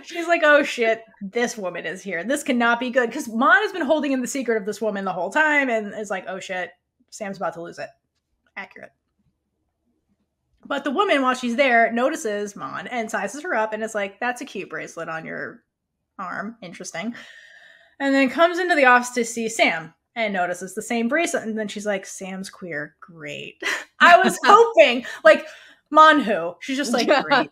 She's like, oh shit, this woman is here. This cannot be good. Because Mon has been holding in the secret of this woman the whole time and is like, oh shit, Sam's about to lose it. Accurate. But the woman, while she's there, notices Mon and sizes her up and is like, that's a cute bracelet on your arm. Interesting. And then comes into the office to see Sam and notices the same bracelet. And then she's like, Sam's queer. Great. I was hoping, like, Mon who? She's just like, great.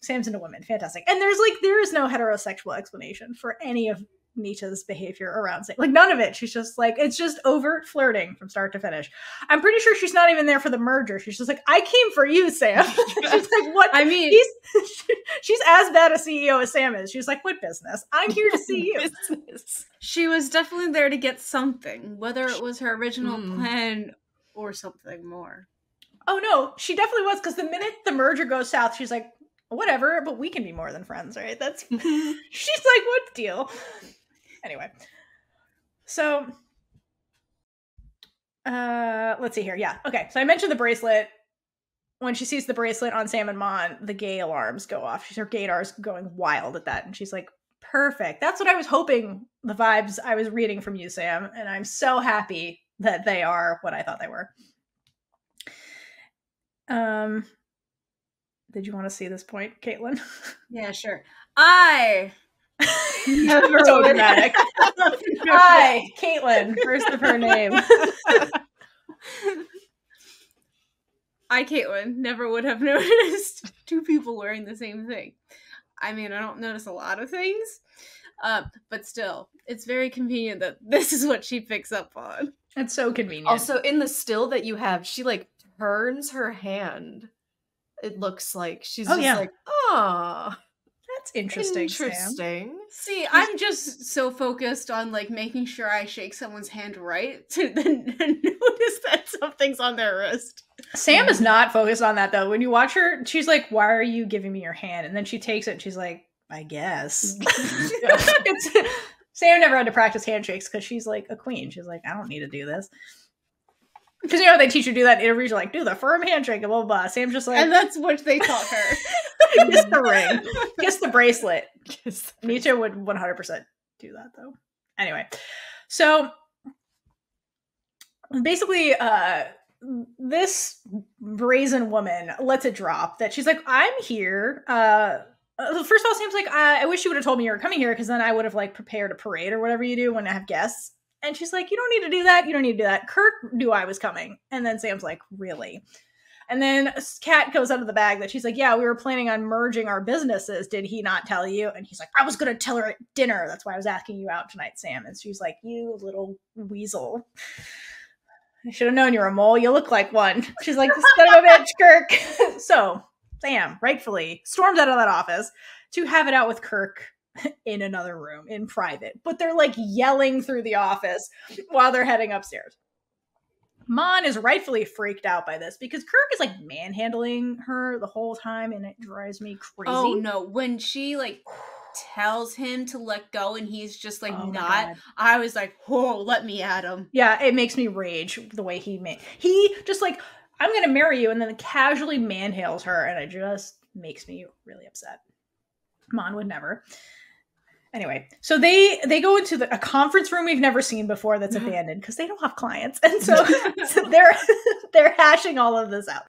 Sam's into women. Fantastic. And there is no heterosexual explanation for any of Nita's behavior around Sam. Like, none of it. She's just like, it's just overt flirting from start to finish. I'm pretty sure she's not even there for the merger. She's just like, I came for you, Sam. She's like, what? I mean, she's as bad a CEO as Sam is. She's like, what business? I'm here to see you. Business. She was definitely there to get something, whether it was her original plan or something more. Oh, no, she definitely was, because the minute the merger goes south, she's like, whatever, but we can be more than friends, right? That's she's like, what deal? Anyway, so let's see here. Yeah, okay. So I mentioned the bracelet. When she sees the bracelet on Sam and Mon, the gay alarms go off. Her gaydar's going wild at that, and she's like, perfect. That's what I was hoping. The vibes I was reading from you, Sam, and I'm so happy that they are what I thought they were. Did you want to see this point, Kaitlynn? Yeah, sure. I never so dramatic. Hi, Kaitlynn. First of her name. I, Kaitlynn, never would have noticed two people wearing the same thing. I mean, I don't notice a lot of things, but still, it's very convenient that this is what she picks up on. It's so convenient. Also, in the still that you have, she, like, turns her hand. It looks like she's like, oh, that's interesting. Interesting. See, I'm just so focused on, like, making sure I shake someone's hand right to then notice that something's on their wrist. Sam is not focused on that, though. When you watch her, she's like, why are you giving me your hand? And then she takes it and she's like, I guess. Sam never had to practice handshakes because she's like a queen. She's like, I don't need to do this. Because, you know, they teach you to do that in interviews. You're like, do the firm handshake and blah, blah, blah. Sam's just like... And that's what they taught her. Kiss the ring. Kiss the bracelet. Nita would 100% do that, though. Anyway. So, basically, this brazen woman lets it drop that she's like, I'm here. First of all, Sam's like, I wish you would have told me you were coming here because then I would have, like, prepared a parade or whatever you do when I have guests. And she's like, you don't need to do that. You don't need to do that. Kirk knew I was coming. And then Sam's like, really? And then Kat goes out of the bag that she's like, yeah, we were planning on merging our businesses. Did he not tell you? And he's like, I was going to tell her at dinner. That's why I was asking you out tonight, Sam. And she's like, you little weasel. I should have known you were a mole. You look like one. She's like, son of a bitch, Kirk. So Sam, rightfully, storms out of that office to have it out with Kirk in another room in private, but they're like yelling through the office while they're heading upstairs. Mon is rightfully freaked out by this because Kirk is like manhandling her the whole time, and it drives me crazy. Oh no, when she like tells him to let go and he's just like not, I was like, whoa, let me at him. Yeah, it makes me rage the way he just like, I'm gonna marry you, and then casually manhandles her, and it just makes me really upset. Mon would never. Anyway, so they go into a conference room we've never seen before that's abandoned because they don't have clients, and so they're hashing all of this out.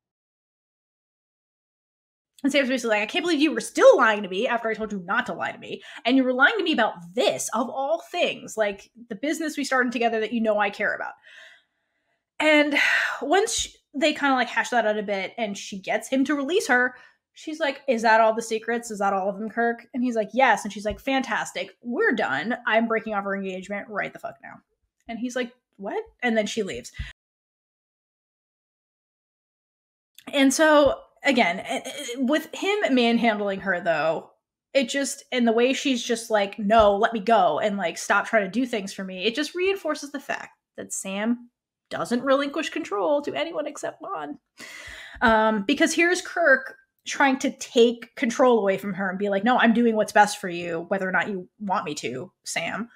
And Sam's basically like, I can't believe you were still lying to me after I told you not to lie to me, and you were lying to me about this of all things, like the business we started together that you know I care about. And once they kind of like hash that out a bit, and she gets him to release her. She's like, is that all the secrets? Is that all of them, Kirk? And he's like, yes. And she's like, fantastic. We're done. I'm breaking off our engagement right the fuck now. And he's like, what? And then she leaves. And so, again, with him manhandling her, though, it just, and the way she's just like, no, let me go, and like, stop trying to do things for me, it just reinforces the fact that Sam doesn't relinquish control to anyone except Mon. Because here's Kirk trying to take control away from her and be like, no, I'm doing what's best for you, whether or not you want me to, Sam,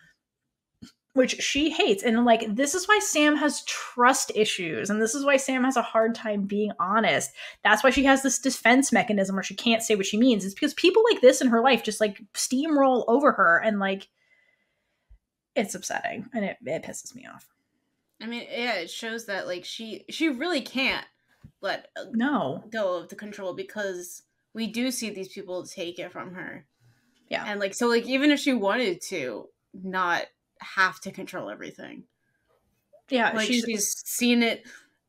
which she hates. And like, this is why Sam has trust issues. And this is why Sam has a hard time being honest. That's why she has this defense mechanism where she can't say what she means. It's because people like this in her life just like steamroll over her, and like, it's upsetting, and it pisses me off. I mean, yeah, it shows that like she really can't let go of the control, because we do see these people take it from her. Yeah. And like, so like, even if she wanted to not have to control everything. Yeah. Like she's seen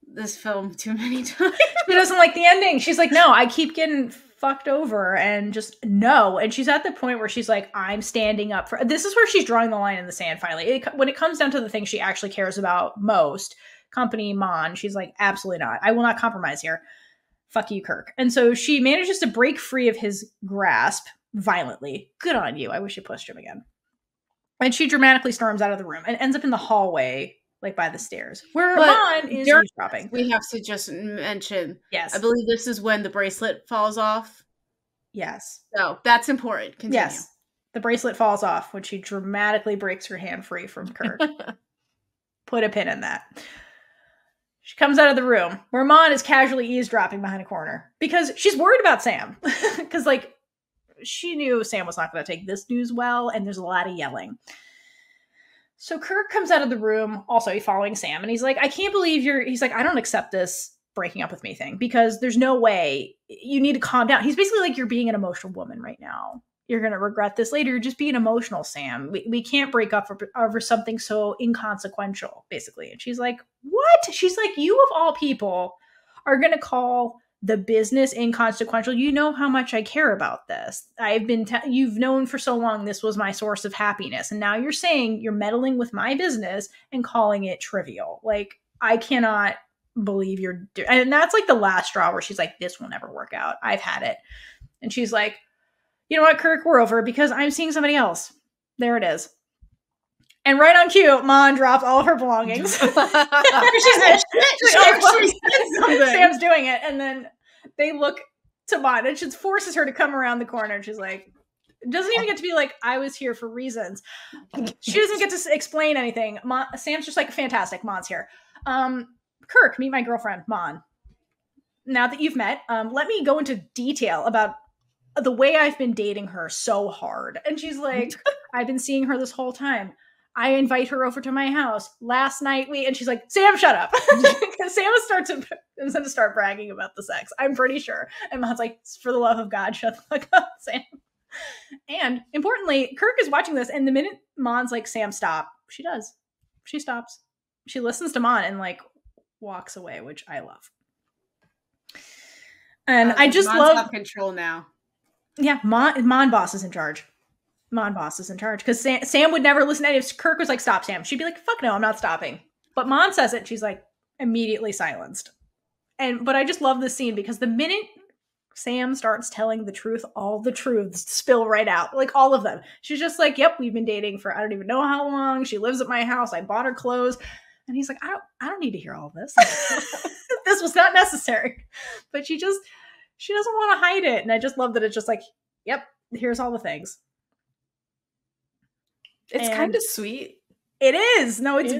this film too many times. She doesn't like the ending. She's like, no, I keep getting fucked over, and just no. And she's at the point where she's like, I'm standing up for, this is where she's drawing the line in the sand finally. When it comes down to the thing she actually cares about most, company Mon, she's like, absolutely not. I will not compromise here. Fuck you, Kirk. And so she manages to break free of his grasp violently. Good on you. I wish you pushed him again. And she dramatically storms out of the room and ends up in the hallway, like by the stairs, where Mon is eavesdropping. We have to just mention, yes, I believe this is when the bracelet falls off. Yes. So that's important. Continue. Yes. The bracelet falls off when she dramatically breaks her hand free from Kirk. Put a pin in that. She comes out of the room where Mon is casually eavesdropping behind a corner because she's worried about Sam. Because, like, she knew Sam was not going to take this news well, and there's a lot of yelling. So Kirk comes out of the room, also following Sam, and he's like, I can't believe he's like, I don't accept this breaking up with me thing, because there's no way. You need to calm down. He's basically like, you're being an emotional woman right now. You're going to regret this later. You're just being emotional, Sam. We can't break up over something so inconsequential, basically. And she's like, what? She's like, you of all people are going to call the business inconsequential. You know how much I care about this. I've been, you've known for so long this was my source of happiness. And now you're saying you're meddling with my business and calling it trivial. Like, I cannot believe you're doing, and that's like the last straw where she's like, this will never work out. I've had it. And she's like, you know what, Kirk, we're over, because I'm seeing somebody else. There it is. And right on cue, Mon drops all of her belongings. She's like, Sam's doing it. And then they look to Mon, and she forces her to come around the corner. And she's like, doesn't even get to be like, I was here for reasons. She doesn't get to explain anything. Sam's just like, fantastic, Mon's here. Kirk, meet my girlfriend, Mon. Now that you've met, let me go into detail about the way I've been dating her so hard. And she's like, I've been seeing her this whole time. I invite her over to my house. Last night and she's like, Sam, shut up. Because Sam is going to start bragging about the sex, I'm pretty sure. And Mon's like, for the love of God, shut the fuck up, Sam. And importantly, Kirk is watching this, and the minute Mon's like, Sam, stop, she does. She stops. She listens to Mon and like walks away, which I love. And I just love control now. Yeah, Mon Boss is in charge. Mon Boss is in charge. Because Sam would never listen to it. If Kirk was like, stop, Sam, she'd be like, fuck no, I'm not stopping. But Mon says it, she's like immediately silenced. But I just love this scene because the minute Sam starts telling the truth, all the truths spill right out, like all of them. She's just like, yep, we've been dating for I don't even know how long. She lives at my house. I bought her clothes. And he's like, I don't need to hear all this. This was not necessary. But she doesn't want to hide it. And I just love that it's just like, yep, here's all the things. It's kind of sweet. It is. No, it's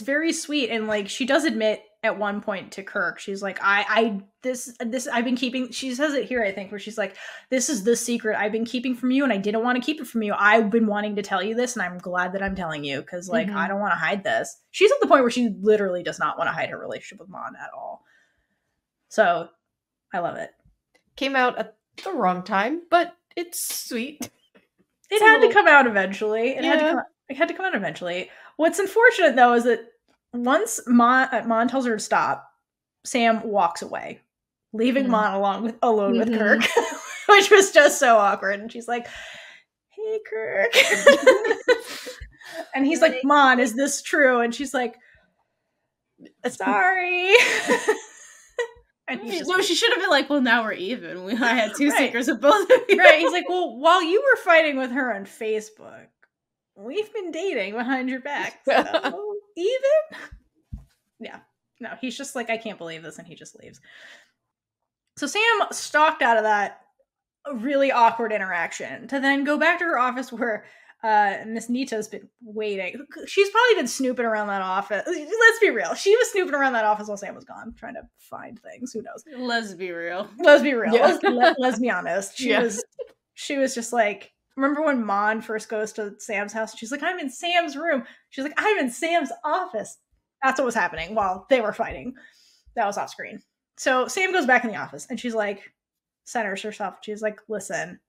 very sweet. And like, she does admit at one point to Kirk, she's like, this I've been keeping, she says it here, I think, where she's like, this is the secret I've been keeping from you, and I didn't want to keep it from you. I've been wanting to tell you this, and I'm glad that I'm telling you, because like, I don't want to hide this. She's at the point where she literally does not want to hide her relationship with Mon at all. So I love it. Came out at the wrong time, but it's sweet. It had to come out eventually. It had to come out eventually. What's unfortunate though is that once Mon tells her to stop, Sam walks away, leaving Mon alone with Kirk, which was just so awkward. And she's like, "Hey, Kirk," and he's like, "Mon, is this true?" And she's like, "Sorry." And she should have been like, "Well, now we're even. I had two secrets with both of you." Right? He's like, "Well, while you were fighting with her on Facebook, we've been dating behind your back. So even?" Yeah. No, he's just like, "I can't believe this," and he just leaves. So Sam stalked out of that really awkward interaction to then go back to her office where Miss Nita's been waiting. She's probably been snooping around that office. Let's be real. She was snooping around that office while Sam was gone, trying to find things. Who knows? Let's be real. Yeah. Let's be honest. She was just like, remember when Mon first goes to Sam's house? She's like, "I'm in Sam's room." She's like, "I'm in Sam's office." That's what was happening while they were fighting. That was off screen. So Sam goes back in the office and she's like, centers herself. She's like, "Listen,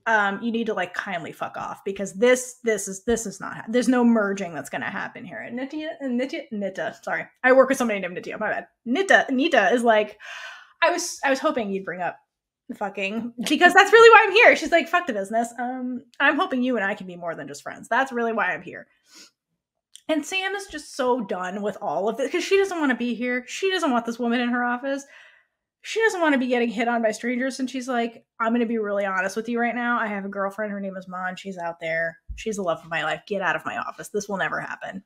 you need to like kindly fuck off, because this is not, there's no merging that's going to happen here." And Nita, sorry, I work with somebody named Nita, my bad. Nita is like, I was hoping you'd bring up fucking, because that's really why I'm here. She's like, "Fuck the business. I'm hoping you and I can be more than just friends. That's really why I'm here." And Sam is just so done with all of it because she doesn't want to be here. She doesn't want this woman in her office. She doesn't want to be getting hit on by strangers. And she's like, "I'm going to be really honest with you right now. I have a girlfriend. Her name is Mon. She's out there. She's the love of my life. Get out of my office. This will never happen."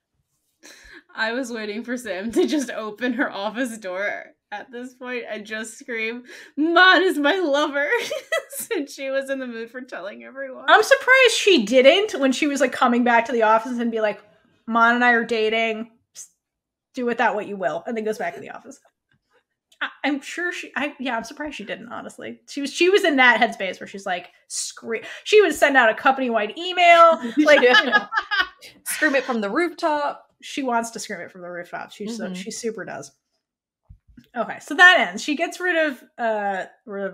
I was waiting for Sam to just open her office door at this point and just scream, "Mon is my lover," since she was in the mood for telling everyone. I'm surprised she didn't when she was like coming back to the office and be like, "Mon and I are dating. Do with that what you will," and then goes back to the office. I'm sure I'm surprised she didn't, honestly. She was in that headspace where she's like, she would send out a company-wide email, like, scream it from the rooftop. She wants to scream it from the rooftop. She super does. Okay, so that ends. She gets rid of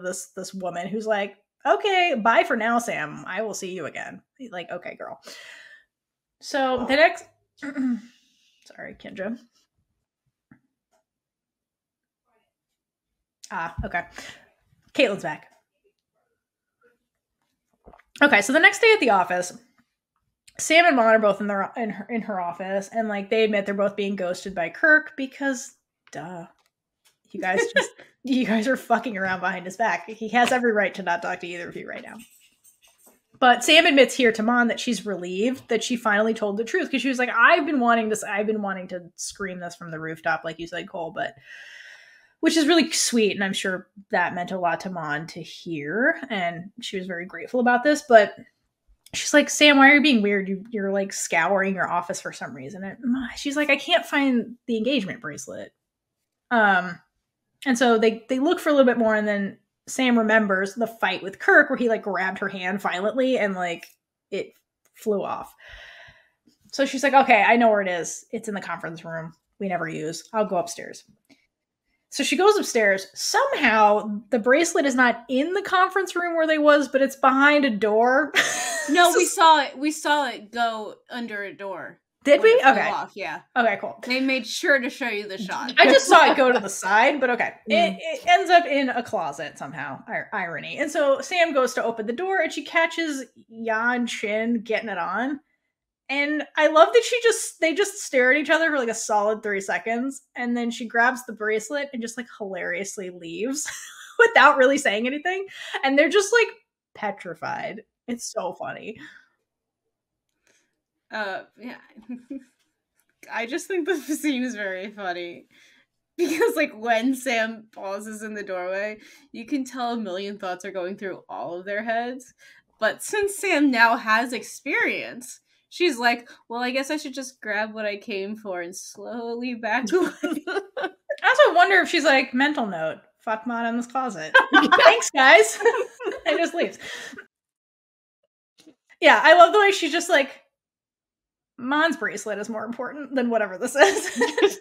this woman who's like, "Okay, bye for now, Sam. I will see you again." He's like, "Okay, girl." So the next, sorry, Kendra. Okay. Kaitlyn's back. Okay, so the next day at the office, Sam and Mon are both in her office, and like they admit they're both being ghosted by Kirk because, duh, you guys are fucking around behind his back. He has every right to not talk to either of you right now. But Sam admits here to Mon that she's relieved that she finally told the truth, because she was like, I've been wanting to scream this from the rooftop, like you said, Cole, but. Which is really sweet, and I'm sure that meant a lot to Mon to hear, and she was very grateful about this, but she's like, "Sam, why are you being weird? You're like scouring your office for some reason." And she's like, "I can't find the engagement bracelet." And so they look for a little bit more, and then Sam remembers the fight with Kirk where he like grabbed her hand violently and like it flew off. So she's like, "Okay, I know where it is. It's in the conference room we never use. I'll go upstairs." So she goes upstairs. Somehow the bracelet is not in the conference room where they was, but it's behind a door. No, we saw it. We saw it go under a door. Did we? Okay. Off, yeah. Okay, cool. They made sure to show you the shot. I just saw it go to the side, but okay. It ends up in a closet somehow. Irony. And so Sam goes to open the door and she catches Yan Shin getting it on. And I love that they just stare at each other for like a solid 3 seconds. And then she grabs the bracelet and just like hilariously leaves without really saying anything. And they're just like petrified. It's so funny. Yeah. I just think the scene is very funny. Because, like, when Sam pauses in the doorway, you can tell a million thoughts are going through all of their heads. But since Sam now has experience, she's like, well, I guess I should just grab what I came for and slowly back away. I also wonder if she's like, mental note, fuck Mon in this closet. Thanks, guys. And just leaves. Yeah, I love the way she's just like, Mon's bracelet is more important than whatever this is.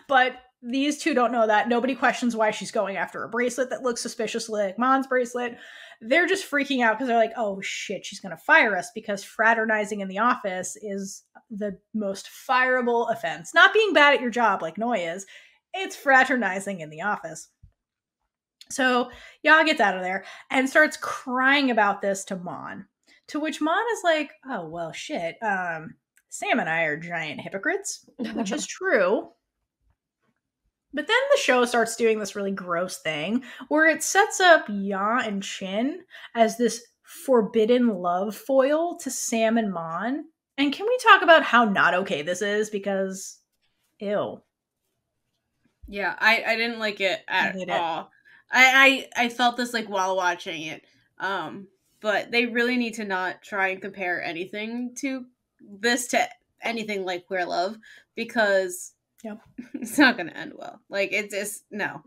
But these two don't know that. Nobody questions why she's going after a bracelet that looks suspiciously like Mon's bracelet. They're just freaking out because they're like, oh shit, she's going to fire us because fraternizing in the office is the most fireable offense. Not being bad at your job like Noi is. It's fraternizing in the office. So Ya gets out of there and starts crying about this to Mon. To which Mon is like, oh, well, shit. Sam and I are giant hypocrites, which is true. But then the show starts doing this really gross thing where it sets up Ya and Chin as this forbidden love foil to Sam and Mon. And can we talk about how not okay this is? Because, ew. Yeah, I didn't like it at all. I felt this like while watching it. But they really need to not try and compare anything to this to anything like Queer Love because it's not going to end well. Like, it's just, no.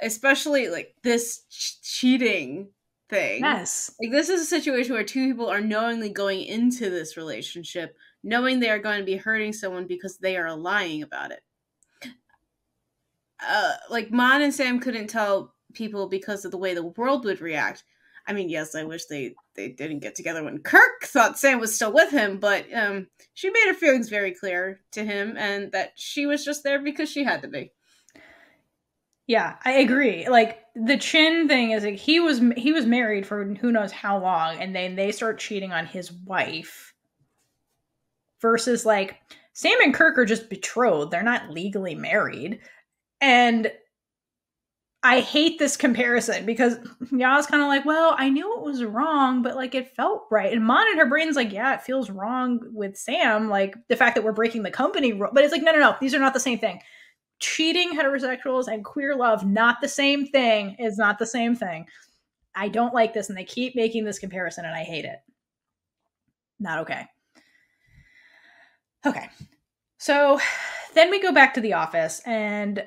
Especially, like, this cheating thing. Yes. Like, this is a situation where two people are knowingly going into this relationship, knowing they are going to be hurting someone because they are lying about it. Like, Mon and Sam couldn't tell people because of the way the world would react. I mean, yes, I wish they didn't get together when Kirk thought Sam was still with him, but she made her feelings very clear to him and that she was just there because she had to be. Yeah, I agree. Like, the Chin thing is like he was married for who knows how long, and then they start cheating on his wife. Versus, like, Sam and Kirk are just betrothed. They're not legally married. And I hate this comparison because Ya's kind of like, well, I knew it was wrong, but like it felt right. And Mon in her brain's like, yeah, it feels wrong with Sam, like the fact that we're breaking the company rule. But it's like, no, these are not the same thing. Cheating heterosexuals and queer love, not the same thing, is not the same thing. I don't like this, and they keep making this comparison, and I hate it. Not okay. Okay. So then we go back to the office, and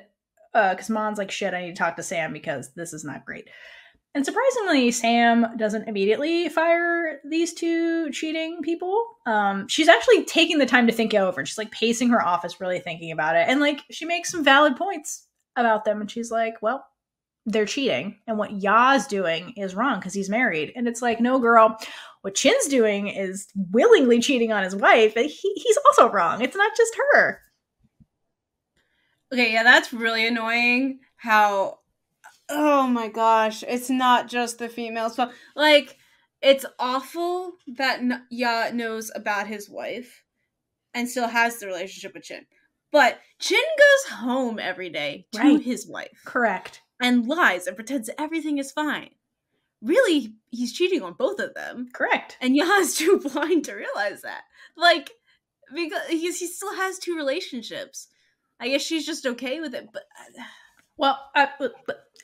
because Mon's like, shit, I need to talk to Sam because this is not great. And surprisingly, Sam doesn't immediately fire these two cheating people. She's actually taking the time to think it over. And she's like pacing her office, really thinking about it. And like, she makes some valid points about them. And she's like, well, they're cheating. And what Ya's doing is wrong because he's married. And it's like, no, girl, what Chin's doing is willingly cheating on his wife. And he's also wrong. It's not just her. Okay, yeah, that's really annoying how, oh my gosh, it's not just the females. But, like, it's awful that Ya knows about his wife and still has the relationship with Chin. But Chin goes home every day to his wife. Correct. And lies and pretends everything is fine. Really, he's cheating on both of them. Correct. And Ya is too blind to realize that. Like, because he still has two relationships. I guess she's just okay with it, but well,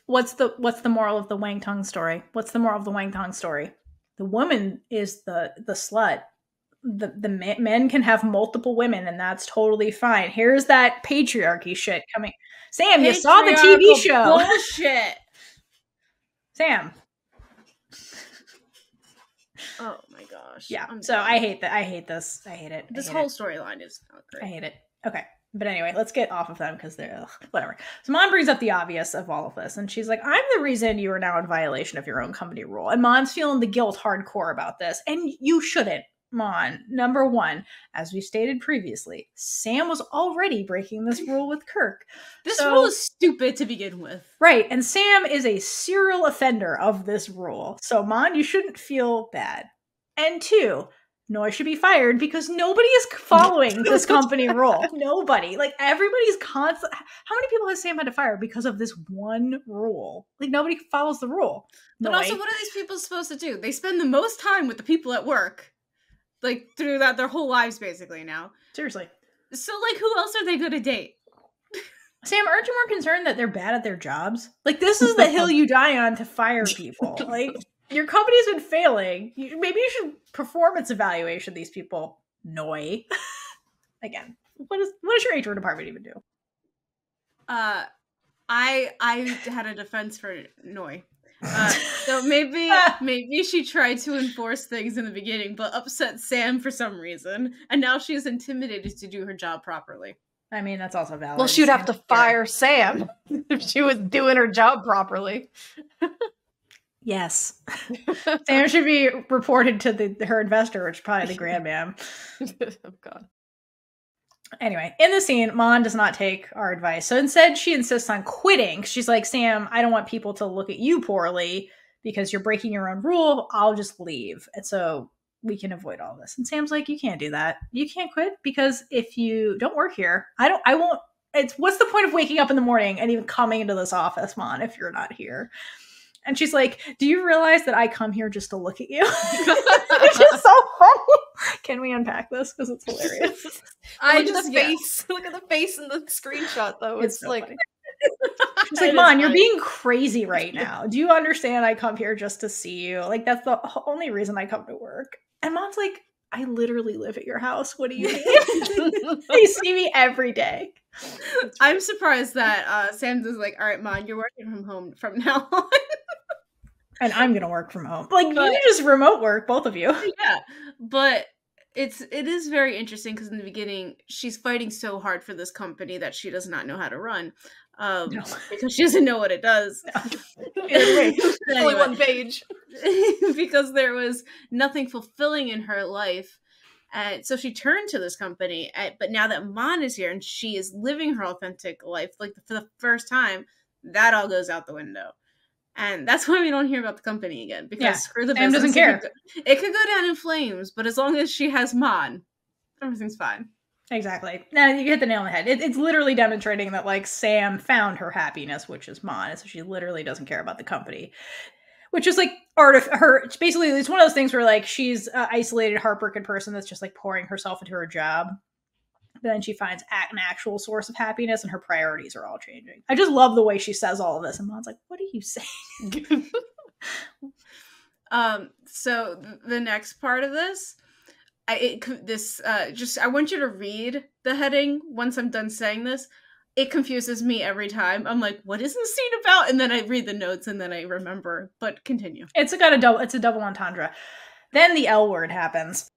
what's the moral of the Wang Tong story? What's the moral of the Wang Tong story? The woman is the slut. The men can have multiple women, and that's totally fine. Here's that patriarchy shit coming. Sam, you saw the TV show. Bullshit. Sam. Oh my gosh. Yeah. So I hate that. I hate this. I hate it. This whole storyline is not great. I hate it. Okay. But anyway, let's get off of them because they're whatever. So Mon brings up the obvious of all of this, and she's like, I'm the reason you are now in violation of your own company rule. And Mon's feeling the guilt hardcore about this. And you shouldn't, Mon. Number one, as we stated previously, Sam was already breaking this rule with Kirk. This rule is stupid to begin with. Right. And Sam is a serial offender of this rule. So Mon, you shouldn't feel bad. And two, Noi should be fired because nobody is following this company rule. Nobody. Like, everybody's constant. How many people has Sam had to fire because of this one rule? Like, nobody follows the rule. But also, what are these people supposed to do? They spend the most time with the people at work. Like, throughout their whole lives, basically, now. Seriously. So, like, who else are they going to date? Sam, aren't you more concerned that they're bad at their jobs? Like, this is the hill you die on to fire people. Like, your company's been failing. Maybe you should performance evaluation these people. Noi. Again, what does your HR department even do? I had a defense for Noi. So maybe she tried to enforce things in the beginning, but upset Sam for some reason, and now she's intimidated to do her job properly. I mean, that's also valid. Well, she would have to fire Sam if she was doing her job properly. Yes. Sam should be reported to her investor, which is probably the grandmam. Oh, God. Anyway, in the scene, Mon does not take our advice. So instead, she insists on quitting. She's like, Sam, I don't want people to look at you poorly because you're breaking your own rule. I'll just leave. And so we can avoid all this. And Sam's like, you can't do that. You can't quit because if you don't work here, I won't. What's the point of waking up in the morning and even coming into this office, Mon, if you're not here? And she's like, do you realize that I come here just to look at you? Which is so funny. Can we unpack this? Because it's hilarious. Look at the face in the screenshot, though. It's so like... Funny. She's like, Mon, you're being crazy right now. Do you understand I come here just to see you? Like, that's the only reason I come to work. And Mon's like, I literally live at your house. What do you mean? You see me every day. I'm surprised that Sam is like, all right, Mon, you're working from home from now on. And I'm going to work from home. Like, you just remote work, both of you. Yeah, but it is very interesting because in the beginning, she's fighting so hard for this company that she does not know how to run. Because she doesn't know what it does. No. Anyway, only one page. Because there was nothing fulfilling in her life. And so she turned to this company. But now that Mon is here and she is living her authentic life, like for the first time, that all goes out the window. And that's why we don't hear about the company again. Because screw the Sam business. doesn't care. It could go down in flames, but as long as she has Mon, everything's fine. Exactly. Now you hit the nail on the head. It's literally demonstrating that, like, Sam found her happiness, which is Mon. So she literally doesn't care about the company. Which is like it's basically, it's one of those things where, like, she's an isolated, heartbroken person that's just like pouring herself into her job. But then she finds an actual source of happiness and her priorities are all changing. I just love the way she says all of this. And Mon's like, what are you saying? So the next part of this, I want you to read the heading once I'm done saying this. It confuses me every time. I'm like, what is this scene about? And then I read the notes and then I remember. But continue. It's a double entendre. Then the L word happens.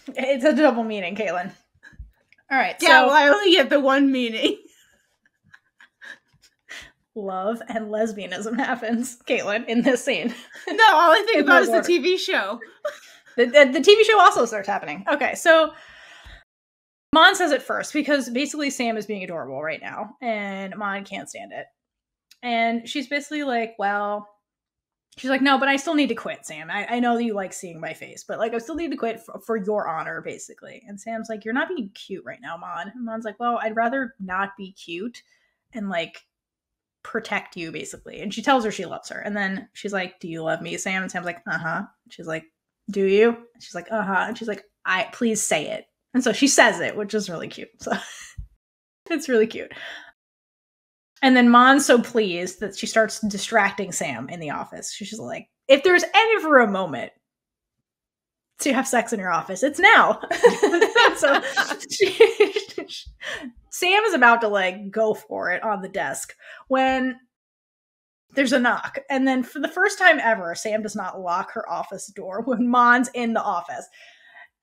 It's a double meaning, Kaitlynn. All right. Yeah, so, well, I only get the one meaning. Love and lesbianism happens, Kaitlynn, in this scene. No, all I think about is the TV show. The TV show also starts happening. Okay, so Mon says it first because basically Sam is being adorable right now, and Mon can't stand it. And she's basically like, well, she's like, no, but I still need to quit, Sam. I know that you like seeing my face, but, like, I still need to quit for your honor, basically. And Sam's like, you're not being cute right now, Mon. And Mon's like, well, I'd rather not be cute and, like, protect you, basically. And she tells her she loves her. And then she's like, do you love me, Sam? And Sam's like, uh-huh. She's like, do you? And she's like, uh-huh. And she's like, please say it. And so she says it, which is really cute. So it's really cute. And then Mon's so pleased that she starts distracting Sam in the office. She's like, if there's ever a moment to have sex in your office, it's now. So Sam is about to, like, go for it on the desk when there's a knock. And then for the first time ever, Sam does not lock her office door when Mon's in the office.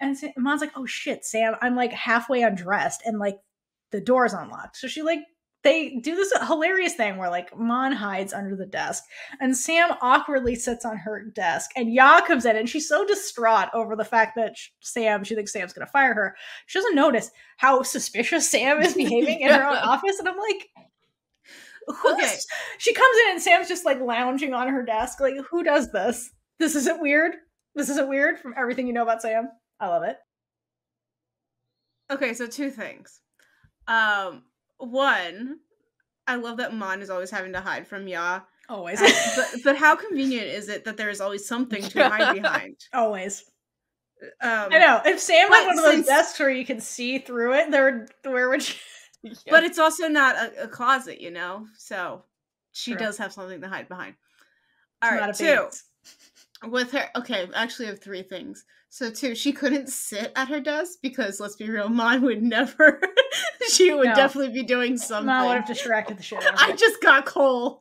And Mon's like, oh shit, Sam, I'm, like, halfway undressed and, like, the door's unlocked. So she, like, they do this hilarious thing where, like, Mon hides under the desk and Sam awkwardly sits on her desk and Ya comes in and she's so distraught over the fact that she thinks Sam's going to fire her. She doesn't notice how suspicious Sam is behaving in her own office. And I'm like, okay. She comes in and Sam's just, like, lounging on her desk. Like, who does this? This isn't weird. This isn't weird from everything you know about Sam. I love it. Okay, so 2 things. One, I love that Mon is always having to hide from Ya. Always. But how convenient is it that there is always something to hide behind? Always. I know. If Sam had one of those desks where you can see through it, where would she? Yeah. But it's also not a closet, you know? So she True. does have something to hide behind. It's all right, not 2. With her, okay, actually I have 3 things. So 2, she couldn't sit at her desk because, let's be real, Mon would never. She would definitely be doing something. Mon would have distracted the shit out of her. I just got Cole.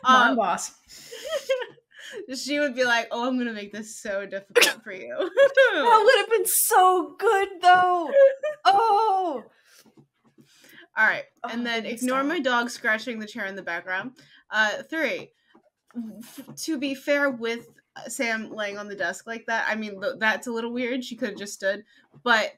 Mon Boss. She would be like, "Oh, I'm gonna make this so difficult for you." That would have been so good, though. Oh. All right, and then ignore my dog scratching the chair in the background. 3. To be fair, with Sam laying on the desk like that, I mean, that's a little weird. She could have just stood, but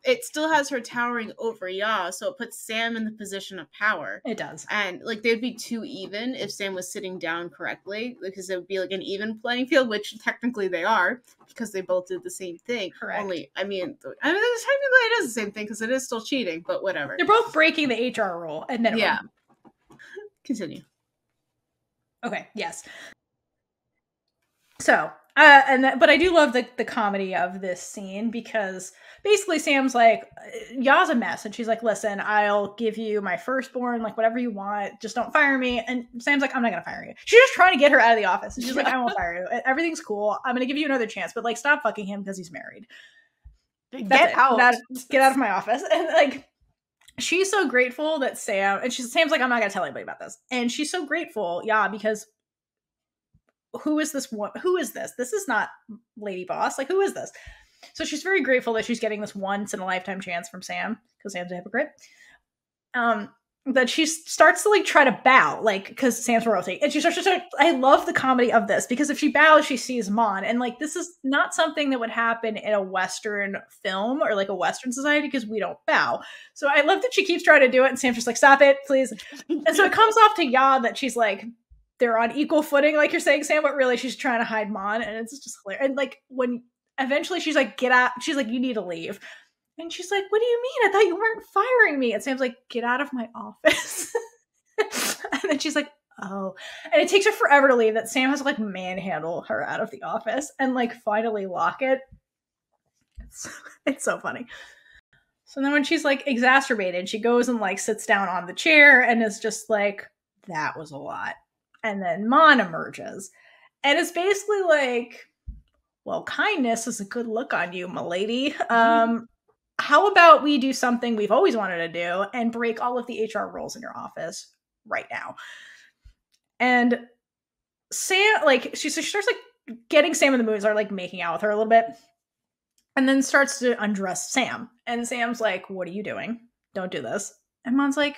it still has her towering over Ya, so it puts Sam in the position of power. It does. And, like, they'd be too even if Sam was sitting down correctly, because it would be, like, an even playing field, which technically they are, because they both did the same thing. Correct. Only, I mean, technically it is the same thing, because it is still cheating, but whatever. They're both breaking the HR rule, and then yeah. Continue. Okay, yes. So, but I do love the comedy of this scene, because basically Sam's like, Ya's a mess, and she's like, listen, I'll give you my firstborn, like, whatever you want, just don't fire me. And Sam's like, I'm not gonna fire you. She's just trying to get her out of the office, and she's like, I won't fire you. Everything's cool. I'm gonna give you another chance, but, like, stop fucking him because he's married. Get out. Get out of my office. And, like, she's so grateful that Sam's like, I'm not gonna tell anybody about this. And she's so grateful, because who is this one? Who is this? This is not Lady Boss. Like, who is this? So she's very grateful that she's getting this once in a lifetime chance from Sam, because Sam's a hypocrite. That she starts to, like, try to bow, like, because Sam's royalty. And she starts to, I love the comedy of this, because if she bows, she sees Mon. And, like, this is not something that would happen in a Western film or, like, a Western society, because we don't bow. So I love that she keeps trying to do it, and Sam's just like, stop it, please. And so it comes off to Ya that she's like, they're on equal footing, like you're saying, Sam, but really she's trying to hide Mon, and it's just hilarious. And, like, when eventually she's like, get out, she's like, you need to leave. And she's like, what do you mean? I thought you weren't firing me. And Sam's like, get out of my office. And then she's like, oh. And it takes her forever to leave, that Sam has to, like, manhandle her out of the office and, like, finally lock it. It's so funny. So then when she's, like, exacerbated, she goes and, like, sits down on the chair and is just like, that was a lot. And then Mon emerges. And it's basically like, well, kindness is a good look on you, my lady. How about we do something we've always wanted to do and break all of the HR rules in your office right now? And Sam, like, she starts, like, getting Sam in the mood, or, like, making out with her a little bit, and then starts to undress Sam. And Sam's like, what are you doing? Don't do this. And Mon's like,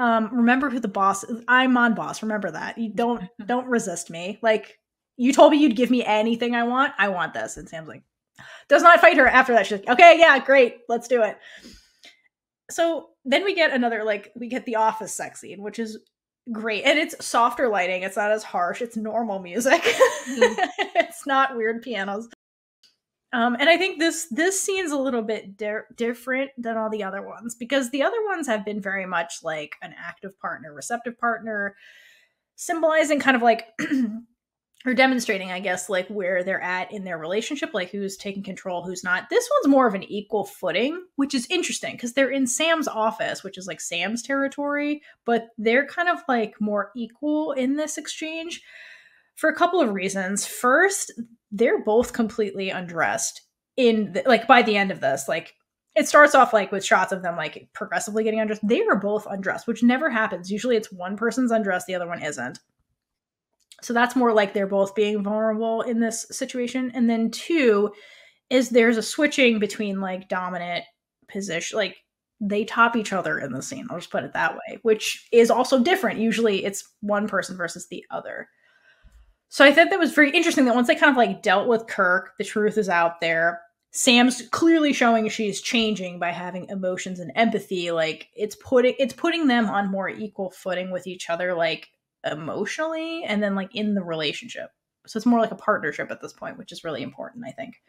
remember who the boss is. I'm Mon Boss. Remember that. You don't resist me. Like, you told me you'd give me anything I want. I want this. And Sam's like, does not fight her after that. She's like, okay, yeah, great. Let's do it. So then we get we get the office sex scene, which is great. And it's softer lighting. It's not as harsh. It's normal music. It's not weird pianos. And I think this scene's a little bit different than all the other ones, because the other ones have been very much like an active partner, receptive partner, symbolizing kind of like, or demonstrating, I guess, like where they're at in their relationship, like who's taking control, who's not. This one's more of an equal footing, which is interesting because they're in Sam's office, which is like Sam's territory, but they're kind of like more equal in this exchange for a couple of reasons. First, they're both completely undressed by the end of this. Like, it starts off like with shots of them like progressively getting undressed. They are both undressed, which never happens. Usually it's one person's undressed, the other one isn't. So that's more like they're both being vulnerable in this situation. And then 2 is there's a switching between like dominant position, like they top each other in the scene. I'll just put it that way, which is also different. Usually it's one person versus the other. So I thought that was very interesting that once they kind of like dealt with Kirk, the truth is out there. Sam's clearly showing she's changing by having emotions and empathy. Like it's putting them on more equal footing with each other, like emotionally, and then like in the relationship. So it's more like a partnership at this point, which is really important, I think.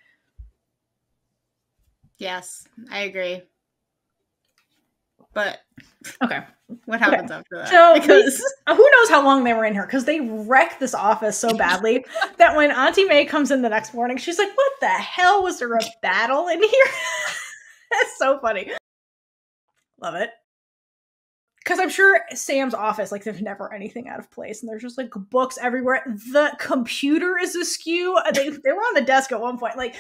Yes, I agree. But okay, what happens after that? So Because who knows how long they were in here, because they wrecked this office so badly that when Auntie May comes in the next morning, she's like, what the hell? Was there a battle in here? That's so funny. Love it. Because I'm sure Sam's office, like, there's never anything out of place, and there's just like books everywhere. The computer is askew. They were on the desk at one point. Like,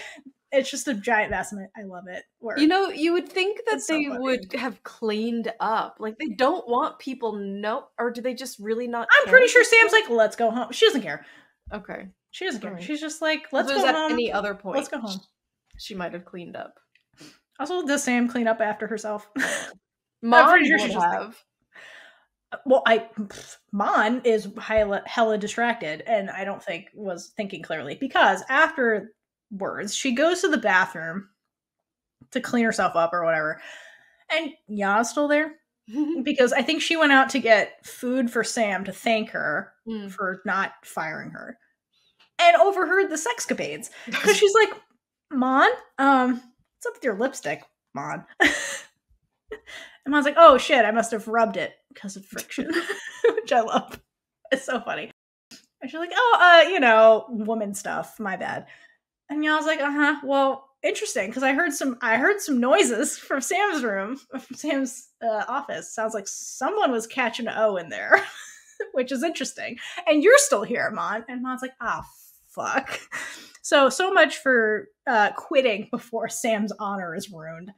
it's just a giant mess, and I love it. You know, you would think that It's so they funny. would have cleaned up. Like, they don't want people know, or do they just really not? I'm pretty sure care? Sam's like, let's go home. She doesn't care. Okay. She doesn't care. Alright. She's just like, let's If it go was home. at any other point, Let's go home. She might have cleaned up. Also, does Sam clean up after herself? Mom pretty sure would she's just- have. Well, Mon is hella distracted, and I don't think was thinking clearly, because afterwards she goes to the bathroom to clean herself up or whatever, and Ya's still there because I think she went out to get food for Sam to thank her for not firing her, and overheard the sexcapades because she's like, Mon, what's up with your lipstick, Mon? And Mon's like, oh shit, I must have rubbed it because of friction, which I love. It's so funny. And she's like, oh, woman stuff, my bad. And I was like, well, interesting, because I heard some noises from Sam's room, from Sam's office. Sounds like someone was catching an O in there, which is interesting. And you're still here, Mon. And Mon's like, fuck. So much for quitting before Sam's honor is ruined.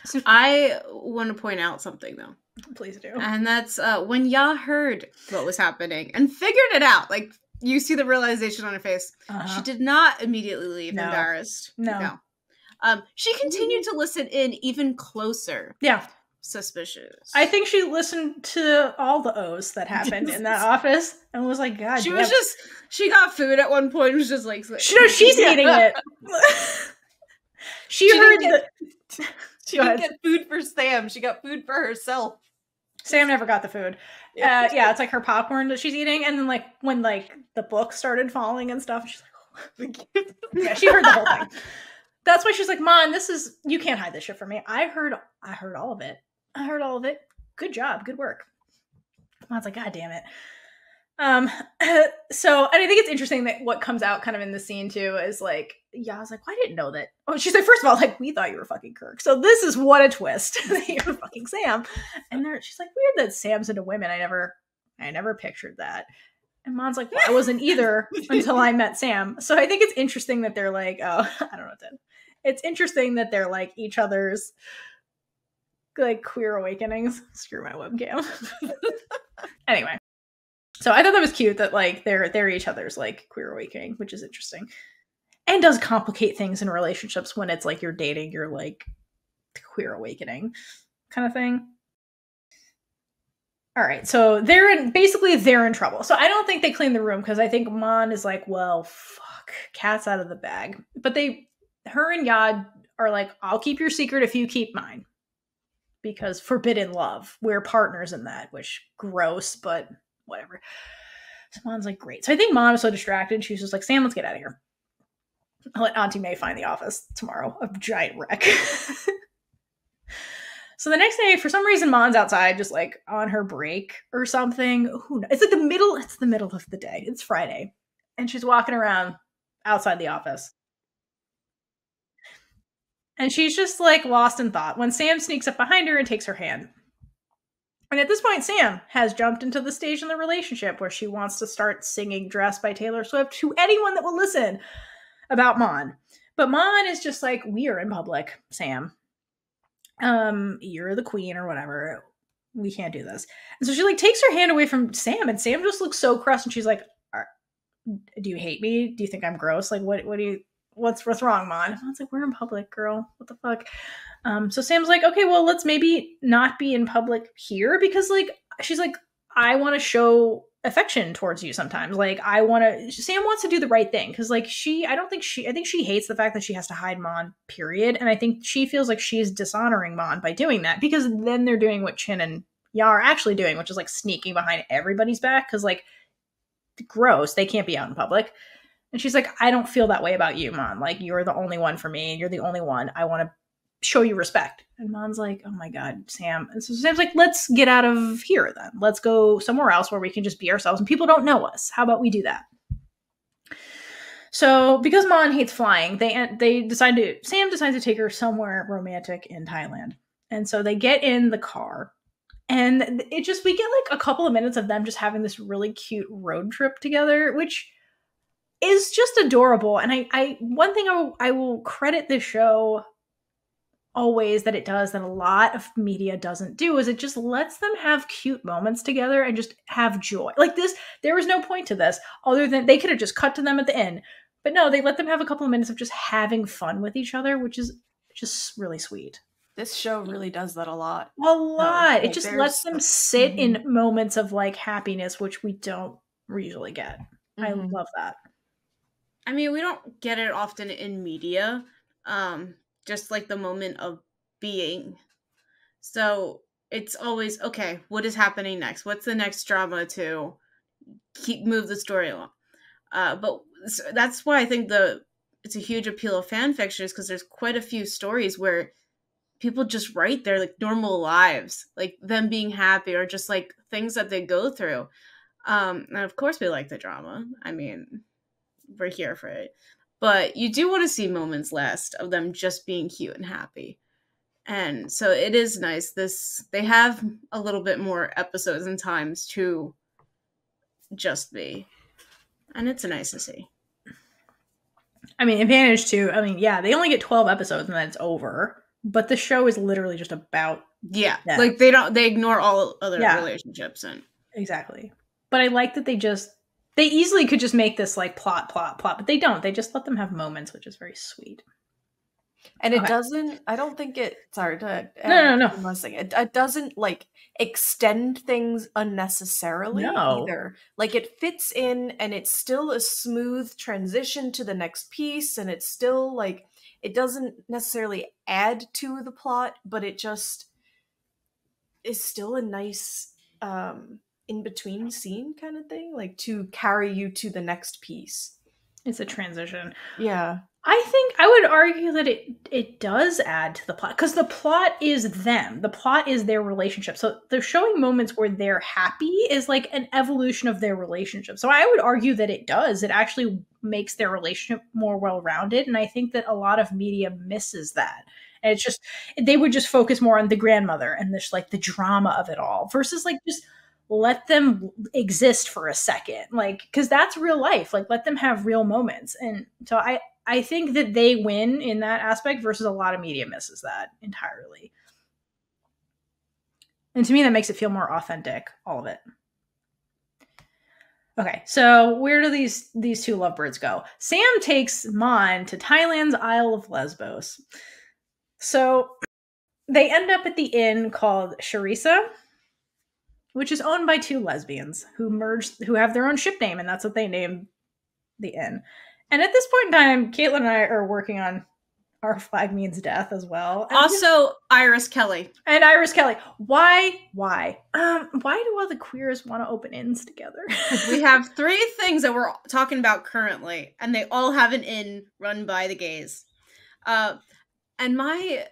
So I want to point out something, though. Please do. And that's when Ya heard what was happening and figured it out. Like, you see the realization on her face. She did not immediately leave embarrassed. No. She continued to listen in even closer. Yeah. Suspicious. I think she listened to all the O's that happened in that office and was like, God, she got food at one point and was just like, she's eating it. She heard She didn't get food for Sam. She got food for herself. Sam never got the food. Yeah, it's like her popcorn that she's eating, and then like when like the book started falling and stuff, she's like, yeah, she heard the whole thing. That's why she's like, Mon, you can't hide this shit from me. I heard all of it. I heard all of it. Good job, good work. Mon's like, God damn it. So, and I think it's interesting that what comes out kind of in the scene too is like, I was like, well, I didn't know that. Oh, she's like, first of all, like, we thought you were fucking Kirk. So this is what a twist that you're fucking Sam. And she's like, weird that Sam's into women. I never pictured that. And Mon's like, well, I wasn't either until I met Sam. So I think it's interesting that they're like, I don't know what to. It's interesting that they're like each other's like queer awakenings. Screw my webcam. Anyway. So I thought that was cute that like they're each other's like queer awakening, which is interesting. And does complicate things in relationships when it's like you're dating your like queer awakening kind of thing. All right, so they're in trouble. So I don't think they clean the room because I think Mon is like, well, fuck, cat's out of the bag. But her and Yad are like, I'll keep your secret if you keep mine. Because forbidden love, we're partners in that, which gross, but whatever. So Mon's like, great. So I think Mom is so distracted. She's just like, Sam, let's get out of here. I'll let Auntie May find the office tomorrow. A giant wreck. So the next day, for some reason, Mon's outside, just like on her break or something. Who knows? It's like the middle of the day. It's Friday. And she's walking around outside the office. And she's just like lost in thought when Sam sneaks up behind her and takes her hand. And at this point, Sam has jumped into the stage in the relationship where she wants to start singing Dress by Taylor Swift to anyone that will listen about Mon. But Mon is just like, we are in public, Sam. You're the queen or whatever. We can't do this. And so she like takes her hand away from Sam, and Sam just looks so crushed, and she's like, do you hate me? Do you think I'm gross? Like, what's wrong, Mon? And Mon's like, we're in public, girl. What the fuck? So Sam's like, okay, well, let's maybe not be in public here, because like, she's like, I want to show affection towards you sometimes. Like, Sam wants to do the right thing. Cause like I think she hates the fact that she has to hide Mon, period. And I think she feels like she's dishonoring Mon by doing that, because then they're doing what Chin and Ya are actually doing, which is like sneaking behind everybody's back. Cause like, gross. They can't be out in public. And she's like, I don't feel that way about you, Mon. Like, you're the only one for me. You're the only one. I want to show you respect. And Mon's like, oh my God, Sam. And so Sam's like, let's get out of here then. Let's go somewhere else where we can just be ourselves and people don't know us. How about we do that? So because Mon hates flying, Sam decides to take her somewhere romantic in Thailand. And so they get in the car. And we get like a couple of minutes of them just having this really cute road trip together, which is just adorable. And one thing I will credit this show always that it does that a lot of media doesn't do is it just lets them have cute moments together and just have joy. Like this, there was no point to this other than they could have just cut to them at the end. But no, they let them have a couple of minutes of just having fun with each other, which is just really sweet. This show really does that a lot. A lot. It just lets them sit in moments of like happiness, which we don't usually get. I love that. I mean, we don't get it often in media. Just like the moment of being. So it's always, okay, what is happening next? What's the next drama to move the story along? But that's why I think it's a huge appeal of fan fiction is because there's quite a few stories where people just write their like normal lives, like them being happy or just like things that they go through. And of course we like the drama. I mean, we're here for it. But you do want to see moments last of them just being cute and happy. And so it is nice. They have a little bit more episodes and times to just be. And it's nice to see. I mean, advantage too. I mean, yeah, they only get 12 episodes and then it's over. But the show is literally just about them. Like they ignore all other relationships and exactly. But I like that they easily could just make this like plot, but they don't. They just let them have moments, which is very sweet. And it doesn't, I don't think it, sorry to No. one thing. It doesn't like extend things unnecessarily either. Like it fits in and it's still a smooth transition to the next piece. And it's still like, it doesn't necessarily add to the plot, but it just is still a nice, in-between scene kind of thing, like to carry you to the next piece. It's a transition. Yeah. I think I would argue that it does add to the plot because the plot is them. The plot is their relationship. So they're showing moments where they're happy is like an evolution of their relationship. So I would argue that it does. It actually makes their relationship more well-rounded. And I think that a lot of media misses that. And it's just, they would just focus more on the grandmother and this like the drama of it all versus like just let them exist for a second, like, because that's real life. Like, let them have real moments. And so I think that they win in that aspect versus a lot of media misses that entirely. And to me, that makes it feel more authentic, all of it. Okay, so where do these two lovebirds go? Sam takes Mon to Thailand's Isle of Lesbos. So they end up at the inn called Sharissa, which is owned by two lesbians who have their own ship name, and that's what they named the inn. And at this point in time, Kaitlynn and I are working on Our Flag Means Death as well. And also, Iris Kelly. And Iris Kelly. Why? Why do all the queers want to open inns together? We have 3 things that we're talking about currently, and they all have an inn run by the gays. And my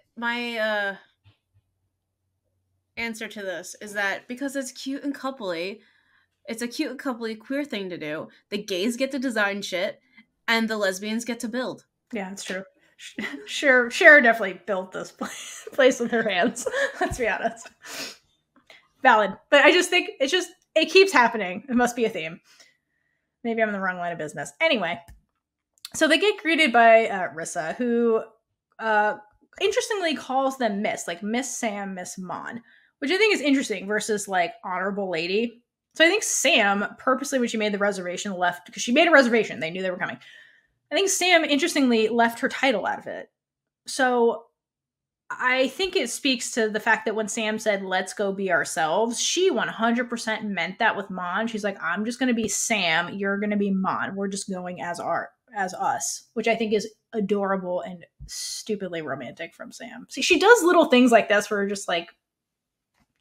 answer to this is that because it's cute and coupley, it's a cute and coupley queer thing to do. The gays get to design shit, and the lesbians get to build. Yeah, it's true. Cher definitely built this place with her hands. Let's be honest. Valid. But I just think it keeps happening. It must be a theme. Maybe I'm in the wrong line of business. Anyway, so they get greeted by Rissa, who interestingly calls them Miss, like Miss Sam, Miss Mon, which I think is interesting versus like honorable lady. So I think Sam purposely, when she made the reservation, left because she made a reservation. They knew they were coming. I think Sam, interestingly, left her title out of it. So I think it speaks to the fact that when Sam said, let's go be ourselves, she 100% meant that with Mon. She's like, I'm just going to be Sam. You're going to be Mon. We're just going as us, which I think is adorable and stupidly romantic from Sam. See, she does little things like this where we're just like,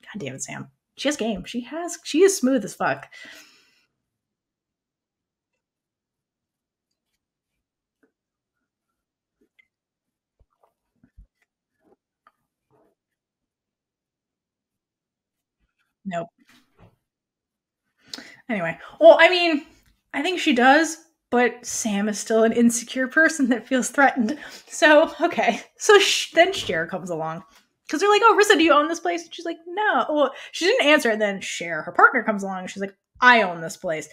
God damn it, Sam. She has game. She is smooth as fuck. Nope. Anyway, well, I mean, I think she does, but Sam is still an insecure person that feels threatened. So, okay. So then Cher comes along. Because they're like, oh, Rissa, do you own this place? And she's like, no. Well, she didn't answer. And then Cher, her partner, comes along. And she's like, I own this place.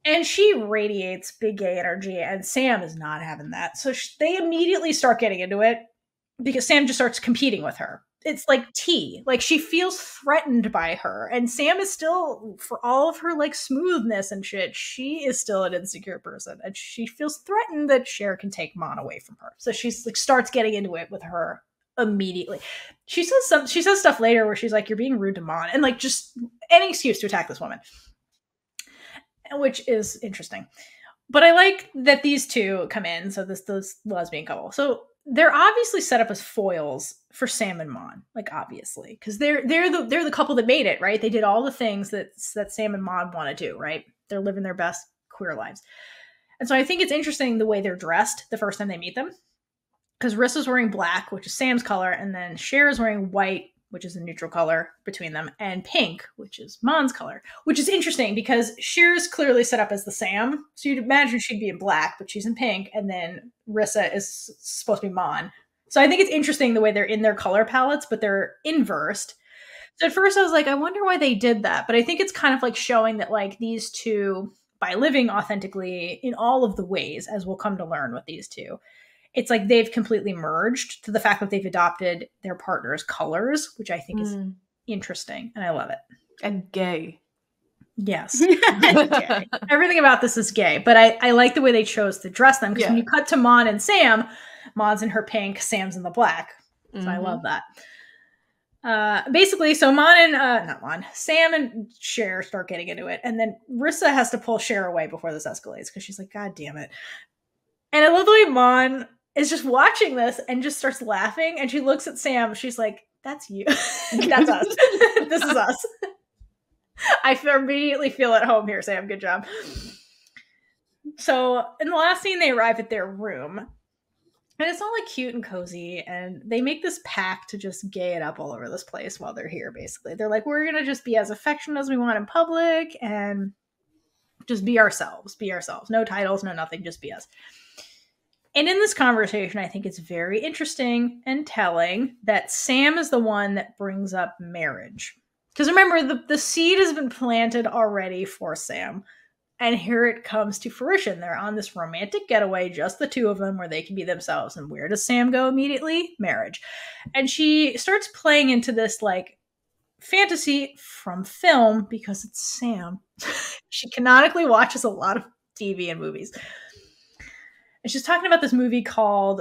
And she radiates big gay energy. And Sam is not having that. So they immediately start getting into it. Because Sam just starts competing with her. It's like tea. Like, she feels threatened by her. And Sam is still, for all of her, like, smoothness and shit, she is still an insecure person. And she feels threatened that Cher can take Mon away from her. So she's, like, starts getting into it with her immediately. She says stuff later where she's like, you're being rude to Mon. And, like, just any excuse to attack this woman. Which is interesting. But I like that these two come in. So this lesbian couple. So they're obviously set up as foils for Sam and Mon, like, obviously, because they're the couple that made it, right? They did all the things that Sam and Mon want to do, right? They're living their best queer lives. And so I think it's interesting the way they're dressed the first time they meet them, because Rissa's wearing black, which is Sam's color, and then Cher is wearing white, which is a neutral color between them, and pink, which is Mon's color, which is interesting because Cher's clearly set up as the Sam. So you'd imagine she'd be in black, but she's in pink. And then Rissa is supposed to be Mon. So I think it's interesting the way they're in their color palettes, but they're inversed. So at first I was like, I wonder why they did that. But I think it's kind of like showing that, like, these two, by living authentically in all of the ways, as we'll come to learn with these two, it's like they've completely merged to the fact that they've adopted their partner's colors, which I think is interesting. And I love it. And gay. Yes. Gay. Everything about this is gay. But I like the way they chose to dress them. Because when you cut to Mon and Sam, Mon's in her pink, Sam's in the black. So I love that. Basically, so Sam and Cher start getting into it. And then Rissa has to pull Cher away before this escalates. Because she's like, God damn it. And I love the way Mon is just watching this and just starts laughing, and she looks at Sam. She's like, that's you. That's us. This is us. I immediately feel at home here, Sam. Good job. So in the last scene, they arrive at their room, and it's all like cute and cozy, and they make this pact to just gay it up all over this place while they're here, basically. They're like, we're going to just be as affectionate as we want in public and just be ourselves. Be ourselves. No titles, no nothing, just be us. And in this conversation, I think it's very interesting and telling that Sam is the one that brings up marriage. Because remember, the seed has been planted already for Sam. And here it comes to fruition. They're on this romantic getaway, just the two of them, where they can be themselves. And where does Sam go immediately? Marriage. And she starts playing into this, like, fantasy from film because it's Sam. She canonically watches a lot of TV and movies. And she's talking about this movie called,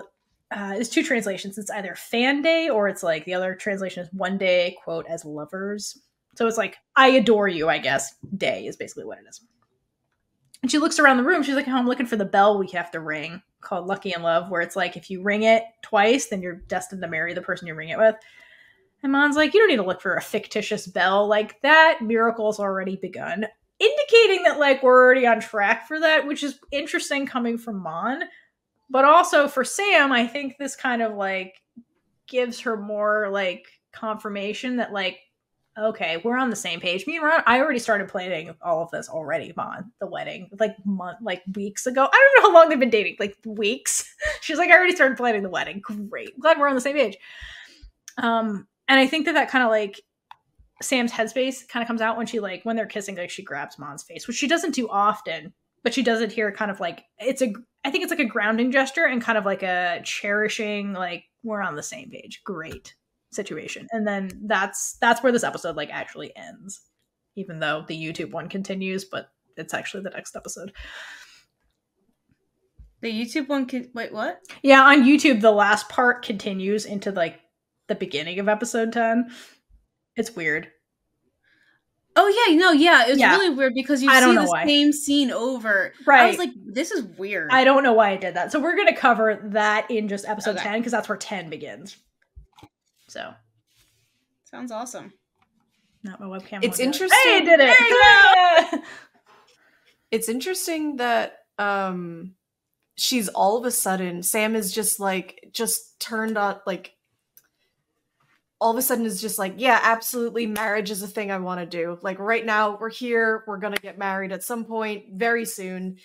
there's two translations. It's either Fan Day, or it's like the other translation is One Day, quote, as lovers. So it's like, I adore you, I guess. Day is basically what it is. And she looks around the room. She's like, oh, I'm looking for the bell we have to ring, called Lucky in Love, where it's like, if you ring it twice, then you're destined to marry the person you ring it with. And Mon's like, you don't need to look for a fictitious bell. Like, that miracle's already begun. Indicating that, like, we're already on track for that, which is interesting coming from Mon. But also for Sam, I think this kind of, like, gives her more, like, confirmation that, like, okay, we're on the same page. I already started planning all of this already, Mon, the wedding, like weeks ago. I don't know how long they've been dating, like weeks. She's like, I already started planning the wedding. Great. Glad we're on the same page. And I think that kind of, like, Sam's headspace kind of comes out when they're kissing, like, she grabs Mon's face, which she doesn't do often, but she does it here kind of like, I think it's like a grounding gesture and kind of like a cherishing, like, we're on the same page. Great situation. And then that's where this episode, like, actually ends, even though the YouTube one continues, but it's actually the next episode. The YouTube one wait, what? Yeah, on YouTube, the last part continues into, like, the beginning of episode 10. It's weird. Oh, yeah, no, yeah. It's really weird because you see the same scene over. Right. I was like, this is weird. I don't know why I did that. So we're going to cover that in just episode 10, because that's where 10 begins. So. Sounds awesome. Not my webcam. It's interesting. Hey, I did it! Yeah. It's interesting that she's all of a sudden, Sam is just turned on, like, all of a sudden is just like, yeah, absolutely, marriage is a thing I want to do. Like right now, we're here, we're gonna get married at some point very soon.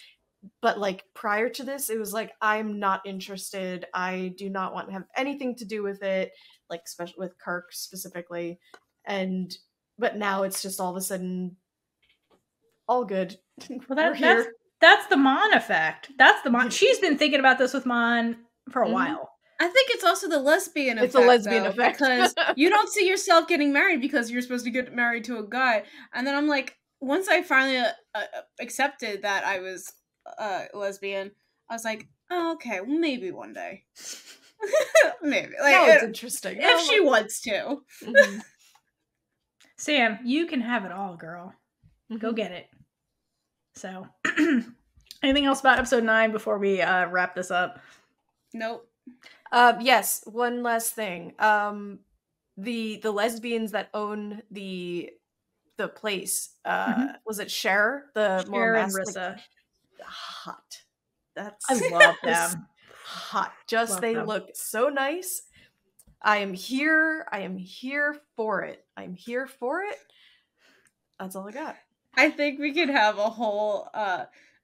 But like prior to this, it was like, I'm not interested. I do not want to have anything to do with it, like especially with Kirk specifically. But now it's just all of a sudden all good. Well, that's the Mon effect. That's the Mon. She's been thinking about this with Mon for a while. I think it's also the lesbian effect. It's a lesbian effect. Because you don't see yourself getting married because you're supposed to get married to a guy. And then I'm like, once I finally accepted that I was lesbian, I was like, oh, okay, well, maybe one day. Maybe. Like, no, it's interesting. If she wants to. Mm-hmm. Sam, you can have it all, girl. Go get it. So, anything else about episode 9 before we wrap this up? Nope. Yes, one last thing. The lesbians that own the place, was it Cher? The more and Rissa. Hot. I love them. Hot. Just Love they them. look so nice. I am here for it. I'm here for it. That's all I got. I think we could have a whole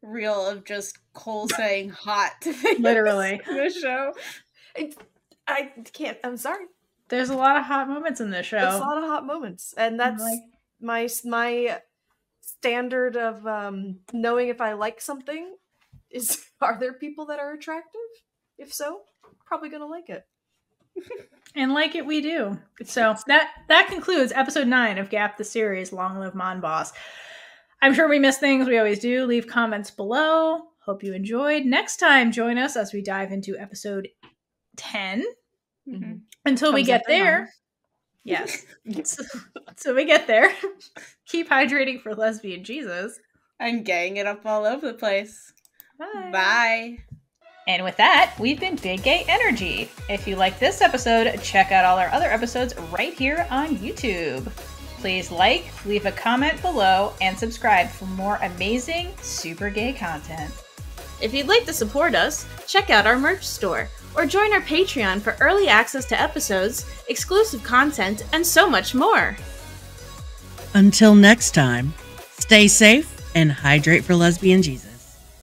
reel of just Cole saying hot to things Literally. in the show. I can't. I'm sorry. There's a lot of hot moments in this show. There's a lot of hot moments, and that's my standard of knowing if I like something is: are there people that are attractive? If so, probably gonna like it. And like it, we do. So that concludes episode 9 of Gap the series. Long live Mon Boss. I'm sure we missed things. We always do. Leave comments below. Hope you enjoyed. Next time, join us as we dive into episode 10. Mm-hmm. Until we get there. Yes. So we get there. Keep hydrating for lesbian Jesus. I'm gaying it up all over the place. Bye. Bye. And with that, we've been Big Gay Energy. If you like this episode, check out all our other episodes right here on YouTube. Please like, leave a comment below, and subscribe for more amazing, super gay content. If you'd like to support us, check out our merch store, or join our Patreon for early access to episodes, exclusive content, and so much more. Until next time, stay safe and hydrate for lesbian Jesus.